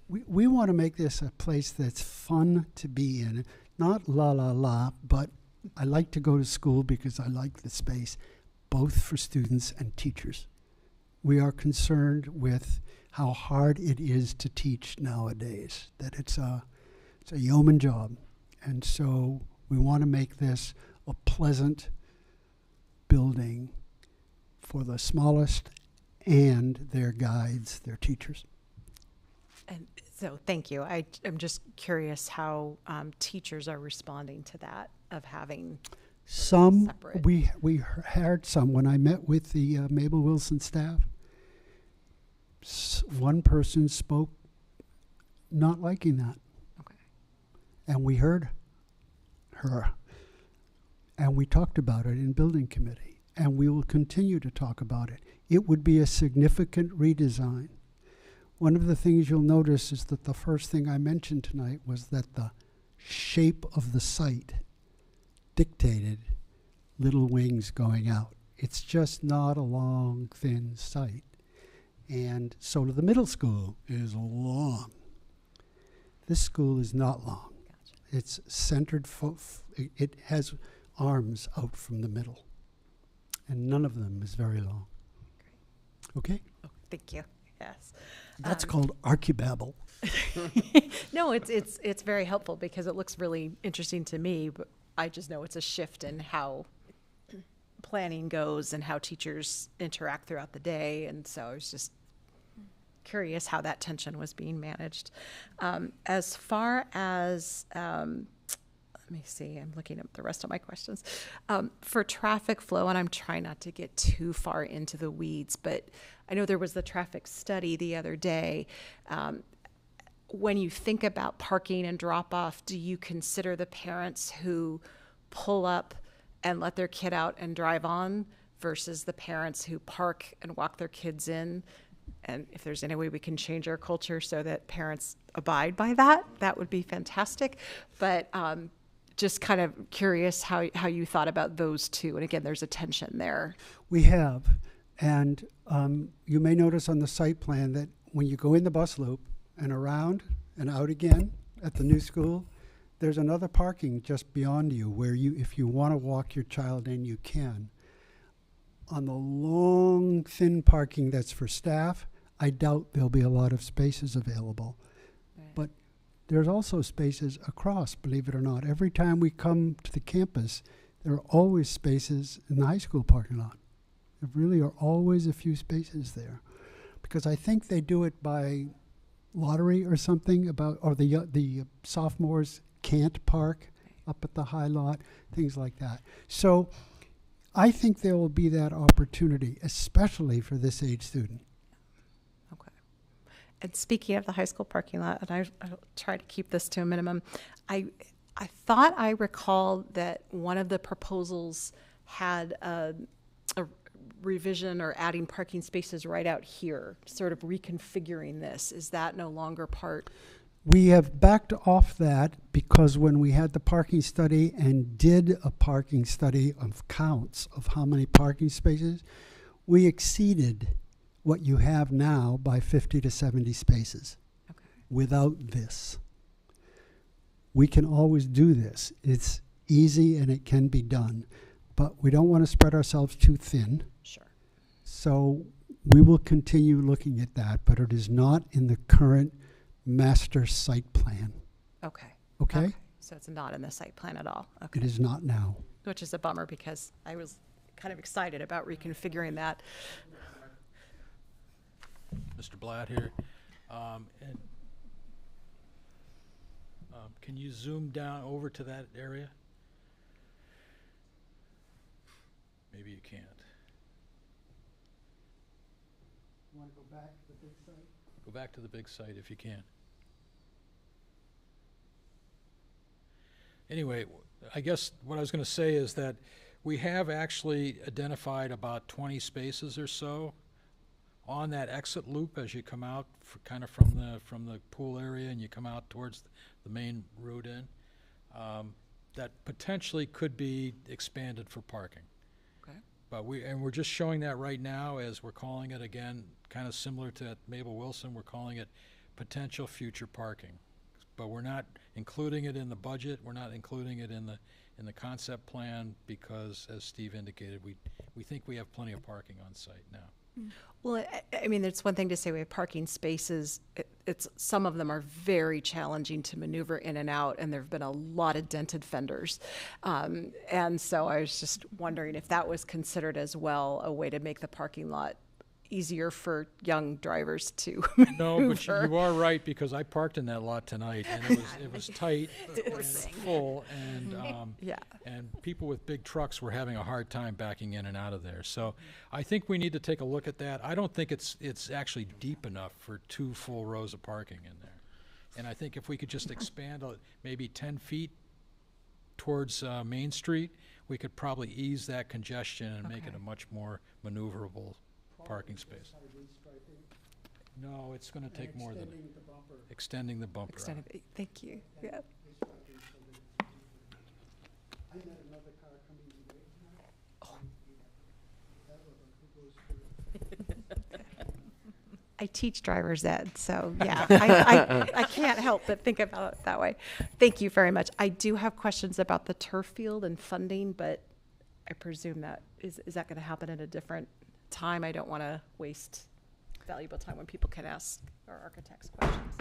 we want to make this a place that's fun to be in. Not la la la, but I like to go to school because I like the space, both for students and teachers. We are concerned with how hard it is to teach nowadays, that it's a yeoman job. And so we want to make this a pleasant building for the smallest and their guides, their teachers. And so, thank you. I'm just curious how teachers are responding to that, of having Some, separate. we heard some when I met with the Mabel Wilson staff. One person spoke not liking that. Okay. And we heard her. And we talked about it in building committee. And we will continue to talk about it. It would be a significant redesign. One of the things you'll notice is that the first thing I mentioned tonight was that the shape of the site dictated little wings going out. It's just not a long, thin site. And so the middle school is long. This school is not long. Gotcha. It's centered, it has arms out from the middle. And none of them is very long. Okay? Oh, thank you. Yes. That's called archibabble. No, it's very helpful because it looks really interesting to me, but I just know it's a shift in how planning goes and how teachers interact throughout the day. And so I was just curious how that tension was being managed. As far as, let me see, I'm looking at the rest of my questions. For traffic flow, and I'm trying not to get too far into the weeds, but I know there was the traffic study the other day. When you think about parking and drop off, do you consider the parents who pull up and let their kid out and drive on versus the parents who park and walk their kids in? And if there's any way we can change our culture so that parents abide by that, that would be fantastic. But just kind of curious how you thought about those two. And again, there's a tension there. We have. And you may notice on the site plan that when you go in the bus loop and around and out again at the new school, there's another parking just beyond you where you, if you want to walk your child in, you can. On the long, thin parking that's for staff, I doubt there'll be a lot of spaces available. Right. But there's also spaces across, believe it or not. Every time we come to the campus, there are always spaces in the high school parking lot. There really are always a few spaces there. Because I think they do it by lottery or something, or the sophomores can't park up at the high lot, things like that. So I think there will be that opportunity, especially for this age student. Okay. And speaking of the high school parking lot, and I'll try to keep this to a minimum, I thought I recalled that one of the proposals had a revision or adding parking spaces right out here, sort of reconfiguring this. Is that no longer part? We have backed off that because when we had the parking study and did a parking study of counts of how many parking spaces, we exceeded what you have now by 50 to 70 spaces. Okay. Without this. We can always do this. It's easy and it can be done, but we don't want to spread ourselves too thin. Sure. So we will continue looking at that, but it is not in the current master site plan. Okay. Okay? So it's not in the site plan at all. Okay. It is not now. Which is a bummer because I was kind of excited about reconfiguring that. Mr. Blatt here. Can you zoom down over to that area? Maybe you can't. You want to go back to the big site? Go back to the big site if you can. Anyway, I guess what I was going to say is that we have actually identified about 20 spaces or so on that exit loop as you come out, kind of from the pool area, and you come out towards the main road in, that potentially could be expanded for parking. Okay. But we're just showing that right now, as we're calling it again, kind of similar to Mabel Wilson. We're calling it potential future parking, but we're not including it in the budget. We're not including it in the concept plan because, as Steve indicated, we think we have plenty of parking on site now. Well, I mean, it's one thing to say we have parking spaces. It's some of them are very challenging to maneuver in and out, and there have been a lot of dented fenders. And so I was just wondering if that was considered as well a way to make the parking lot easier for young drivers to No, but maneuver. you are right, because I parked in that lot tonight, and it was tight and full, and Yeah. and people with big trucks were having a hard time backing in and out of there. So I think we need to take a look at that. I don't think it's actually deep enough for 2 full rows of parking in there. And I think if we could just expand maybe 10 feet towards Main Street, we could probably ease that congestion and make it a much more maneuverable parking space. No, it's going to take more than extending the bumper. out. Thank you. Yeah. I teach driver's ed, so yeah, I can't help but think about it that way. Thank you very much. I do have questions about the turf field and funding, but I presume that is that going to happen at a different time? I don't want to waste valuable time when people can ask our architects questions.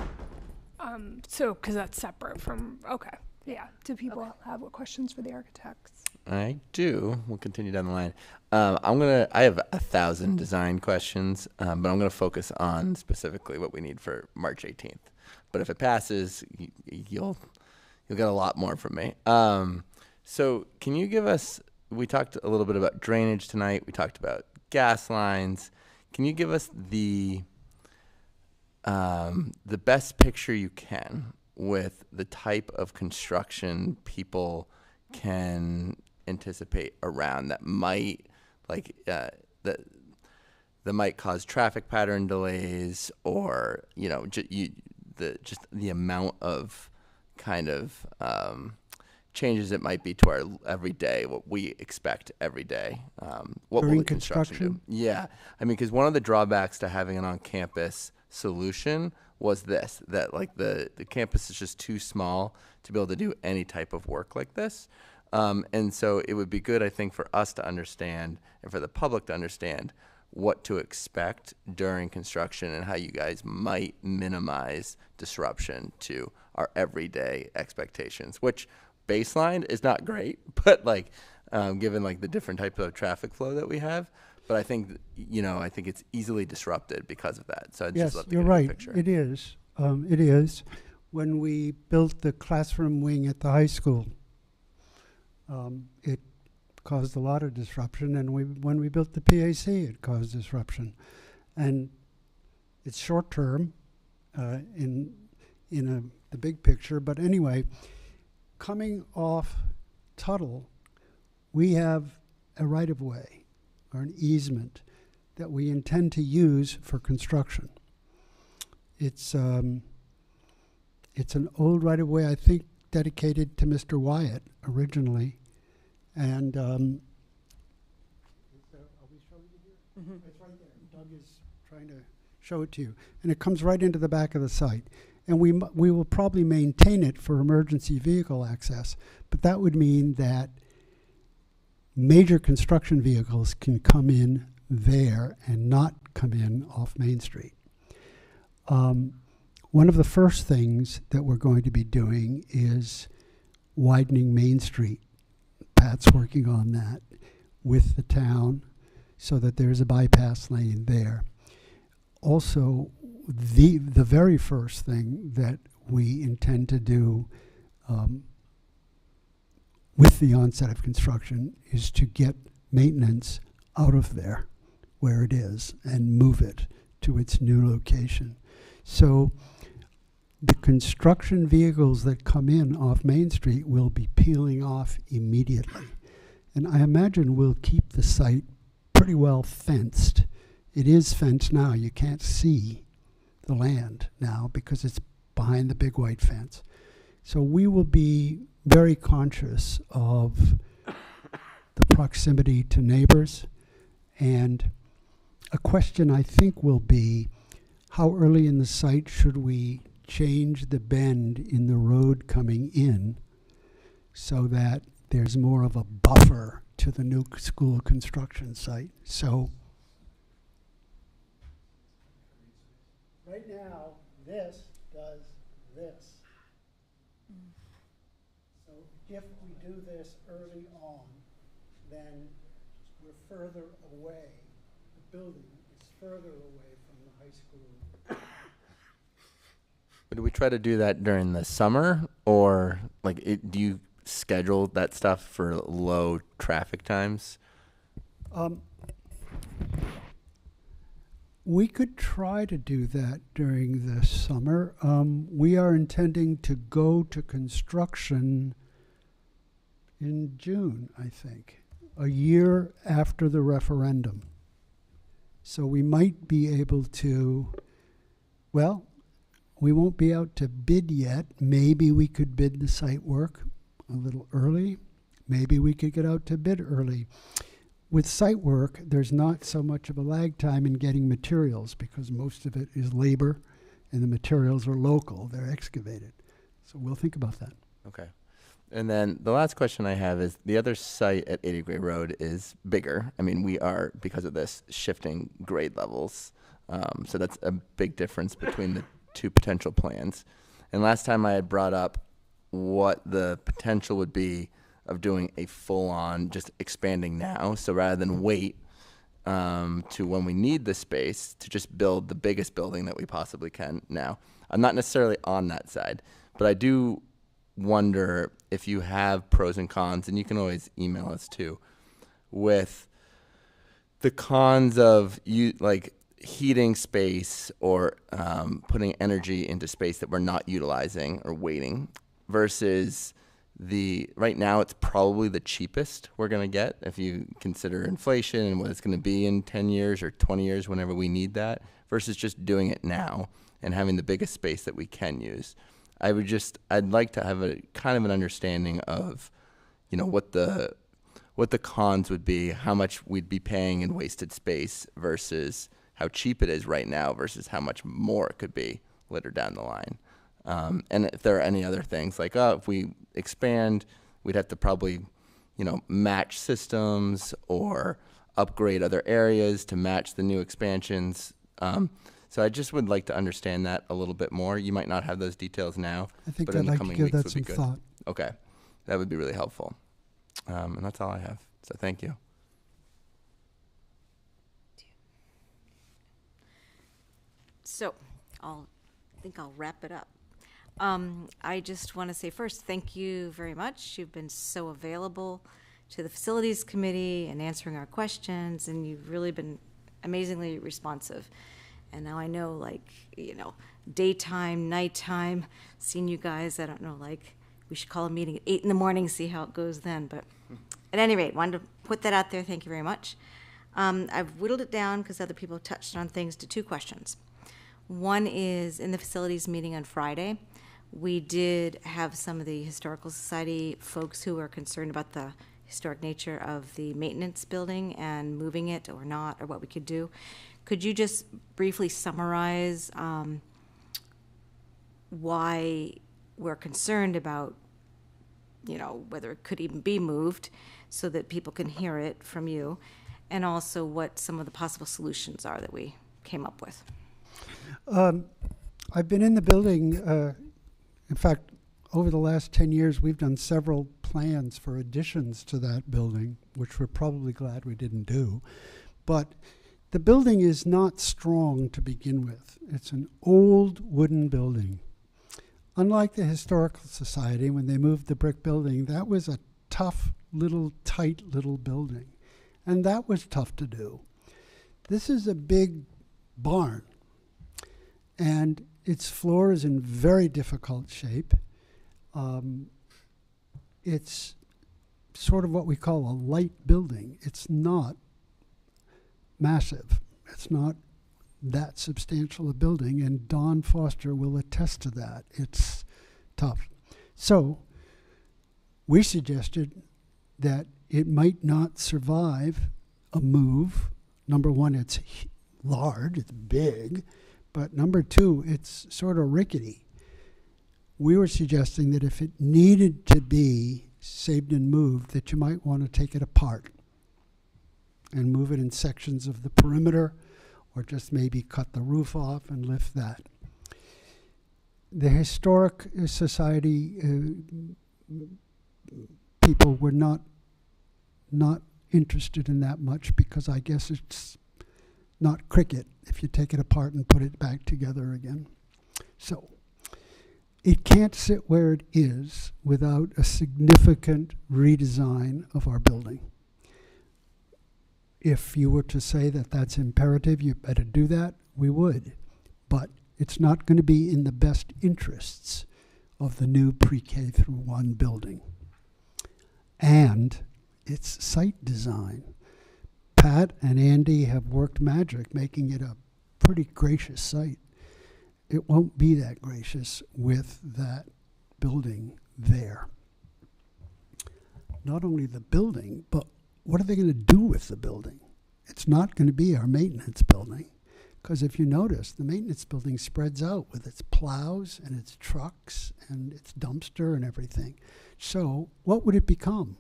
So, because that's separate from, okay, yeah. Do people have questions for the architects? I do. We'll continue down the line. I have 1,000 design questions, but I'm gonna focus on specifically what we need for March 18th. But if it passes, you'll get a lot more from me. So can you give us? We talked a little bit about drainage tonight. We talked about gas lines. Can you give us the best picture you can with the type of construction people can anticipate around that might that might cause traffic pattern delays, or just the amount of kind of changes it might be to our everyday, what we expect every day. What will During the construction do? Yeah, I mean, because one of the drawbacks to having an on-campus solution was that like the campus is just too small to be able to do any type of work like this. And so it would be good, I think, for us to understand and for the public to understand what to expect during construction and how you guys might minimize disruption to our everyday expectations, which baseline is not great, but given the different type of traffic flow that we have. But I think, I think it's easily disrupted because of that. So I'd just Yes, love to you're get a right. picture. It is. It is. When we built the classroom wing at the high school, it caused a lot of disruption. And when we built the PAC, it caused disruption. And it's short term in the big picture. But anyway, coming off Tuttle, we have a right-of-way or an easement that we intend to use for construction. It's an old right-of-way, I think, dedicated to Mr. Wyatt originally, and are we showing it here? Mm-hmm. It's right there. Doug is trying to show it to you, and it comes right into the back of the site. And we will probably maintain it for emergency vehicle access, but that would mean that major construction vehicles can come in there and not come in off Main Street. One of the first things that we're going to be doing is widening Main Street. Pat's working on that with the town so that there's a bypass lane there. Also, the very first thing that we intend to do with the onset of construction is to get maintenance out of there where it is and move it to its new location. So the construction vehicles that come in off Main Street will be peeling off immediately. And I imagine we'll keep the site pretty well fenced It is fenced now. You can't see the land now because it's behind the big white fence. So we will be very conscious of the proximity to neighbors. And a question I think will be, how early in the site should we change the bend in the road coming in so that there's more of a buffer to the new school construction site? So right now, this does this. So if we do this early on, then we're further away. The building is further away from the high school. Do we try to do that during the summer, or like do you schedule that stuff for low traffic times? We could try to do that during the summer. We are intending to go to construction in June, I think, a year after the referendum. So we might be able to, well, we won't be out to bid yet. Maybe we could bid the site work a little early. Maybe we could get out to bid early. With site work, there's not so much of a lag time in getting materials because most of it is labor and the materials are local. They're excavated. So we'll think about that. Okay. And then the last question I have is, the other site at 80 Gray Road is bigger. I mean, we are, because of this, shifting grade levels. So that's a big difference between the two potential plans. And last time I had brought up what the potential would be of doing a full-on, just expanding now. So rather than wait to when we need the space, to just build the biggest building that we possibly can now. I'm not necessarily on that side, but I do wonder if you have pros and cons, and you can always email us too, with the cons of like heating space or putting energy into space that we're not utilizing or waiting, versus right now it's probably the cheapest we're going to get if you consider inflation and what it's going to be in 10 years or 20 years whenever we need that, versus just doing it now and having the biggest space that we can use. I'd like to have a kind of an understanding of, what the cons would be, how much we'd be paying in wasted space versus how cheap it is right now versus how much more it could be later down the line. And if there are any other things like, if we expand, we'd have to probably, match systems or upgrade other areas to match the new expansions. So I just would like to understand that a little bit more. You might not have those details now, I think but I'd in the like to coming give weeks that would be some good. thought. Okay, that would be really helpful. And that's all I have. So thank you. So, I think I'll wrap it up. I just want to say first, thank you very much. You've been so available to the Facilities Committee and answering our questions, and you've really been amazingly responsive. And now I know, daytime, nighttime, seeing you guys, I don't know, we should call a meeting at 8 in the morning, see how it goes then. But at any rate, wanted to put that out there. Thank you very much. I've whittled it down because other people touched on things to 2 questions. One is, in the facilities meeting on Friday, we did have some of the Historical Society folks who are concerned about the historic nature of the maintenance building and moving it or not, or what we could do. Could you just briefly summarize why we're concerned about, whether it could even be moved so that people can hear it from you, and also what some of the possible solutions are that we came up with? I've been in the building, in fact, over the last 10 years, we've done several plans for additions to that building, which we're probably glad we didn't do. But the building is not strong to begin with. It's an old wooden building. Unlike the Historical Society, when they moved the brick building, that was a tough, tight little building. And that was tough to do. This is a big barn. And its floor is in very difficult shape. It's sort of what we call a light building. It's not massive. It's not that substantial a building, and Don Foster will attest to that. It's tough. So we suggested that it might not survive a move. Number one, it's large, it's big, but number two, it's sort of rickety. We were suggesting that if it needed to be saved and moved, that you might want to take it apart and move it in sections of the perimeter, or just maybe cut the roof off and lift that. The Historic Society people were not interested in that much, because I guess it's not cricket if you take it apart and put it back together again. So it can't sit where it is without a significant redesign of our building. If you were to say that that's imperative, you better do that, we would. But it's not going to be in the best interests of the new pre-K through 1 building. And it's site design. Pat and Andy have worked magic, making it a pretty gracious site. It won't be that gracious with that building there. Not only the building, but what are they going to do with the building? It's not going to be our maintenance building, because if you notice, the maintenance building spreads out with its plows and its trucks and its dumpster and everything. So what would it become?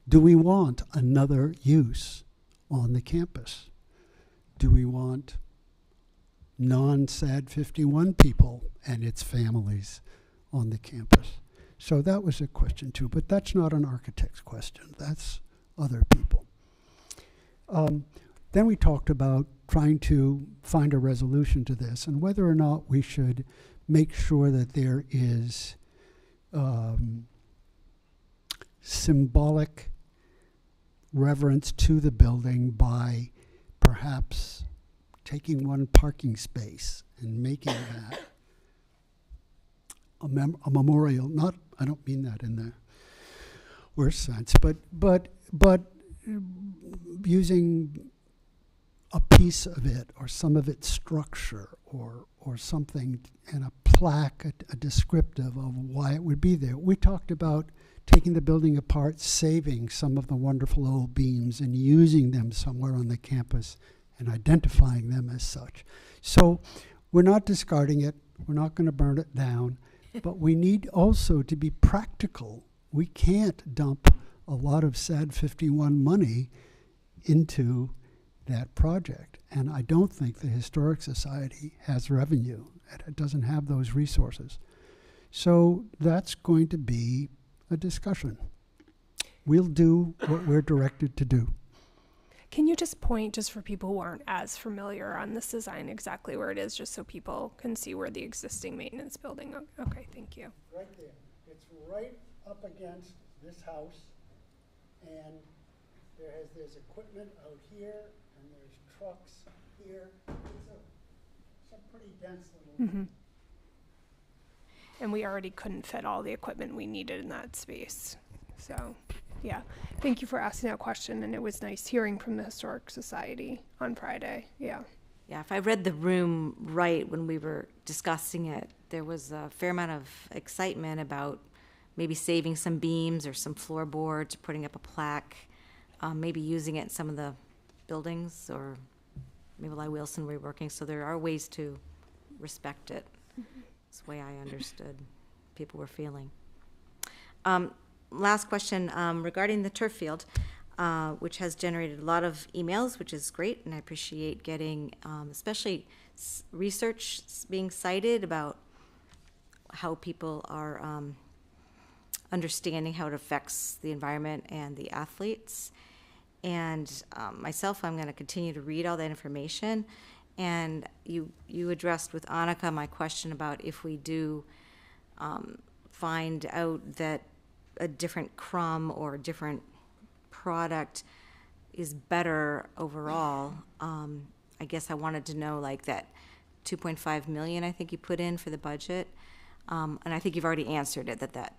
Do we want another use on the campus? Do we want non-SAD 51 people and its families on the campus? So that was a question too, but that's not an architect's question. That's other people. Then we talked about trying to find a resolution to this and whether or not we should make sure that there is symbolic reverence to the building by perhaps taking one parking space and making that a memorial. Not, I don't mean that in the worst sense, but using a piece of it or some of its structure or something, and a plaque, a descriptive of why it would be there. We talked about taking the building apart, saving some of the wonderful old beams and using them somewhere on the campus and identifying them as such. So we're not discarding it. We're not going to burn it down, but we need also to be practical. We can't dump a lot of SAD 51 money into that project. And I don't think the Historic Society has revenue. It doesn't have those resources. So that's going to be a discussion. We'll do what we're directed to do. Can you just point, just for people who aren't as familiar on this design, exactly where it is, just so people can see where the existing maintenance building? Okay, thank you. Right there. It's right up against this house, and there's equipment out here, and there's trucks here. It's a pretty dense little. Mm-hmm. And we already couldn't fit all the equipment we needed in that space. So, yeah. Thank you for asking that question, and it was nice hearing from the Historic Society on Friday. Yeah. Yeah, if I read the room right when we were discussing it, there was a fair amount of excitement about maybe saving some beams or some floorboards, putting up a plaque, maybe using it in some of the buildings, or maybe like Wilson reworking. So there are ways to respect it. Mm-hmm. That's the way I understood people were feeling. Last question regarding the turf field, which has generated a lot of emails, which is great, and I appreciate getting especially research being cited about how people are understanding how it affects the environment and the athletes. And myself, I'm going to continue to read all that information. And you addressed with Annika my question about if we do find out that a different crumb or a different product is better overall. I guess I wanted to know, like, that 2.5 million I think you put in for the budget. And I think you've already answered it, that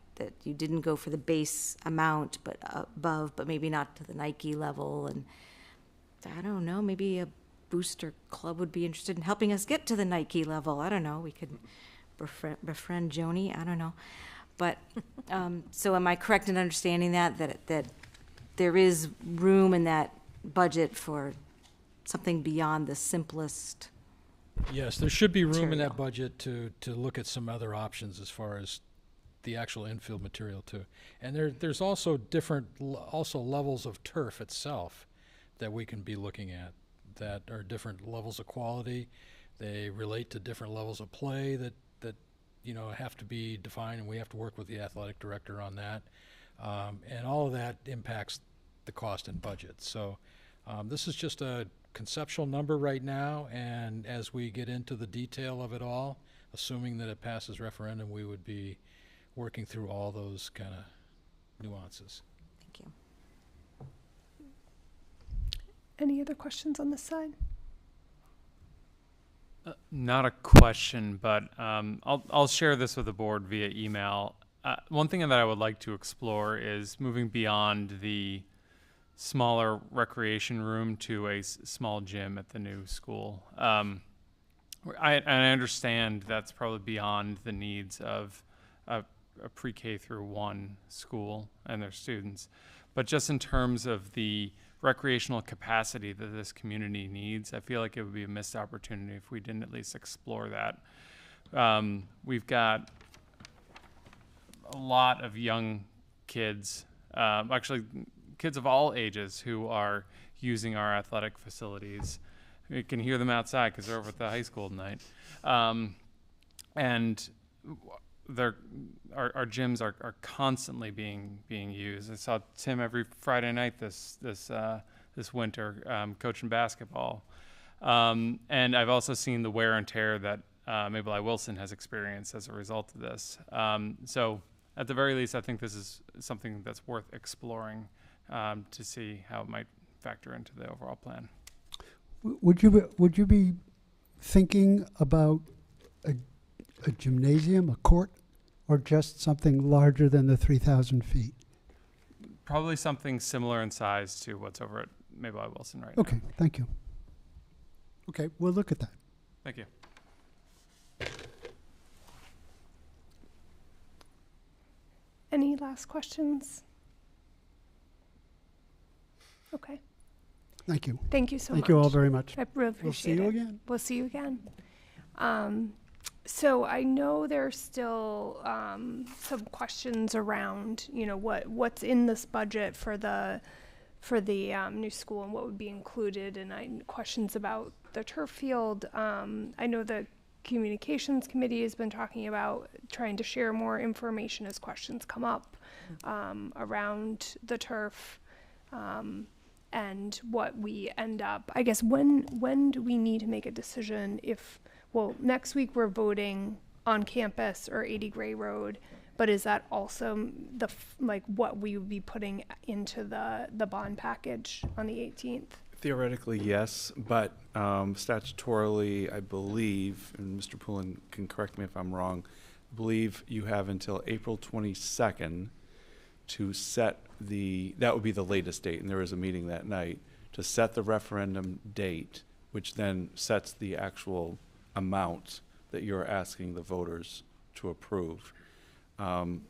you didn't go for the base amount, but above, but maybe not to the Nike level. And I don't know, maybe booster club would be interested in helping us get to the Nike level. I don't know, we could befriend Joni, I don't know. But, so am I correct in understanding that there is room in that budget for something beyond the simplest? Yes, there should be room in material. that budget to look at some other options as far as the actual infield material too. And there's also also levels of turf itself that we can be looking at that are different levels of quality. They relate to different levels of play that have to be defined, and we have to work with the athletic director on that. And all of that impacts the cost and budget. So this is just a conceptual number right now, and as we get into the detail of it all, assuming that it passes referendum, we would be working through all those kind of nuances. Thank you. Any other questions on this side? Not a question, but I'll share this with the board via email. One thing that I would like to explore is moving beyond the smaller recreation room to a small gym at the new school. I understand that's probably beyond the needs of a pre-K through 1 school and their students, but just in terms of the recreational capacity that this community needs, I feel like it would be a missed opportunity if we didn't at least explore that. We've got a lot of young kids, actually kids of all ages, who are using our athletic facilities. You can hear them outside because they're over at the high school tonight. And our gyms are constantly being used. I saw Tim every Friday night this winter coaching basketball, and I've also seen the wear and tear that Mabel I. Wilson has experienced as a result of this. So at the very least, I think this is something that's worth exploring to see how it might factor into the overall plan. Would you be thinking about a gymnasium, a court, or just something larger than the 3,000 feet? Probably something similar in size to what's over at Mabel I. Wilson right now. Okay, thank you. Okay, we'll look at that. Thank you. Any last questions? Okay. Thank you. Thank you so much. Thank you all very much. I really appreciate it. We'll see you again. We'll see you again. So I know there's still some questions around, what's in this budget for the new school and what would be included, and questions about the turf field. I know the communications committee has been talking about trying to share more information as questions come up around the turf. And what we end up, I guess, when do we need to make a decision if, next week we're voting on campus or 80 Gray Road, but is that also what we would be putting into the bond package on the 18th? Theoretically, yes, but statutorily, I believe, and Mr. Poulin can correct me if I'm wrong, I believe you have until April 22nd to set that would be the latest date, and there is a meeting that night, to set the referendum date, which then sets the actual amount that you're asking the voters to approve. Am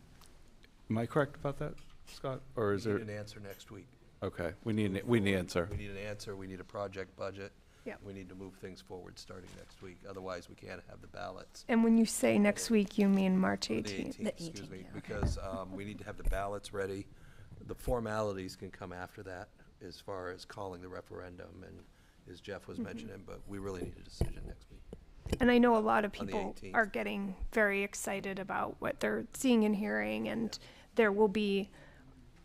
I correct about that, Scott? Or is there? We need an answer next week. Okay, we need an answer. We need an answer, we need a project budget. Yep. We need to move things forward starting next week, otherwise we can't have the ballots. And when you say next week, you mean March 18th? The 18th, excuse me, because we need to have the ballots ready. The formalities can come after that as far as calling the referendum, and as Jeff was mentioning, but we really need a decision next week. And I know a lot of On the people 18th. are getting very excited about what they're seeing and hearing, and there will be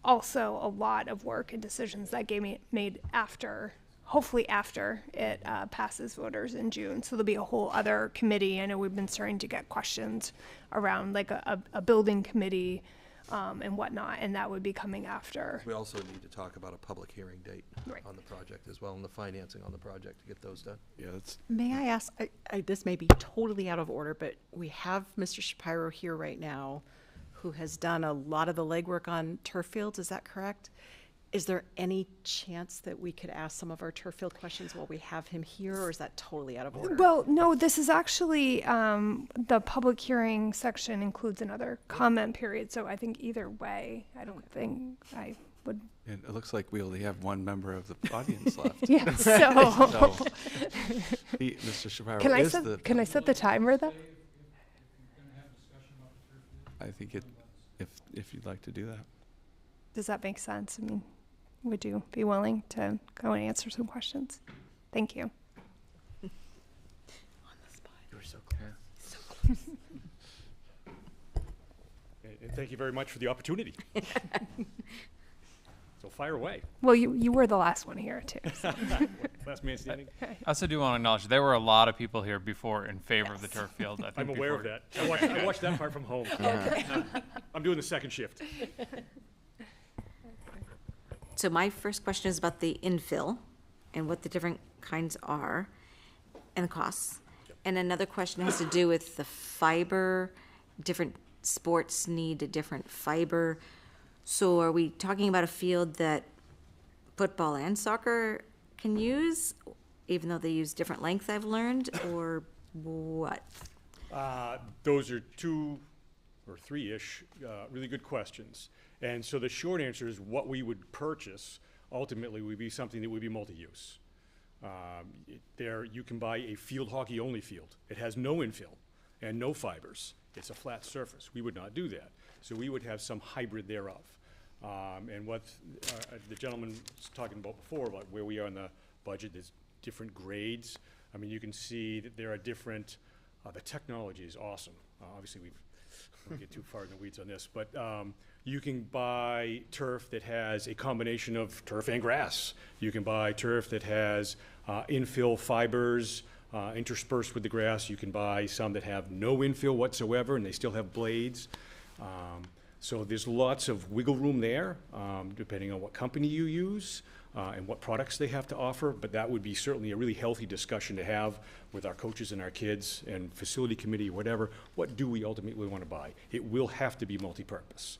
also a lot of work and decisions that get made after, hopefully after it passes voters in June. So there'll be a whole other committee. I know we've been starting to get questions around a building committee and whatnot, and that would be coming after. We also need to talk about a public hearing date on the project as well, and the financing on the project to get those done. Yeah, that's. May I ask, this may be totally out of order, but we have Mr. Shapiro here right now, who has done a lot of the legwork on turf fields, is that correct? Is there any chance that we could ask some of our turf field questions while we have him here, or is that totally out of order? Well, no, this is actually, the public hearing section includes another comment period, so I think either way, I don't think I would. And it looks like we only have one member of the audience left. Yeah, so. Mr. Shapiro Can I is set, the. can I set the timer though? I think if you'd like to do that. Does that make sense? I mean, would you be willing to go and answer some questions? Thank you. On the spot. You were so close. So close. And thank you very much for the opportunity. So fire away. Well, you were the last one here too. So. Last man standing. I also do want to acknowledge there were a lot of people here before in favor of the turf field. I think I'm aware of that. I watched that part from home. Okay. I'm doing the second shift. So my first question is about the infill and what the different kinds are and the costs. And another question has to do with the fiber. Different sports need a different fiber. So are we talking about a field that football and soccer can use, even though they use different length, I've learned, or what? Those are 2 or 3-ish really good questions. And so the short answer is what we would purchase ultimately would be something that would be multi-use. There you can buy a field hockey only field. It has no infill and no fibers. It's a flat surface. We would not do that. So we would have some hybrid thereof. And what the gentleman was talking about before, about where we are in the budget, there's different grades. I mean, you can see that there are different, the technology is awesome. Obviously, we won't get too far in the weeds on this, but you can buy turf that has a combination of turf and grass. You can buy turf that has infill fibers interspersed with the grass. You can buy some that have no infill whatsoever and they still have blades. So there's lots of wiggle room there, depending on what company you use and what products they have to offer. But that would be certainly a really healthy discussion to have with our coaches and our kids and facility committee or whatever. What do we ultimately want to buy? It will have to be multi-purpose.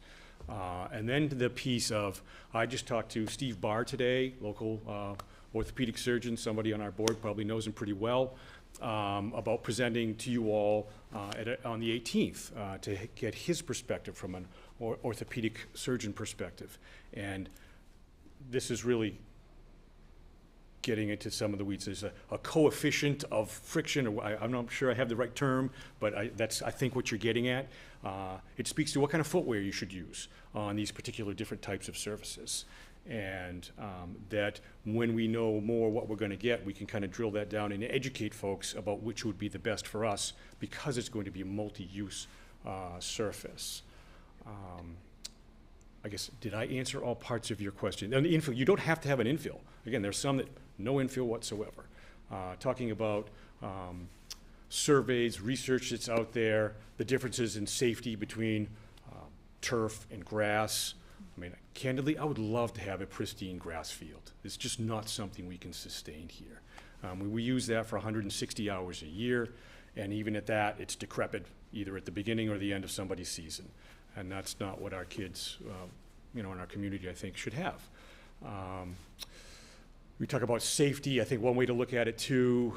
And then the piece of, I just talked to Steve Barr today, local orthopedic surgeon, somebody on our board probably knows him pretty well, about presenting to you all on the 18th to get his perspective from an orthopedic surgeon perspective. And this is really getting into some of the weeds. There's a coefficient of friction, or I'm not sure I have the right term, but that's, I think, what you're getting at. It speaks to what kind of footwear you should use on these particular different types of surfaces. And that when we know more what we're going to get, we can kind of drill that down and educate folks about which would be the best for us, because it's going to be a multi-use surface. I guess, did I answer all parts of your question? And the infill, you don't have to have an infill. Again, there's some that no infill whatsoever. Talking about surveys, research that's out there, the differences in safety between turf and grass. I mean, candidly, I would love to have a pristine grass field. It's just not something we can sustain here. We use that for 160 hours a year, and even at that, it's decrepit, either at the beginning or the end of somebody's season. And that's not what our kids, in our community, I think, should have. We talk about safety. I think one way to look at it, too,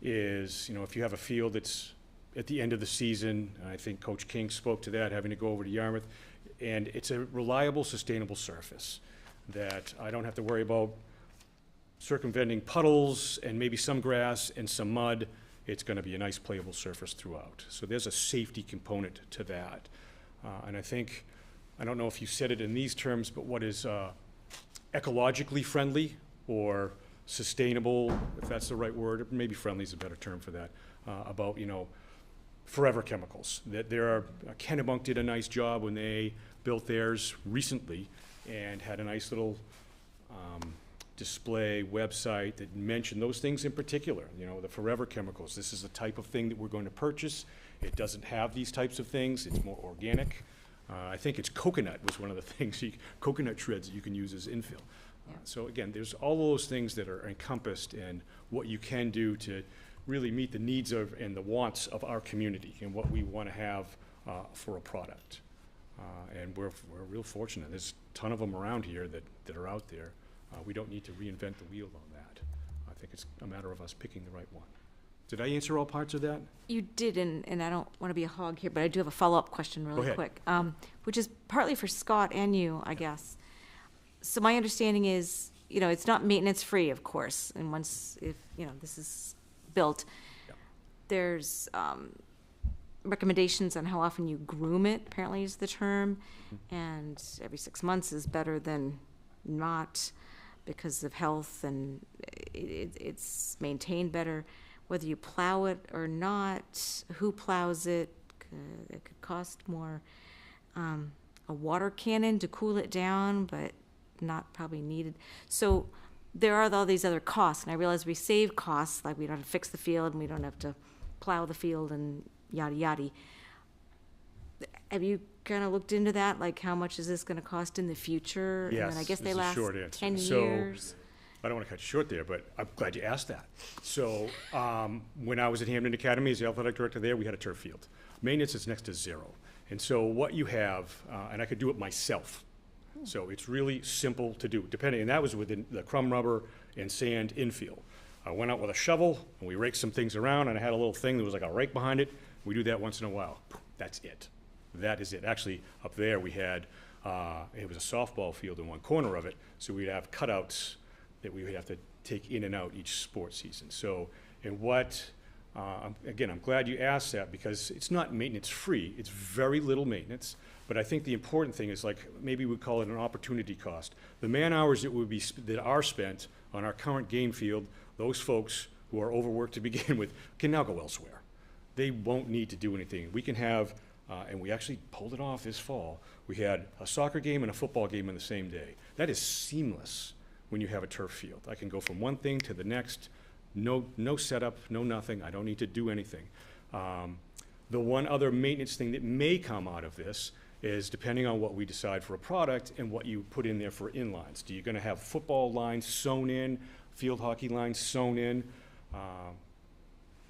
is, if you have a field that's at the end of the season, and I think Coach King spoke to that, having to go over to Yarmouth, and it's a reliable, sustainable surface that I don't have to worry about circumventing puddles and maybe some grass and some mud. It's going to be a nice playable surface throughout. So there's a safety component to that. And I think, I don't know if you said it in these terms, but what is ecologically friendly or sustainable, if that's the right word, maybe friendly is a better term for that, about, forever chemicals. That Kennebunk did a nice job when they built theirs recently and had a nice little display website that mentioned those things in particular, the forever chemicals. This is the type of thing that we're going to purchase. It doesn't have these types of things. It's more organic. I think it's coconut was one of the things, coconut shreds that you can use as infill. So again, there's all those things that are encompassed in what you can do to really meet the needs of and the wants of our community and what we want to have for a product. And we're real fortunate. There's a ton of them around here that are out there. We don't need to reinvent the wheel on that. I think it's a matter of us picking the right one. Did I answer all parts of that? You did, and I don't want to be a hog here, but I do have a follow-up question really ahead. quick, which is partly for Scott and you, I guess. So my understanding is, it's not maintenance-free, of course, and once, if, this is built, there's recommendations on how often you groom it, apparently is the term, and every 6 months is better than not because of health, and it's maintained better. Whether you plow it or not, who plows it, it could cost more. A water cannon to cool it down, but not probably needed. So there are all these other costs, and I realize we save costs, like we don't have to fix the field, and we don't have to plow the field, and yada yada. Have you kind of looked into that? Like, how much is this going to cost in the future? Yes, And then I guess is they the last short answer. 10 So, years. I don't want to cut you short there, but I'm glad you asked that. So when I was at Hamden Academy as the athletic director there, we had a turf field. Maintenance is next to zero. And so what you have, and I could do it myself. So it's really simple to do, depending, and that was within the crumb rubber and sand infill. I went out with a shovel and we raked some things around, and I had a little thing that was like a rake behind it. We do that once in a while. That's it. That is it. Actually, up there we had, it was a softball field in one corner of it, so we'd have cutouts that we would have to take in and out each sports season. So, and what, again, I'm glad you asked that because it's not maintenance free. It's very little maintenance. But I think the important thing is, like, maybe we call it an opportunity cost. The man hours that would be that are spent on our current game field, those folks who are overworked to begin with can now go elsewhere. They won't need to do anything. We can have, and we actually pulled it off this fall. We had a soccer game and a football game on the same day. That is seamless when you have a turf field. I can go from one thing to the next, no setup, no nothing. I don't need to do anything. The one other maintenance thing that may come out of this is depending on what we decide for a product and what you put in there for inlines. Do you going to have football lines sewn in, field hockey lines sewn in?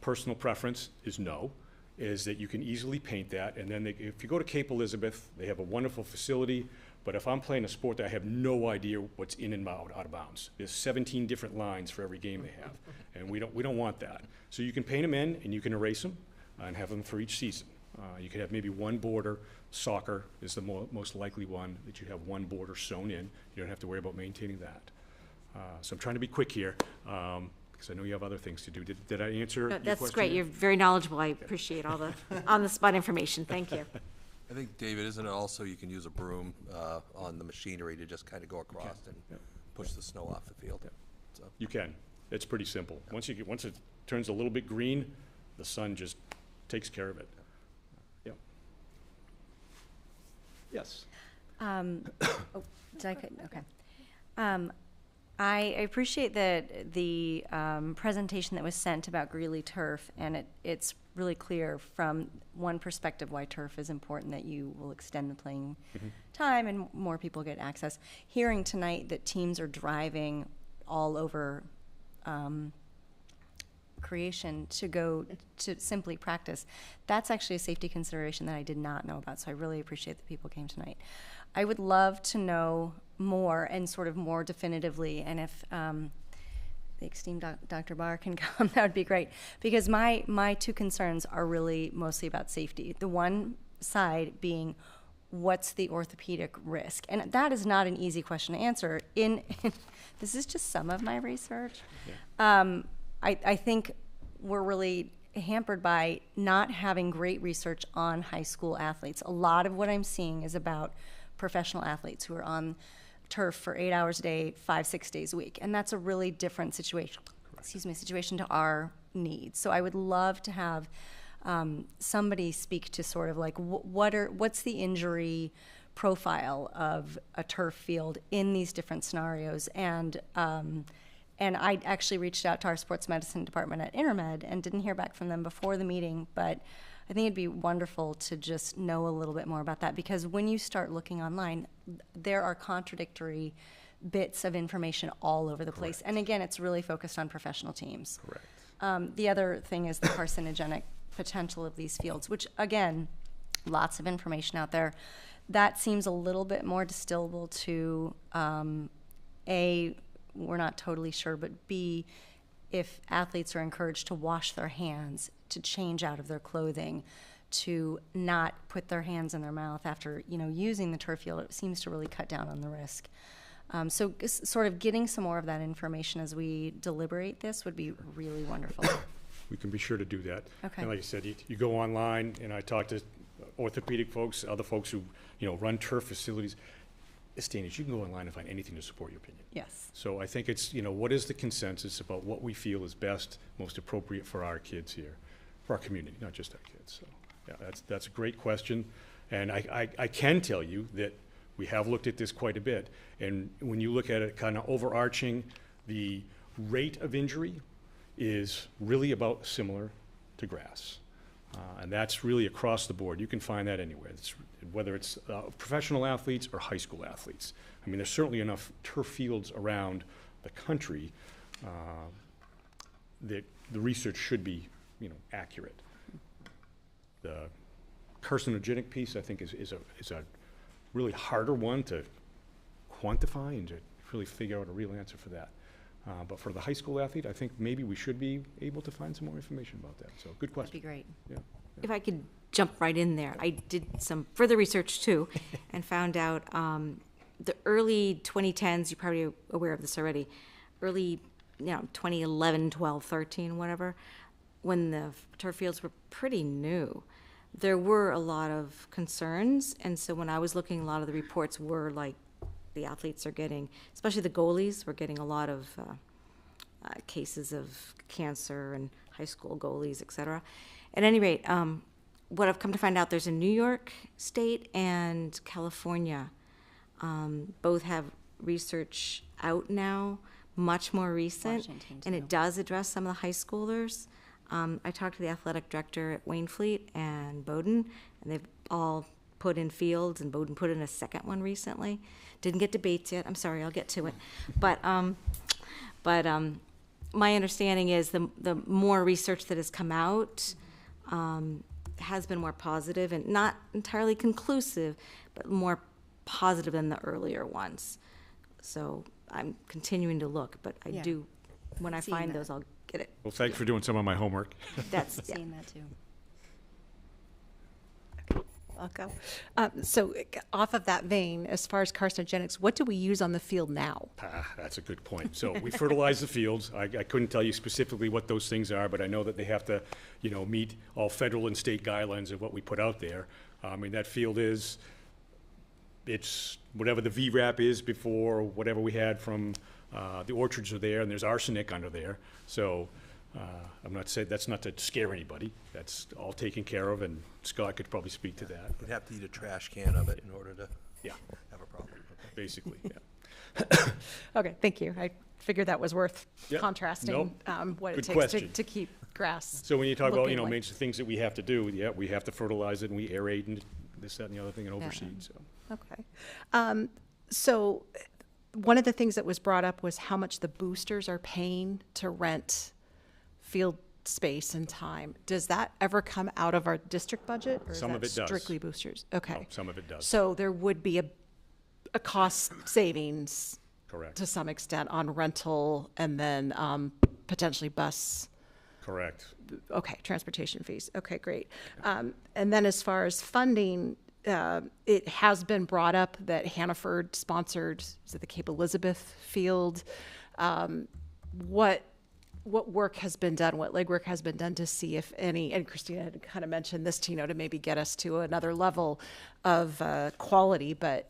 Personal preference is no, is that you can easily paint that. And then if you go to Cape Elizabeth, they have a wonderful facility. But if I'm playing a sport that I have no idea what's in and out of bounds, there's 17 different lines for every game they have, and we don't want that. So you can paint them in, and you can erase them, and have them for each season. You could have maybe one border. Soccer is the most likely one that you have one border sewn in. You don't have to worry about maintaining that. So I'm trying to be quick here, because I know you have other things to do. Did I answer your question? That's great. You're very knowledgeable. I appreciate all the on-the-spot information. Thank you. I think, David, isn't it also you can use a broom on the machinery to just kind of go across and push the snow off the field? So. You can. It's pretty simple. Once it turns a little bit green, the sun just takes care of it. Yep. Yes. Did I cut? Okay. I appreciate the presentation that was sent about Greeley turf, and it's really clear from one perspective why turf is important, that you will extend the playing time and more people get access. Hearing tonight that teams are driving all over Creation to go to simply practice, that's actually a safety consideration that I did not know about, so I really appreciate that people came tonight. I would love to know more and sort of more definitively, and if the esteemed Dr. Barr can come, that would be great, because my two concerns are really mostly about safety. The one side being, what's the orthopedic risk? And that is not an easy question to answer. This is just some of my research. Yeah. I think we're really hampered by not having great research on high school athletes. A lot of what I'm seeing is about professional athletes who are on turf for 8 hours a day, 5-6 days a week, and that's a really different situation. Situation to our needs. So I would love to have somebody speak to sort of like what's the injury profile of a turf field in these different scenarios, and I actually reached out to our sports medicine department at Intermed and didn't hear back from them before the meeting, but I think it'd be wonderful to just know a little bit more about that, because when you start looking online, there are contradictory bits of information all over the place. And again, it's really focused on professional teams. Correct. The other thing is the carcinogenic potential of these fields, which again, lots of information out there. that seems a little bit more distillable to, A, we're not totally sure, but B, if athletes are encouraged to wash their hands, to change out of their clothing, to not put their hands in their mouth after, using the turf field, it seems to really cut down on the risk. So sort of getting some more of that information as we deliberate this would be really wonderful. We can be sure to do that. Okay. And like I said, you go online, and I talk to orthopedic folks, other folks who, run turf facilities. This day and age, you can go online and find anything to support your opinion. Yes. So I think it's, what is the consensus about what we feel is best, most appropriate for our kids here, for our community, not just our kids. So, yeah, that's a great question. And I can tell you that we have looked at this quite a bit. And when you look at it kind of overarching, the rate of injury is really about similar to grass. And that's really across the board. You can find that anywhere. Whether it's professional athletes or high school athletes. I mean, there's certainly enough turf fields around the country that the research should be, accurate. The carcinogenic piece, I think, is a really harder one to quantify and to really figure out a real answer for that. But for the high school athlete, I think maybe we should be able to find some more information about that. So good question. That'd be great. Yeah. If I could jump right in there, I did some further research too and found out the early 2010s, you're probably aware of this already, early 2011, 12, 13, whatever, when the turf fields were pretty new, there were a lot of concerns. And so when I was looking, a lot of the reports were like the athletes are getting, especially the goalies, were getting a lot of cases of cancer and high school goalies, et cetera. At any rate, what I've come to find out, there's a New York State and California. Both have research out now, much more recent, and it does address some of the high schoolers. I talked to the athletic director at Waynfleet and Bowdoin, and they've all put in fields, and Bowdoin put in a second one recently. Didn't get debates yet. I'm sorry, I'll get to it. But my understanding is the more research that has come out has been more positive and not entirely conclusive, but more positive than the earlier ones. So I'm continuing to look, but I do, when I find those, I'll get it. Well, thanks for doing some of my homework. That's Seeing that too. I'll go. So off of that vein, as far as carcinogenics, what do we use on the field now? That's a good point. So we fertilize the fields. I couldn't tell you specifically what those things are, but I know that they have to, meet all federal and state guidelines of what we put out there. I mean, that field it's whatever the VRAP is before, whatever we had from the orchards are there, and there's arsenic under there. So I'm not saying that's not to scare anybody. That's all taken care of, and Scott could probably speak to that. You'd have to eat a trash can of it in order to have a problem. Basically, yeah. Okay, thank you. I figured that was worth Yep. contrasting what Good it takes question. to keep grass. So when you talk about, looking like- major things that we have to do, we have to fertilize it, and we aerate, and this, that, and the other thing, and overseed, so. Okay. So one of the things that was brought up was how much the boosters are paying to rent field space and time. Does that ever come out of our district budget, or is Some of that it does. strictly boosters? Okay. No, some of it does. So there would be a cost savings Correct. to some extent on rental and then potentially bus. Correct. Okay, transportation fees. Okay, great. And then as far as funding, it has been brought up that Hannaford sponsored, is it the Cape Elizabeth field? What work has been done, what legwork has been done to see if any, and Christina had kind of mentioned this, to maybe get us to another level of quality, but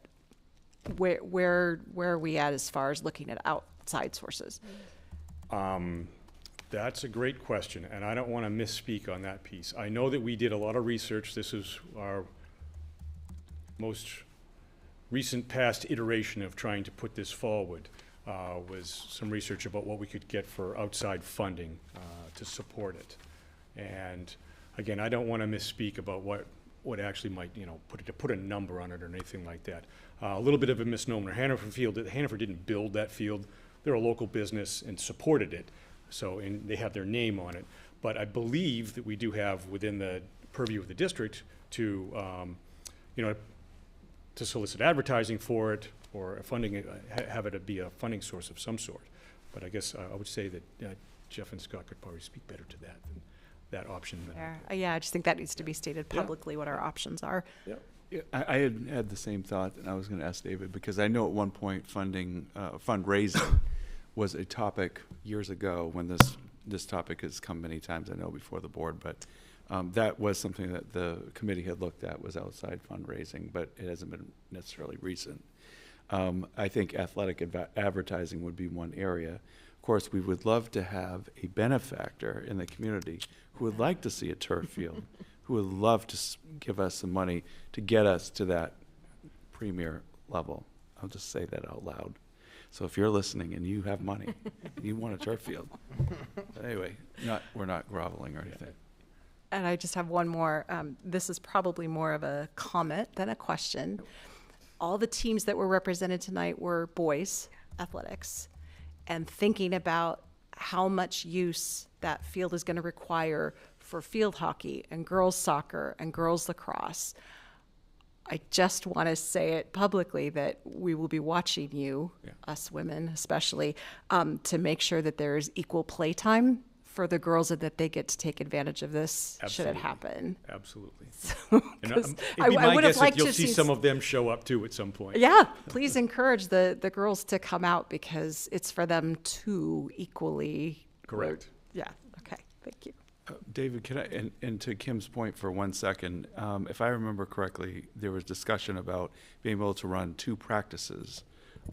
where are we at as far as looking at outside sources? That's a great question, and I don't want to misspeak on that piece. I know that we did a lot of research. This is our most recent past iteration of trying to put this forward. Was some research about what we could get for outside funding to support it. And again, I don't want to misspeak about what actually might, put a number on it or anything like that. A little bit of a misnomer. Hannaford didn't build that field. They're a local business and supported it. So, and they have their name on it. But I believe that we do have within the purview of the district to, to solicit advertising for it or a funding, have it be a funding source of some sort. But I guess I would say that Jeff and Scott could probably speak better to that than that option. Yeah, I just think that needs to be stated publicly what our options are. Yeah. Yeah, I had the same thought, and I was going to ask David, because I know at one point fundraising was a topic years ago when this topic has come many times, I know, before the board, but that was something that the committee had looked at, was outside fundraising, but it hasn't been necessarily recent. I think athletic advertising would be one area. Of course, we would love to have a benefactor in the community who would like to see a turf field, who would love to give us some money to get us to that premier level. I'll just say that out loud. So if you're listening and you have money, and you want a turf field. But anyway, we're not groveling or anything. And I just have one more. This is probably more of a comment than a question. All the teams that were represented tonight were boys athletics, and thinking about how much use that field is going to require for field hockey and girls soccer and girls lacrosse. I just want to say it publicly that we will be watching you, us women especially, to make sure that there's equal play time for the girls and that they get to take advantage of this should it happen. Absolutely. So, I would have liked you'll to see some of them show up too at some point. Yeah, please encourage the girls to come out because it's for them too equally. Correct. Yeah, okay, thank you. David, can I, and to Kim's point for 1 second, if I remember correctly, there was discussion about being able to run 2 practices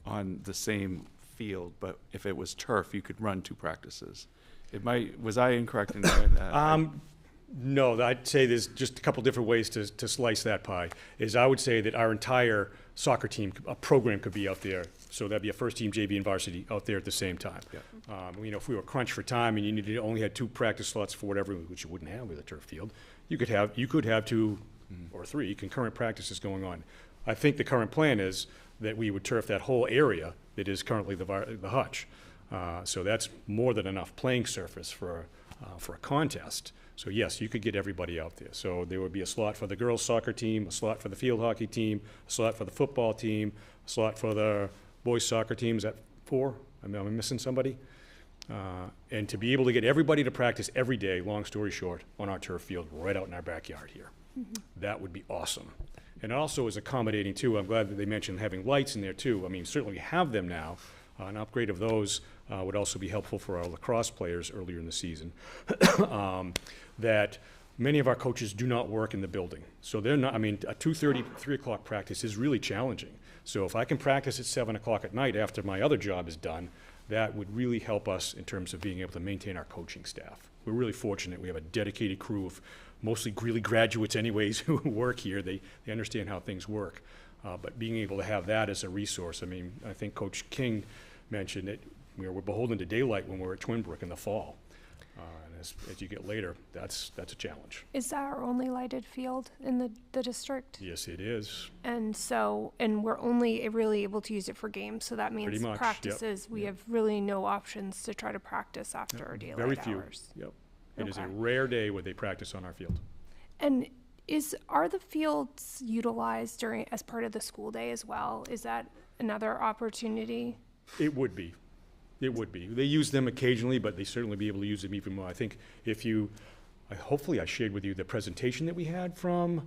on the same field, but if it was turf, you could run 2 practices. Was I incorrect in knowing that? No, I'd say there's just a couple different ways to slice that pie. I would say that our entire soccer team, a program could be out there. So that'd be a first team, JV, and varsity out there at the same time. Yeah. If we were crunched for time and you only had 2 practice slots for whatever, which you wouldn't have with a turf field, you could have 2 or 3 concurrent practices going on. I think the current plan is that we would turf that whole area that is currently the hutch. So that's more than enough playing surface for a contest. So yes, you could get everybody out there. So there would be a slot for the girls soccer team, a slot for the field hockey team, a slot for the football team, a slot for the boys soccer team. Is that 4? Am I missing somebody? And to be able to get everybody to practice every day, long story short, on our turf field right out in our backyard here. That would be awesome. And also is accommodating too. I'm glad that they mentioned having lights in there too. I mean, certainly we have them now. An upgrade of those would also be helpful for our lacrosse players earlier in the season. That many of our coaches do not work in the building. So they're not, a 2:30, 3 o'clock practice is really challenging. So if I can practice at 7 o'clock at night after my other job is done, that would really help us in terms of being able to maintain our coaching staff. We're really fortunate. We have a dedicated crew of mostly really graduates anyways who work here. They understand how things work. But being able to have that as a resource, I think Coach King mentioned that we're beholden to daylight when we're at Twinbrook in the fall. And as you get later, that's a challenge. Is that our only lighted field in the district? Yes, it is. And we're only really able to use it for games, so that means much, practices, we have really no options to try to practice after our daylight Very few. hours. Yep. It is a rare day where they practice on our field. And are the fields utilized as part of the school day as well? Is that another opportunity? It would be. It would be. They use them occasionally, but they certainly be able to use them even more. I think hopefully I shared with you the presentation that we had from,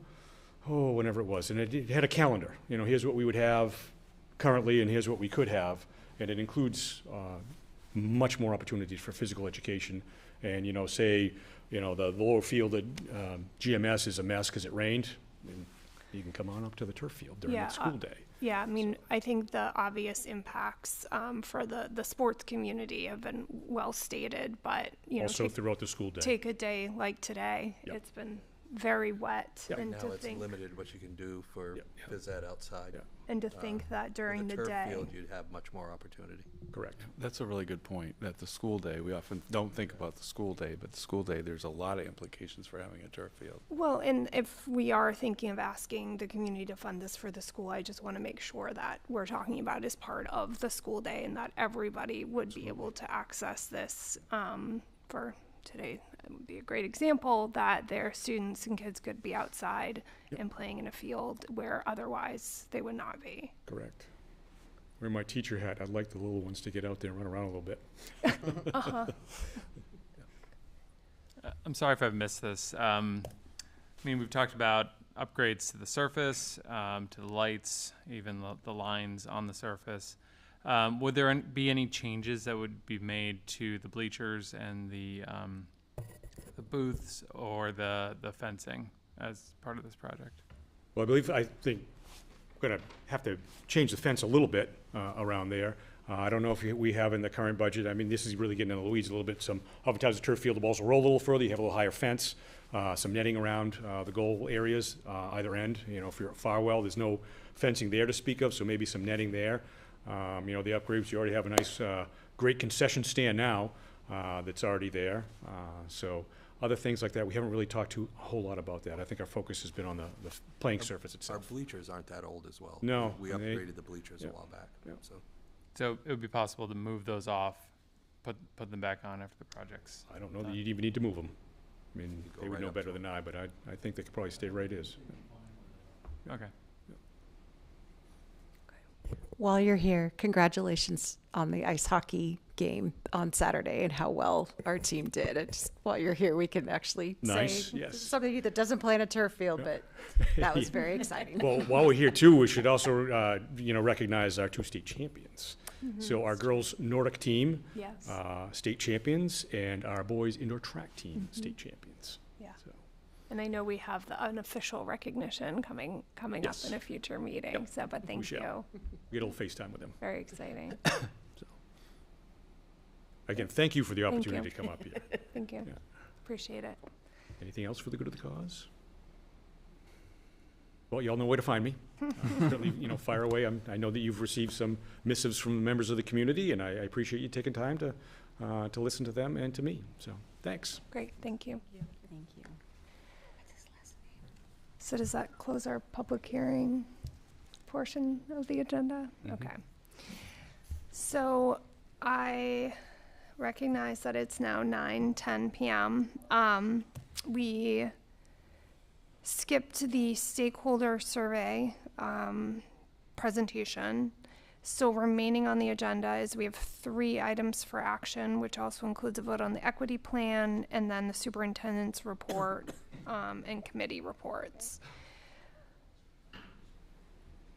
whenever it was, and it had a calendar. Here's what we would have currently, and here's what we could have, and it includes much more opportunities for physical education. And the lower field at GMS is a mess because it rained, and you can come on up to the turf field during the school day. Yeah, I think the obvious impacts for the sports community have been well stated, but also throughout the school day. Take a day like today, it's been very wet, Yep. and Now to it's think limited what you can do for phys ed outside. and to think that during the turf day. field, you'd have much more opportunity. Correct. That's a really good point, that the school day, we often don't think about the school day, but the school day, there's a lot of implications for having a turf field. Well, and if we are thinking of asking the community to fund this for the school, I just want to make sure that we're talking about as part of the school day and that everybody would be able to access this for today would be a great example that their students and kids could be outside and playing in a field where otherwise they would not be. Correct. Wear my teacher hat. I'd like the little ones to get out there and run around a little bit. I'm sorry if I've missed this. I mean, we've talked about upgrades to the surface, to the lights, even the lines on the surface. Would there be any changes that would be made to the bleachers and the booths or the fencing as part of this project? Well, I think we're going to have to change the fence a little bit around there. I don't know if we have in the current budget. I mean, this is really getting in the weeds a little bit. Oftentimes the turf field, the balls will roll a little further. You have a little higher fence, some netting around the goal areas, either end. You know, if you're at Farwell, there's no fencing there to speak of, so maybe some netting there. You know, the upgrades, you already have a nice, great concession stand now that's already there. So other things like that, we haven't really talked a whole lot about that. I think our focus has been on the playing surface itself. Our bleachers aren't that old as well. No. We upgraded the bleachers a while back. So it would be possible to move those off, put them back on after the project's I don't know that you'd even need to move them. I mean, they would right know up better to than I, but I think they could probably stay right as. Okay. While you're here, congratulations on the ice hockey game on Saturday and how well our team did. While you're here, we can actually Nice, say yes. somebody that doesn't play on a turf field, but that was very exciting. Well, while we're here too, we should also, you know, recognize our 2 state champions. So our girls Nordic team, Yes. State champions, and our boys indoor track team, state champions. Yeah. So, And I know we have the unofficial recognition coming Yes. up in a future meeting. Yep. So, but thank shall. you. we get a little FaceTime with them. Very exciting. So, again, thank you for the Thank opportunity you. to come up here. Thank you. Yeah. Appreciate it. Anything else for the good of the cause? Well, y'all know where to find me. Certainly, you know, fire away. I know that you've received some missives from members of the community, and I appreciate you taking time to listen to them and to me. So, thanks. Great. Thank you. Thank you. So does that close our public hearing portion of the agenda? Okay. So I recognize that it's now 9:10 p.m. We skipped the stakeholder survey presentation. Still remaining on the agenda is we have 3 items for action, which also includes a vote on the equity plan and then the superintendent's report and committee reports.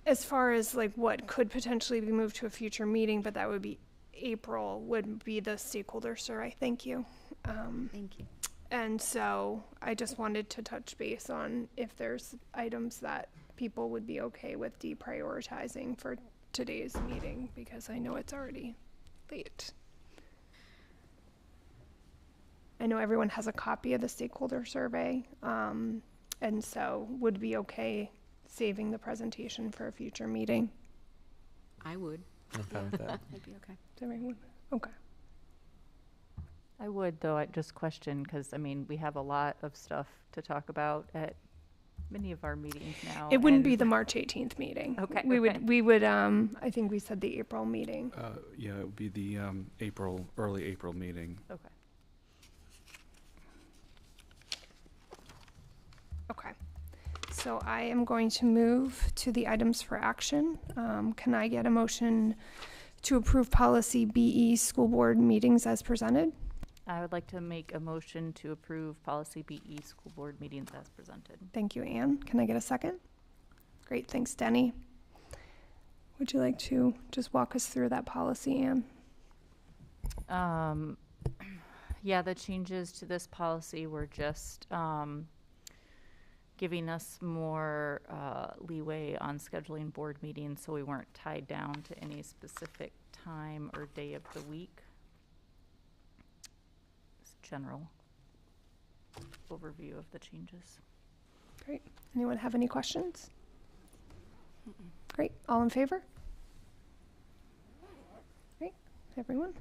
As far as like what could potentially be moved to a future meeting, but that would be April, would be the stakeholder survey. Thank you. Thank you. And so I just wanted to touch base on if there's items that people would be okay with deprioritizing for today's meeting, because I know it's already late. I know everyone has a copy of the stakeholder survey, and so would be okay saving the presentation for a future meeting. I would. I'm fine with that. I'd be okay. Is everyone okay? I would, though, I just question, because, I mean, we have a lot of stuff to talk about at many of our meetings now. It wouldn't be and- the March 18th meeting. Okay, We okay. would, I think we said the April meeting. Yeah, it would be the early April meeting. Okay. Okay. So I am going to move to the items for action. Can I get a motion to approve policy BE school board meetings as presented? I would like to make a motion to approve policy BE school board meetings as presented. Thank you, Anne. Can I get a second? Great, thanks, Denny. Would you like to just walk us through that policy, Anne? Yeah, the changes to this policy were just giving us more leeway on scheduling board meetings, so we weren't tied down to any specific time or day of the week. Just general overview of the changes. Great. Anyone have any questions? Great. All in favor? Great. Everyone?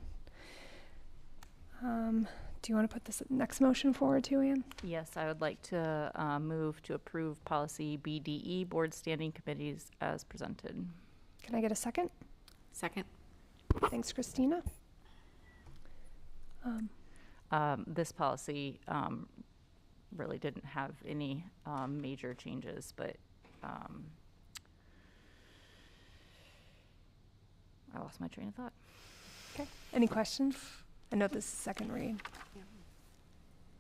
Do you want to put this next motion forward too, Anne? Yes, I would like to move to approve policy BDE, board standing committees as presented. Can I get a second? Second. Thanks, Christina. This policy really didn't have any major changes, but I lost my train of thought. Okay, any questions? I know this is second read.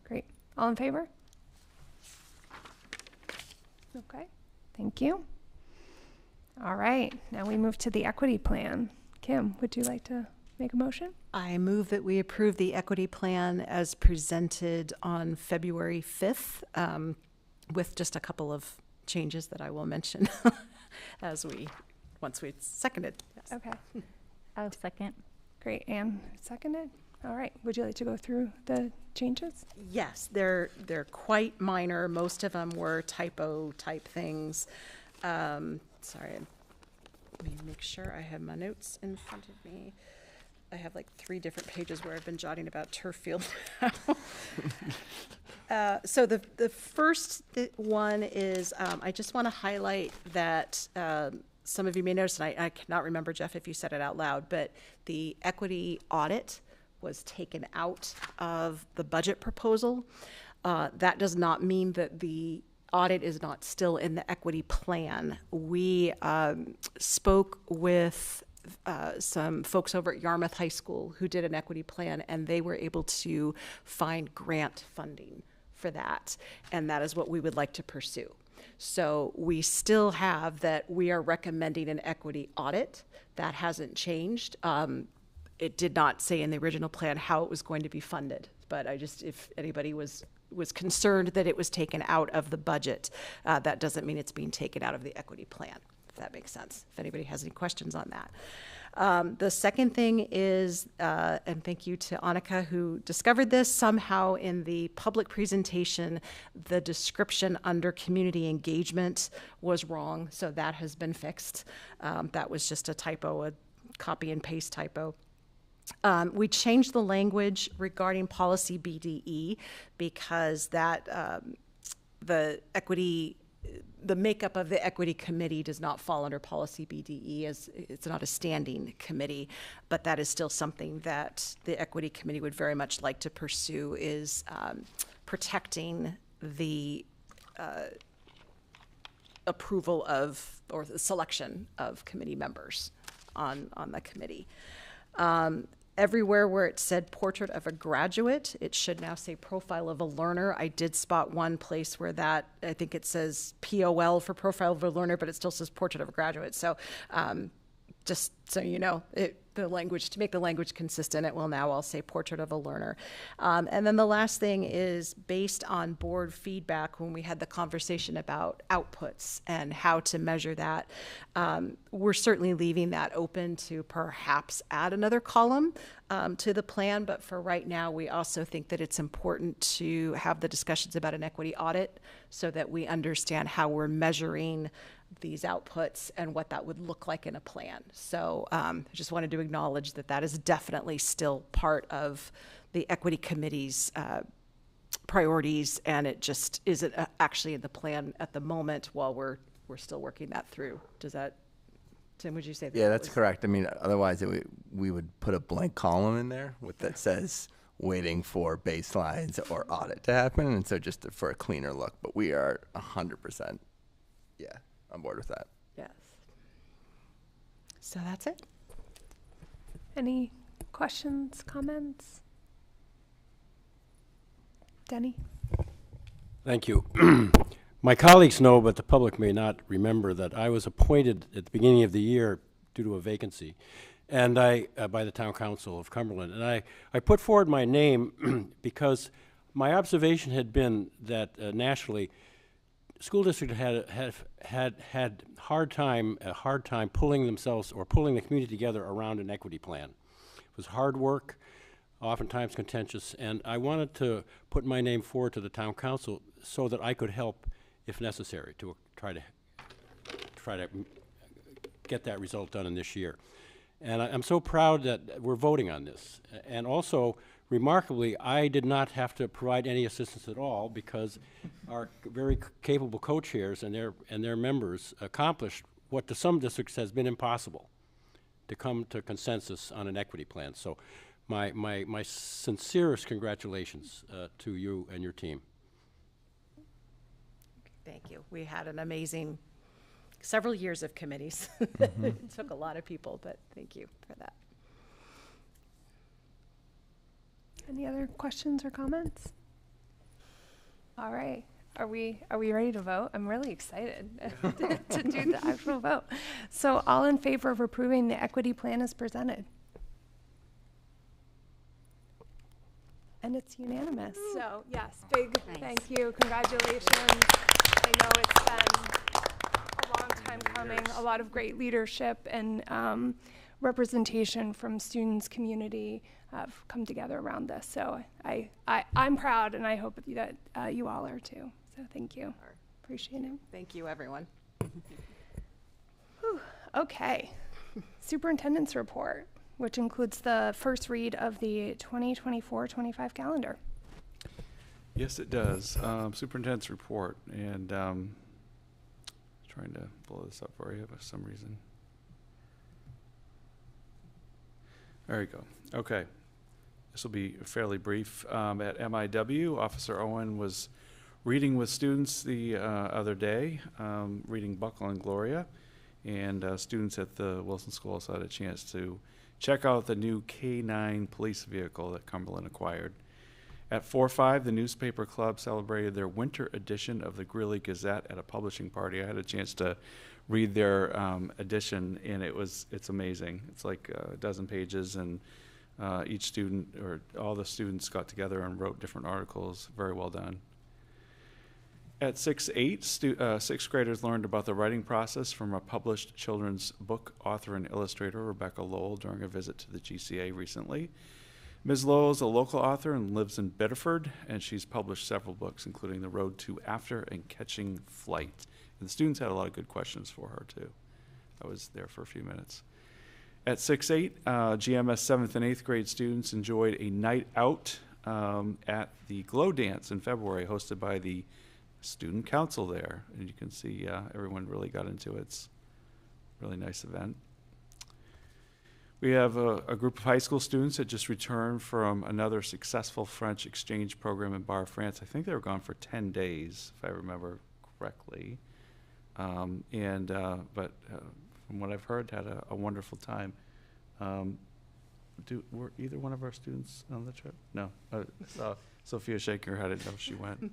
Great, all in favor? Okay, thank you. All right, now we move to the equity plan. Kim, would you like to make a motion? I move that we approve the equity plan as presented on February 5th, with just a couple of changes that I will mention once we second it. Yes. Okay. I'll second. Great, Anne seconded. All right, would you like to go through the changes? Yes, they're quite minor. Most of them were typo type things. Sorry, let me make sure I have my notes in front of me. I have like 3 different pages where I've been jotting about turf field now. So the first one is, I just want to highlight that some of you may notice, and I cannot remember, Jeff, if you said it out loud, but the equity audit was taken out of the budget proposal. That does not mean that the audit is not still in the equity plan. We spoke with some folks over at Yarmouth High School who did an equity plan, and they were able to find grant funding for that, and that is what we would like to pursue. So we still have that we are recommending an equity audit. That hasn't changed. It did not say in the original plan how it was going to be funded, but if anybody was concerned that it was taken out of the budget, that doesn't mean it's being taken out of the equity plan, if that makes sense, if anybody has any questions on that. The second thing is, and thank you to Annika who discovered this, somehow in the public presentation, the description under community engagement was wrong, so that has been fixed. That was just a typo, a copy and paste typo. We changed the language regarding policy BDE because that the makeup of the equity committee does not fall under policy BDE, as it's not a standing committee, but that is still something that the equity committee would very much like to pursue, is protecting the approval of, or the selection of committee members on the committee. Everywhere where it said portrait of a graduate, it should now say profile of a learner. I did spot one place where that, I think it says POL for profile of a learner, but it still says portrait of a graduate. So just so you know, the language, to make the language consistent, it will now all say portrait of a learner. And then the last thing is, based on board feedback, when we had the conversation about outputs and how to measure that, we're certainly leaving that open to perhaps add another column to the plan. But for right now, we also think that it's important to have the discussions about an equity audit so that we understand how we're measuring these outputs and what that would look like in a plan. So I just wanted to acknowledge that that is definitely still part of the equity committee's priorities, and it just isn't actually in the plan at the moment while we're still working that through. Does that, Tim, would you say that? Yeah, that's correct. I mean, otherwise we would put a blank column in there that says waiting for baselines or audit to happen, and so just for a cleaner look. But we are 100%, on board with that. Yes. So that's it. Any questions, comments? Denny? Thank you. My colleagues know, but the public may not remember, that I was appointed at the beginning of the year due to a vacancy, and by the Town Council of Cumberland. And I put forward my name because my observation had been that nationally, school districts had a hard time pulling themselves or pulling the community together around an equity plan. It was hard work, oftentimes contentious, and I wanted to put my name forward to the Town Council so that I could help, if necessary, to try to get that result done in this year. And I'm so proud that we're voting on this. And also, remarkably, I did not have to provide any assistance at all because our very capable co-chairs and their members accomplished what to some districts has been impossible, to come to consensus on an equity plan. So my sincerest congratulations to you and your team. Thank you. We had an amazing several years of committees. It took a lot of people, but thank you for that. Any other questions or comments? All right. Are we ready to vote? I'm really excited to do the actual vote. So all in favor of approving the equity plan as presented? And it's unanimous. So yes, big thank you. Congratulations. I know it's been a long time coming, a lot of great leadership and representation from students, community have come together around this. So I'm proud, and I hope that you all are too. So thank you. Appreciate it. Thank you, everyone. Whew. Okay. Superintendent's report, which includes the first read of the 2024-25 calendar. Yes, it does. Superintendent's report, and trying to blow this up for you for some reason. There you go. Okay. This will be fairly brief. At MIW, Officer Owen was reading with students the other day, reading Buckle and Gloria, and students at the Wilson School also had a chance to check out the new K-9 police vehicle that Cumberland acquired. At 4-5, the newspaper club celebrated their winter edition of the Greeley Gazette at a publishing party. I had a chance to read their edition, and it's amazing. It's like a dozen pages, and each student, or all the students, got together and wrote different articles. Very well done. At 6-8, sixth graders learned about the writing process from a published children's book author and illustrator, Rebecca Lowell, during a visit to the GCA recently. Ms. Lowell is a local author and lives in Biddeford, and she's published several books, including The Road to After and Catching Flight. And the students had a lot of good questions for her, too. I was there for a few minutes. At 6-8, GMS 7th and 8th grade students enjoyed a night out at the Glow Dance in February, hosted by the student council there. And you can see everyone really got into it. It's a really nice event. We have a group of high school students that just returned from another successful French exchange program in Bar, France. I think they were gone for 10 days, if I remember correctly. But from what I've heard, had a wonderful time. Were either one of our students on the trip? No. Sophia shaking her head. I didn't know if she went.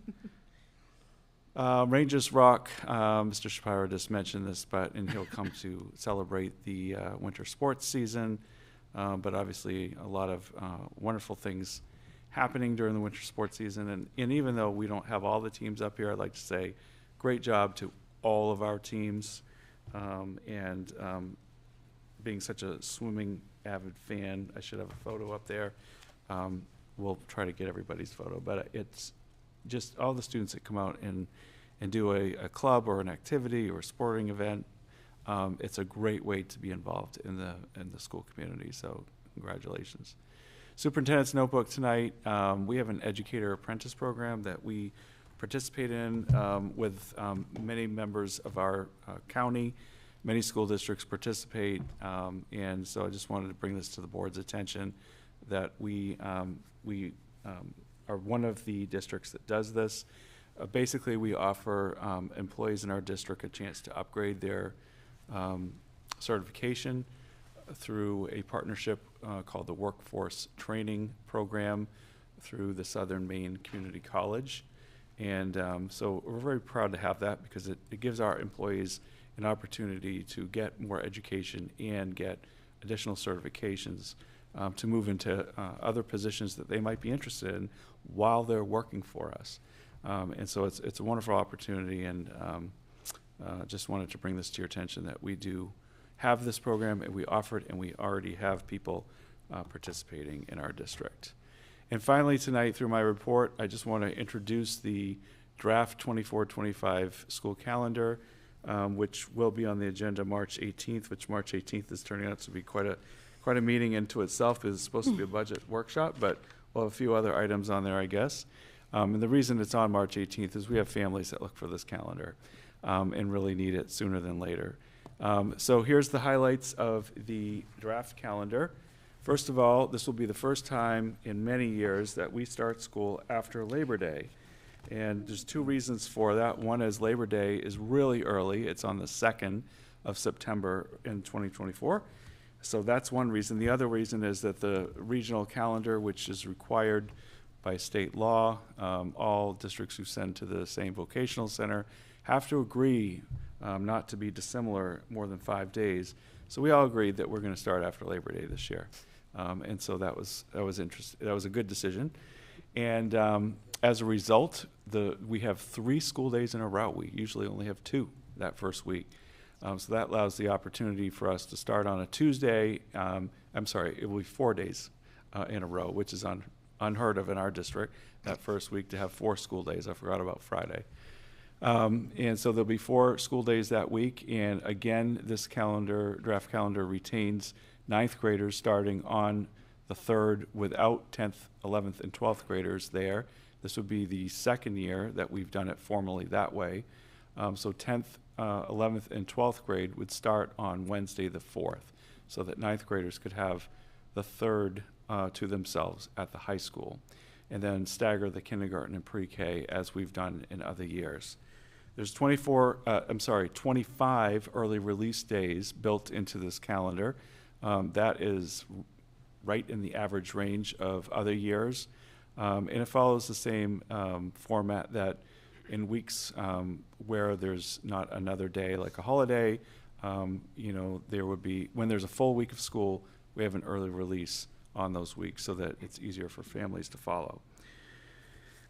Rangers Rock, Mr. Shapiro just mentioned this, and he'll come to celebrate the winter sports season. But obviously, a lot of wonderful things happening during the winter sports season. And even though we don't have all the teams up here, I'd like to say great job to all of our teams. Being such a swimming avid fan, I should have a photo up there. We'll try to get everybody's photo, but it's just all the students that come out and do a club or an activity or a sporting event. It's a great way to be involved in the school community, so congratulations. Superintendent's notebook tonight, we have an educator apprentice program that we participate in with many members of our county. Many school districts participate, and so I just wanted to bring this to the board's attention that we are one of the districts that does this. Basically, we offer employees in our district a chance to upgrade their certification through a partnership called the Workforce Training Program through the Southern Maine Community College. And so we're very proud to have that because it gives our employees an opportunity to get more education and get additional certifications to move into other positions that they might be interested in while they're working for us. And so it's a wonderful opportunity, and just wanted to bring this to your attention that we do have this program, and we offer it, and we already have people participating in our district. And finally tonight, through my report, I just want to introduce the draft 24-25 school calendar, which will be on the agenda March 18th, which March 18th is turning out to be quite a meeting into itself, because it's supposed to be a budget workshop, but we'll have a few other items on there, I guess. And the reason it's on March 18th is we have families that look for this calendar and really need it sooner than later. So here's the highlights of the draft calendar. First of all, this will be the first time in many years that we start school after Labor Day. And there's two reasons for that. One is Labor Day is really early. It's on the 2nd of September in 2024. So that's one reason. The other reason is that the regional calendar, which is required by state law, all districts who send to the same vocational center have to agree not to be dissimilar more than 5 days. So we all agreed that we're going to start after Labor Day this year. And so that was interesting. That was a good decision. And as a result, we have 3 school days in a row. We usually only have 2 that first week. So that allows the opportunity for us to start on a Tuesday. I'm sorry, it will be 4 days in a row, which is unheard of in our district, that first week to have 4 school days. I forgot about Friday. And so there'll be 4 school days that week. And again, this draft calendar retains 9th graders starting on the 3rd without 10th, 11th, and 12th graders there. This would be the 2nd year that we've done it formally that way. So 10th, 11th, and 12th grade would start on Wednesday the 4th, so that 9th graders could have the 3rd to themselves at the high school, and then stagger the kindergarten and pre-K as we've done in other years. There's 25 early release days built into this calendar. That is right in the average range of other years. And it follows the same format that in weeks where there's not another day like a holiday, there would be, when there's a full week of school, we have an early release on those weeks so that it's easier for families to follow.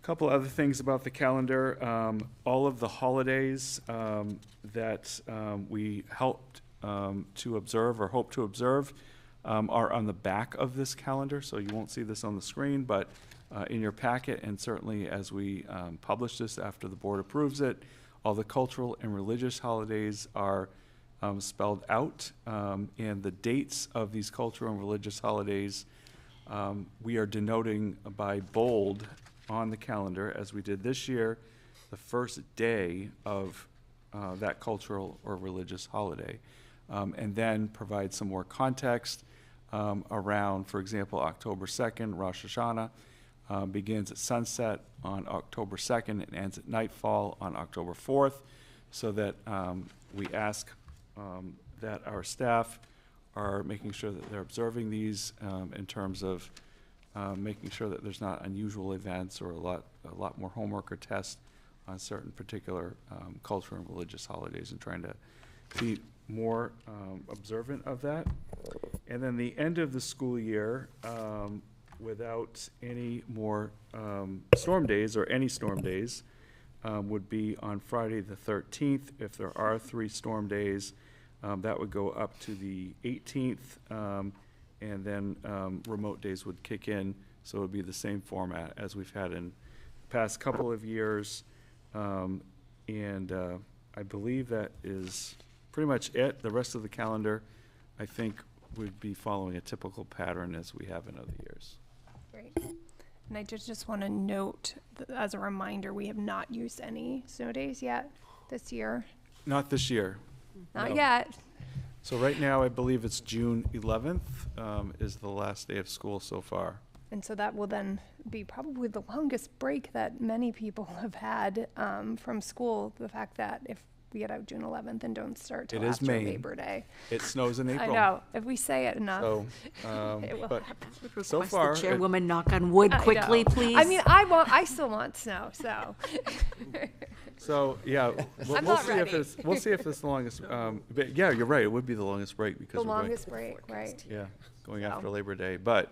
A couple other things about the calendar. All of the holidays that we helped to observe or hope to observe are on the back of this calendar, so you won't see this on the screen, but in your packet, and certainly as we publish this after the board approves it, all the cultural and religious holidays are spelled out, and the dates of these cultural and religious holidays we are denoting by bold on the calendar, as we did this year, the first day of that cultural or religious holiday, and then provide some more context around, for example, October 2nd, Rosh Hashanah, begins at sunset on October 2nd and ends at nightfall on October 4th, so that we ask that our staff are making sure that they're observing these in terms of making sure that there's not unusual events or a lot more homework or tests on certain particular cultural and religious holidays, and trying to be more observant of that. And then the end of the school year, without any more storm days or any storm days, would be on Friday the 13th. If there are 3 storm days, that would go up to the 18th, and then remote days would kick in, so it would be the same format as we've had in the past couple of years. And I believe that is pretty much it. The rest of the calendar, I think, would be following a typical pattern as we have in other years. Great. And I just want to note, as a reminder, we have not used any snow days yet this year. Not this year. Not No. yet. So right now, I believe it's June 11th is the last day of school so far. And so that will then be probably the longest break that many people have had from school. The fact that if we get out June 11th and don't start till It is after Maine. Labor Day. It snows in April. I know. If we say it enough, So, it will but happen. so Request far, the chairwoman knock on wood I quickly, know. please. I mean, I still want snow, so. So, yeah, I'm we'll not see if ready. it's, we'll see if it's the longest, but yeah, you're right, it would be the longest break because The we're going. longest break, right? Yeah, going So. after Labor Day, but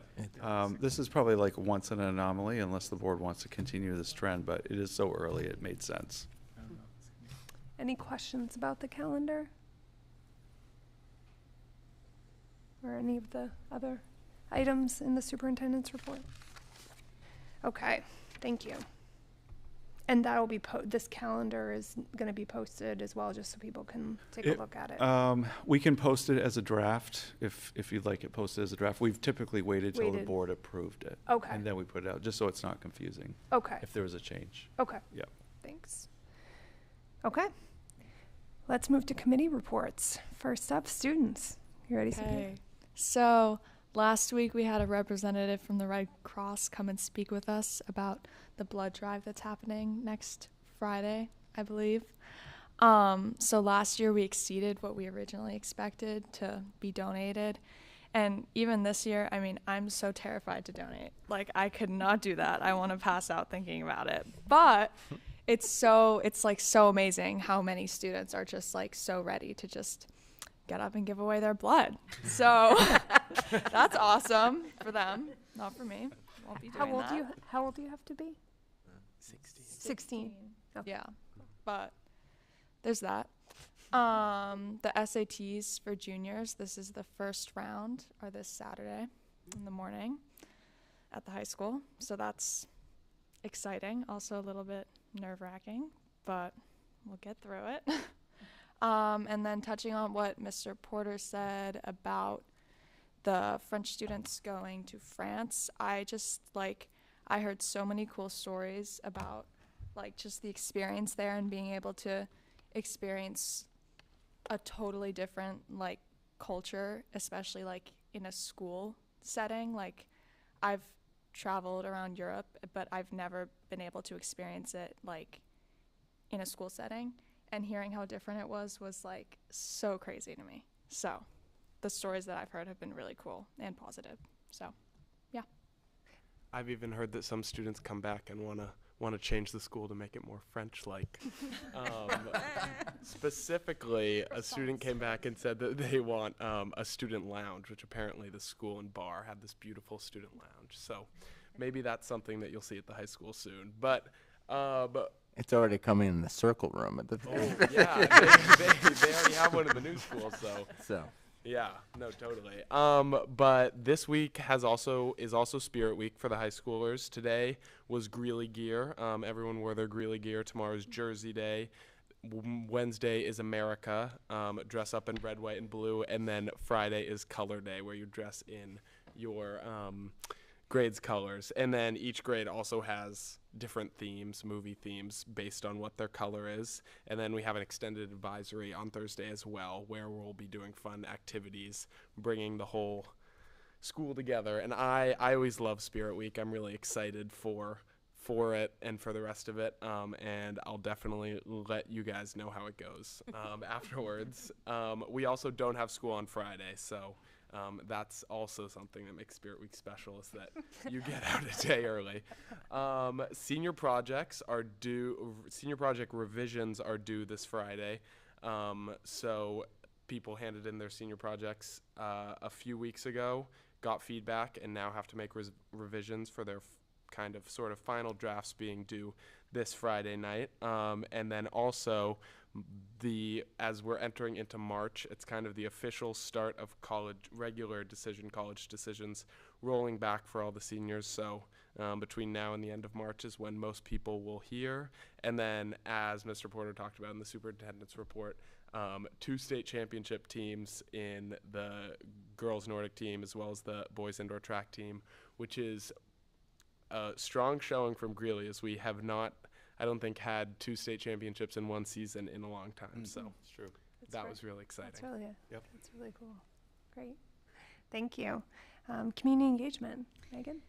this is probably like once an anomaly unless the board wants to continue this trend, but it is so early, it made sense. Any questions about the calendar? Or any of the other items in the superintendent's report? Okay, thank you. And that'll be, this calendar is gonna be posted as well, just so people can take a look at it. We can post it as a draft if you'd like it posted as a draft. We've typically waited till the Waited. board approved it. Okay. And then we put it out, just so it's not confusing. Okay. If there was a change. Okay. Yeah. Thanks. Okay. Let's move to committee reports. First up, students. You ready, Sophia? Okay. So last week we had a representative from the Red Cross come and speak with us about the blood drive that's happening next Friday, I believe. So last year we exceeded what we originally expected to be donated. And even this year, I mean, I'm so terrified to donate. Like, I could not do that. I want to pass out thinking about it. But it's like so amazing how many students are just like so ready to just get up and give away their blood. So that's awesome for them, not for me. Won't be doing that. How old do you have to be? 16. Oh. Yeah, but there's that. The SATs for juniors, this is the first round, are this Saturday in the morning at the high school. So that's exciting, also a little bit nerve-wracking, but we'll get through it. And then touching on what Mr. Porter said about the French students going to France, I heard so many cool stories about like just the experience there and being able to experience a totally different like culture, especially like in a school setting. Like, I've traveled around Europe, but I've never been able to experience it like in a school setting, and hearing how different it was like so crazy to me. So the stories that I've heard have been really cool and positive. So yeah. I've even heard that some students come back and want to change the school to make it more French-like. Specifically, a student came back and said that they want a student lounge, which apparently the school and bar have this beautiful student lounge. So maybe that's something that you'll see at the high school soon. But It's already coming in the circle room at the. yeah, they already have one in the new school, so. Yeah, no, totally. But this week is also Spirit Week for the high schoolers. Today was Greeley gear. Everyone wore their Greeley gear. Tomorrow's Jersey Day. Wednesday is America. Dress up in red, white, and blue. And then Friday is Color Day, where you dress in your grade's colors. And then each grade also has different themes, movie themes, based on what their color is. And then we have an extended advisory on Thursday as well, where we'll be doing fun activities, bringing the whole school together. And I always love Spirit Week. I'm really excited for it and for the rest of it. And I'll definitely let you guys know how it goes afterwards. We also don't have school on Friday, so that's also something that makes Spirit Week special, is that you get out a day early. Senior project revisions are due this Friday. So people handed in their senior projects a few weeks ago, got feedback, and now have to make revisions for their kind of sort of final drafts being due this Friday night. And then also, as we're entering into March, it's kind of the official start of college decisions rolling back for all the seniors. So between now and the end of March is when most people will hear. And then, as Mr. Porter talked about in the superintendent's report, 2 state championship teams in the girls Nordic team as well as the boys indoor track team, which is a strong showing from Greeley, as we have not, I don't think, had 2 state championships in one season in a long time. So It's true. that was really exciting. That's really Yep. That's really cool. Great. Thank you. Community engagement. Megan?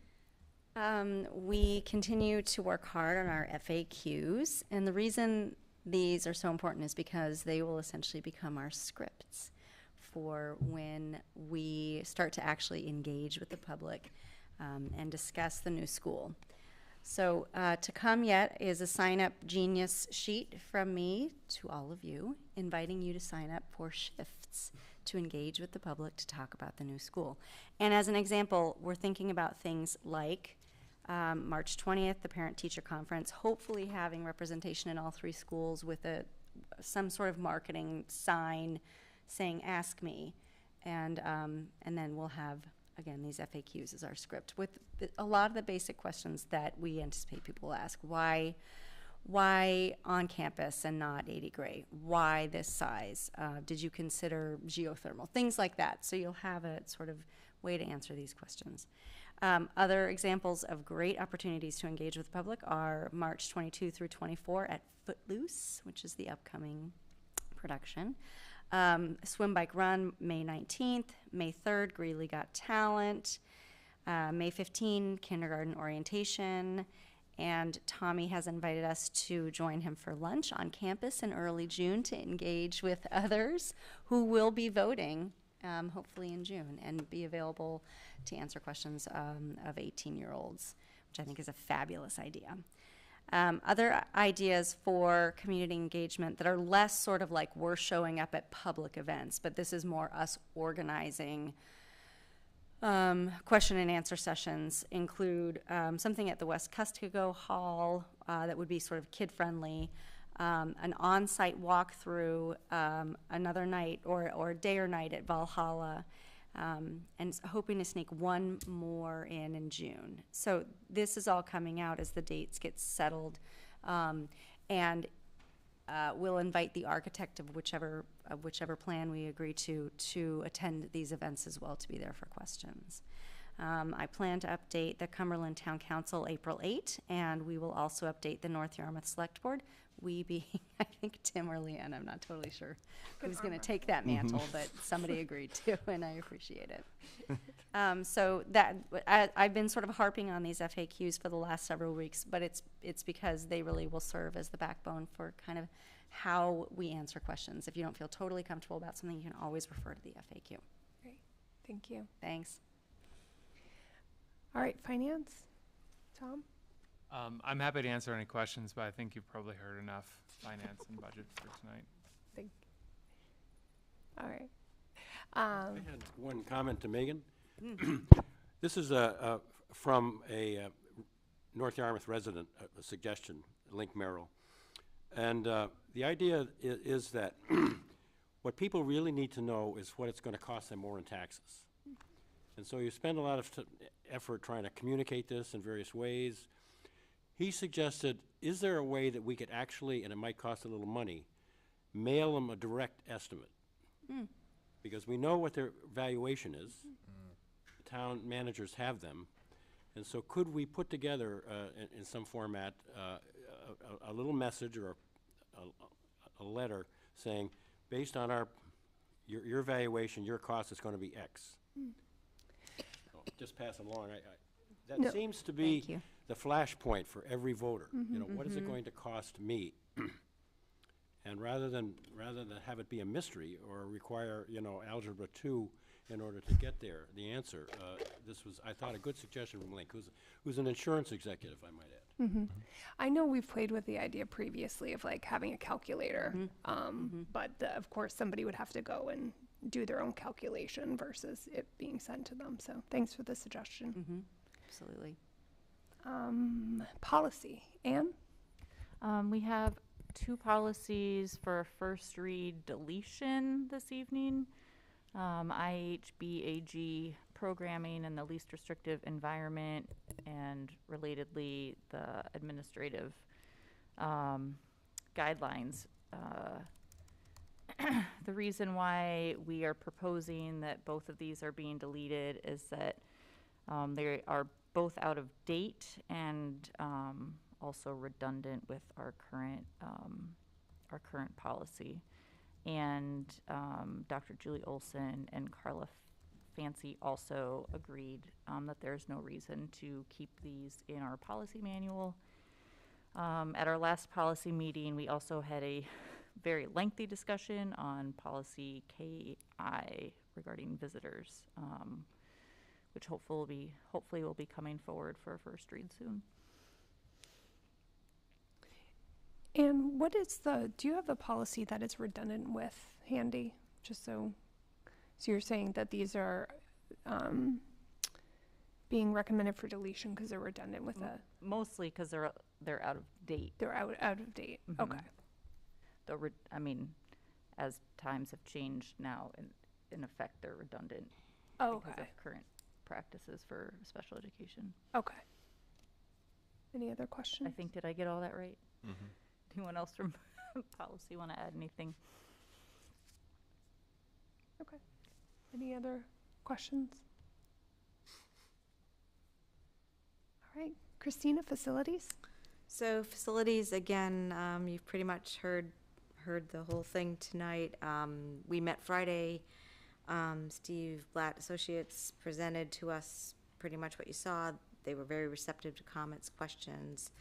We continue to work hard on our FAQs, and the reason these are so important is because they will essentially become our scripts for when we start to actually engage with the public and discuss the new school. So to come yet is a sign-up genius sheet from me to all of you, inviting you to sign up for shifts to engage with the public to talk about the new school. And as an example, we're thinking about things like March 20th, the parent-teacher conference, hopefully having representation in all 3 schools with some sort of marketing sign saying "Ask Me," and then we'll have, again, these FAQs as our script with a lot of the basic questions that we anticipate people will ask. Why on campus and not 80 gray? Why this size? Did you consider geothermal? Things like that. So you'll have a sort of way to answer these questions. Other examples of great opportunities to engage with the public are March 22 through 24 at Footloose, which is the upcoming production. Swim Bike Run, May 19th. May 3rd, Greeley Got Talent. May 15, kindergarten orientation. And Tommy has invited us to join him for lunch on campus in early June to engage with others who will be voting, hopefully in June, and be available to answer questions of 18-year-olds, which I think is a fabulous idea. Other ideas for community engagement that are less sort of like we're showing up at public events, but this is more us organizing question and answer sessions include something at the West Custigo Hall that would be sort of kid-friendly, an on-site walkthrough another night or day or night at Valhalla, and hoping to sneak one more in June. So this is all coming out as the dates get settled, and we'll invite the architect of whichever plan we agree to attend these events as well, to be there for questions. I plan to update the Cumberland Town Council April 8, and we will also update the North Yarmouth Select Board. We being, I think, Tim or Leanne, I'm not totally sure who's going to take that mantle, but somebody agreed to, and I appreciate it. So that I've been sort of harping on these FAQs for the last several weeks, but it's because they really will serve as the backbone for kind of how we answer questions. If you don't feel totally comfortable about something, you can always refer to the FAQ. Great, thank you. Thanks. All right, finance, Tom? I'm happy to answer any questions, but I think you've probably heard enough finance and budget for tonight. All right. I had one comment to Megan. This is from a North Yarmouth resident, a suggestion, Link Merrill. And the idea is that what people really need to know is what it's going to cost them more in taxes. And so you spend a lot of effort trying to communicate this in various ways. He suggested, is there a way that we could actually, and it might cost a little money, mail them a direct estimate? Because we know what their valuation is. The town managers have them. And so could we put together in some format a little message or a letter saying, based on your valuation, your cost is going to be X? Just pass it along. That seems to be the flashpoint for every voter. You know, what is it going to cost me? And rather than have it be a mystery or require, you know, algebra 2 in order to get there, the answer, this was, I thought, a good suggestion from Link, who's an insurance executive, I might add. I know we've played with the idea previously of like having a calculator, but of course somebody would have to go and do their own calculation versus it being sent to them. So thanks for the suggestion. Absolutely. Policy. Anne? We have 2 policies for first read deletion this evening. IHBAG programming and the least restrictive environment, and relatedly the administrative guidelines. The reason why we are proposing that both of these are being deleted is that they are both out of date and also redundant with our current policy. And Dr. Julie Olson and Carla Fancy also agreed that there's no reason to keep these in our policy manual. At our last policy meeting, we also had a very lengthy discussion on policy KI regarding visitors, which hopefully will be coming forward for a first read soon. And what is do you have the policy that it's redundant with handy? Just so you're saying that these are being recommended for deletion because they're redundant with mostly because they're out of date. They're out of date. Okay. I mean, as times have changed now, in effect, they're redundant because of current practices for special education. Okay. Any other questions? I think, did I get all that right? Anyone else from policy want to add anything? Okay. Any other questions? All right. Christina, facilities? So facilities, again, you've pretty much heard heard the whole thing tonight. We met Friday. Steve Blatt Associates presented to us pretty much what you saw. They were very receptive to comments, questions.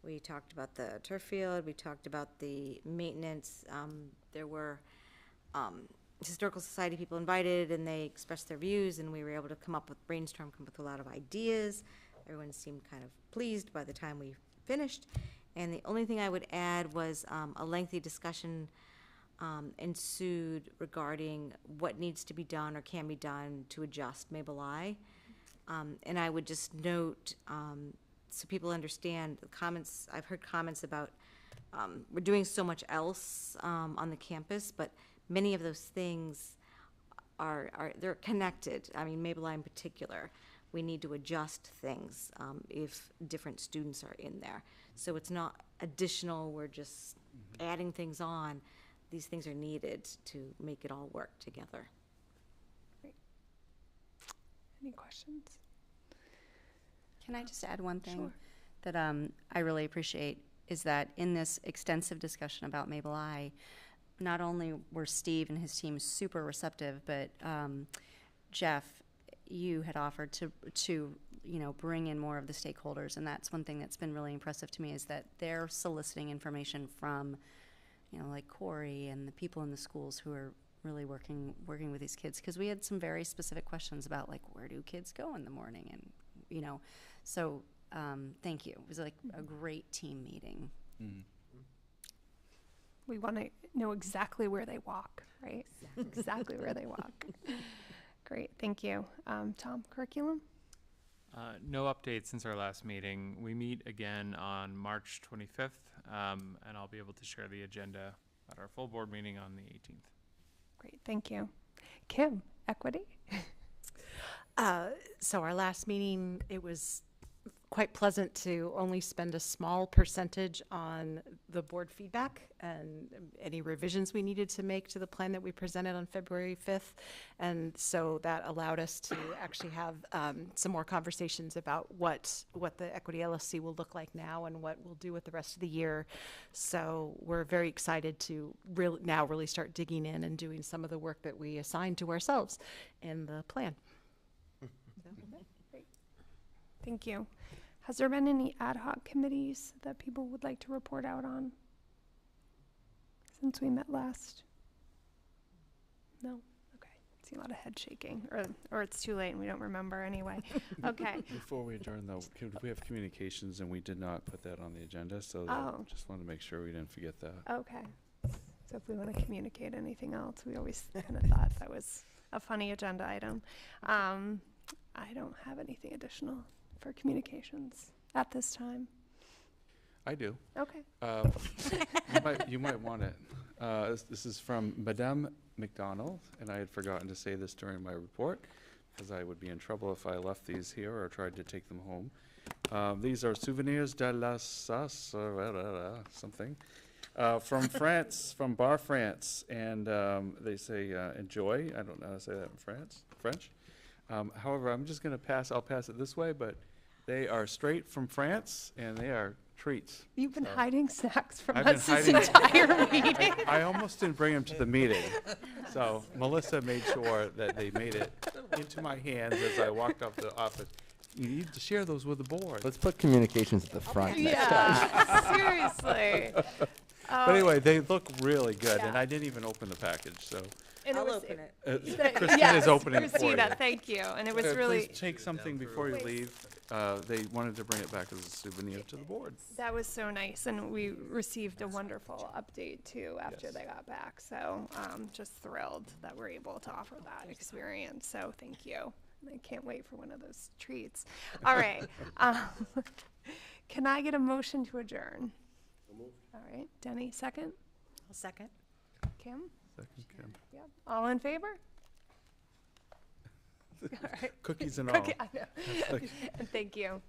We talked about the turf field. We talked about the maintenance. There were Historical Society people invited, and they expressed their views, and we were able to come up with a lot of ideas. Everyone seemed kind of pleased by the time we finished. And the only thing I would add was a lengthy discussion ensued regarding what needs to be done or can be done to adjust Mabel I. And I would just note, so people understand the comments, I've heard comments about we're doing so much else on the campus, but many of those things they're connected. I mean, Mabel I in particular, we need to adjust things if different students are in there. So it's not additional, we're just adding things on. These things are needed to make it all work together. Great. Any questions? Can I just add one thing? Sure. That I really appreciate is that in this extensive discussion about Mabel I, not only were Steve and his team super receptive, but Jeff, you had offered to bring in more of the stakeholders, and that's one thing that's been really impressive to me is that they're soliciting information from, like Corey and the people in the schools who are really working with these kids, because we had some very specific questions about like where do kids go in the morning, and so thank you. It was like a great team meeting. Mm-hmm. We want to know exactly where they walk, right? Exactly where they walk. Great, thank you. Tom, curriculum? No updates since our last meeting. We meet again on March 25th, and I'll be able to share the agenda at our full board meeting on the 18th. Great, thank you. Kim, equity? So our last meeting, it was quite pleasant to only spend a small percentage on the board feedback and any revisions we needed to make to the plan that we presented on February 5th. And so that allowed us to actually have some more conversations about what the Equity LSC will look like now and what we'll do with the rest of the year. So we're very excited to really start digging in and doing some of the work that we assigned to ourselves in the plan. Great. Thank you. Has there been any ad hoc committees that people would like to report out on since we met last? No? Okay. See a lot of head shaking, or it's too late and we don't remember anyway. Okay. Before we adjourn, though, we have communications, and we did not put that on the agenda, so just wanted to make sure we didn't forget that. Okay. So if we want to communicate anything else, we always kind of thought that was a funny agenda item. I don't have anything additional for communications at this time. I do. Okay. You might want it. This is from Madame McDonald, and I had forgotten to say this during my report, because I would be in trouble if I left these here or tried to take them home. These are souvenirs de la sauce, something, from France, from Bar France, and they say enjoy. I don't know how to say that in French. However, I'll pass it this way, but they are straight from France, and they are treats. You've been hiding snacks from I've us been this hiding entire meeting. I almost didn't bring them to the meeting. So Melissa made sure that they made it into my hands as I walked up the office. You need to share those with the board. Let's put communications at the front next time. Seriously. But anyway, they look really good, and I didn't even open the package, so. And I'll open it. Christina's opening it for you. Christina, thank you. And it was really. Please take something before you leave. They wanted to bring it back as a souvenir to the board. That was so nice, and we received a wonderful update too after they got back. So just thrilled that we're able to offer that experience. So thank you. I can't wait for one of those treats. All right. Can I get a motion to adjourn? All right. Denny, second? I'll second. Kim? Second, Kim. Yep. All in favor? All right. Cookies and all. I know. And thank you.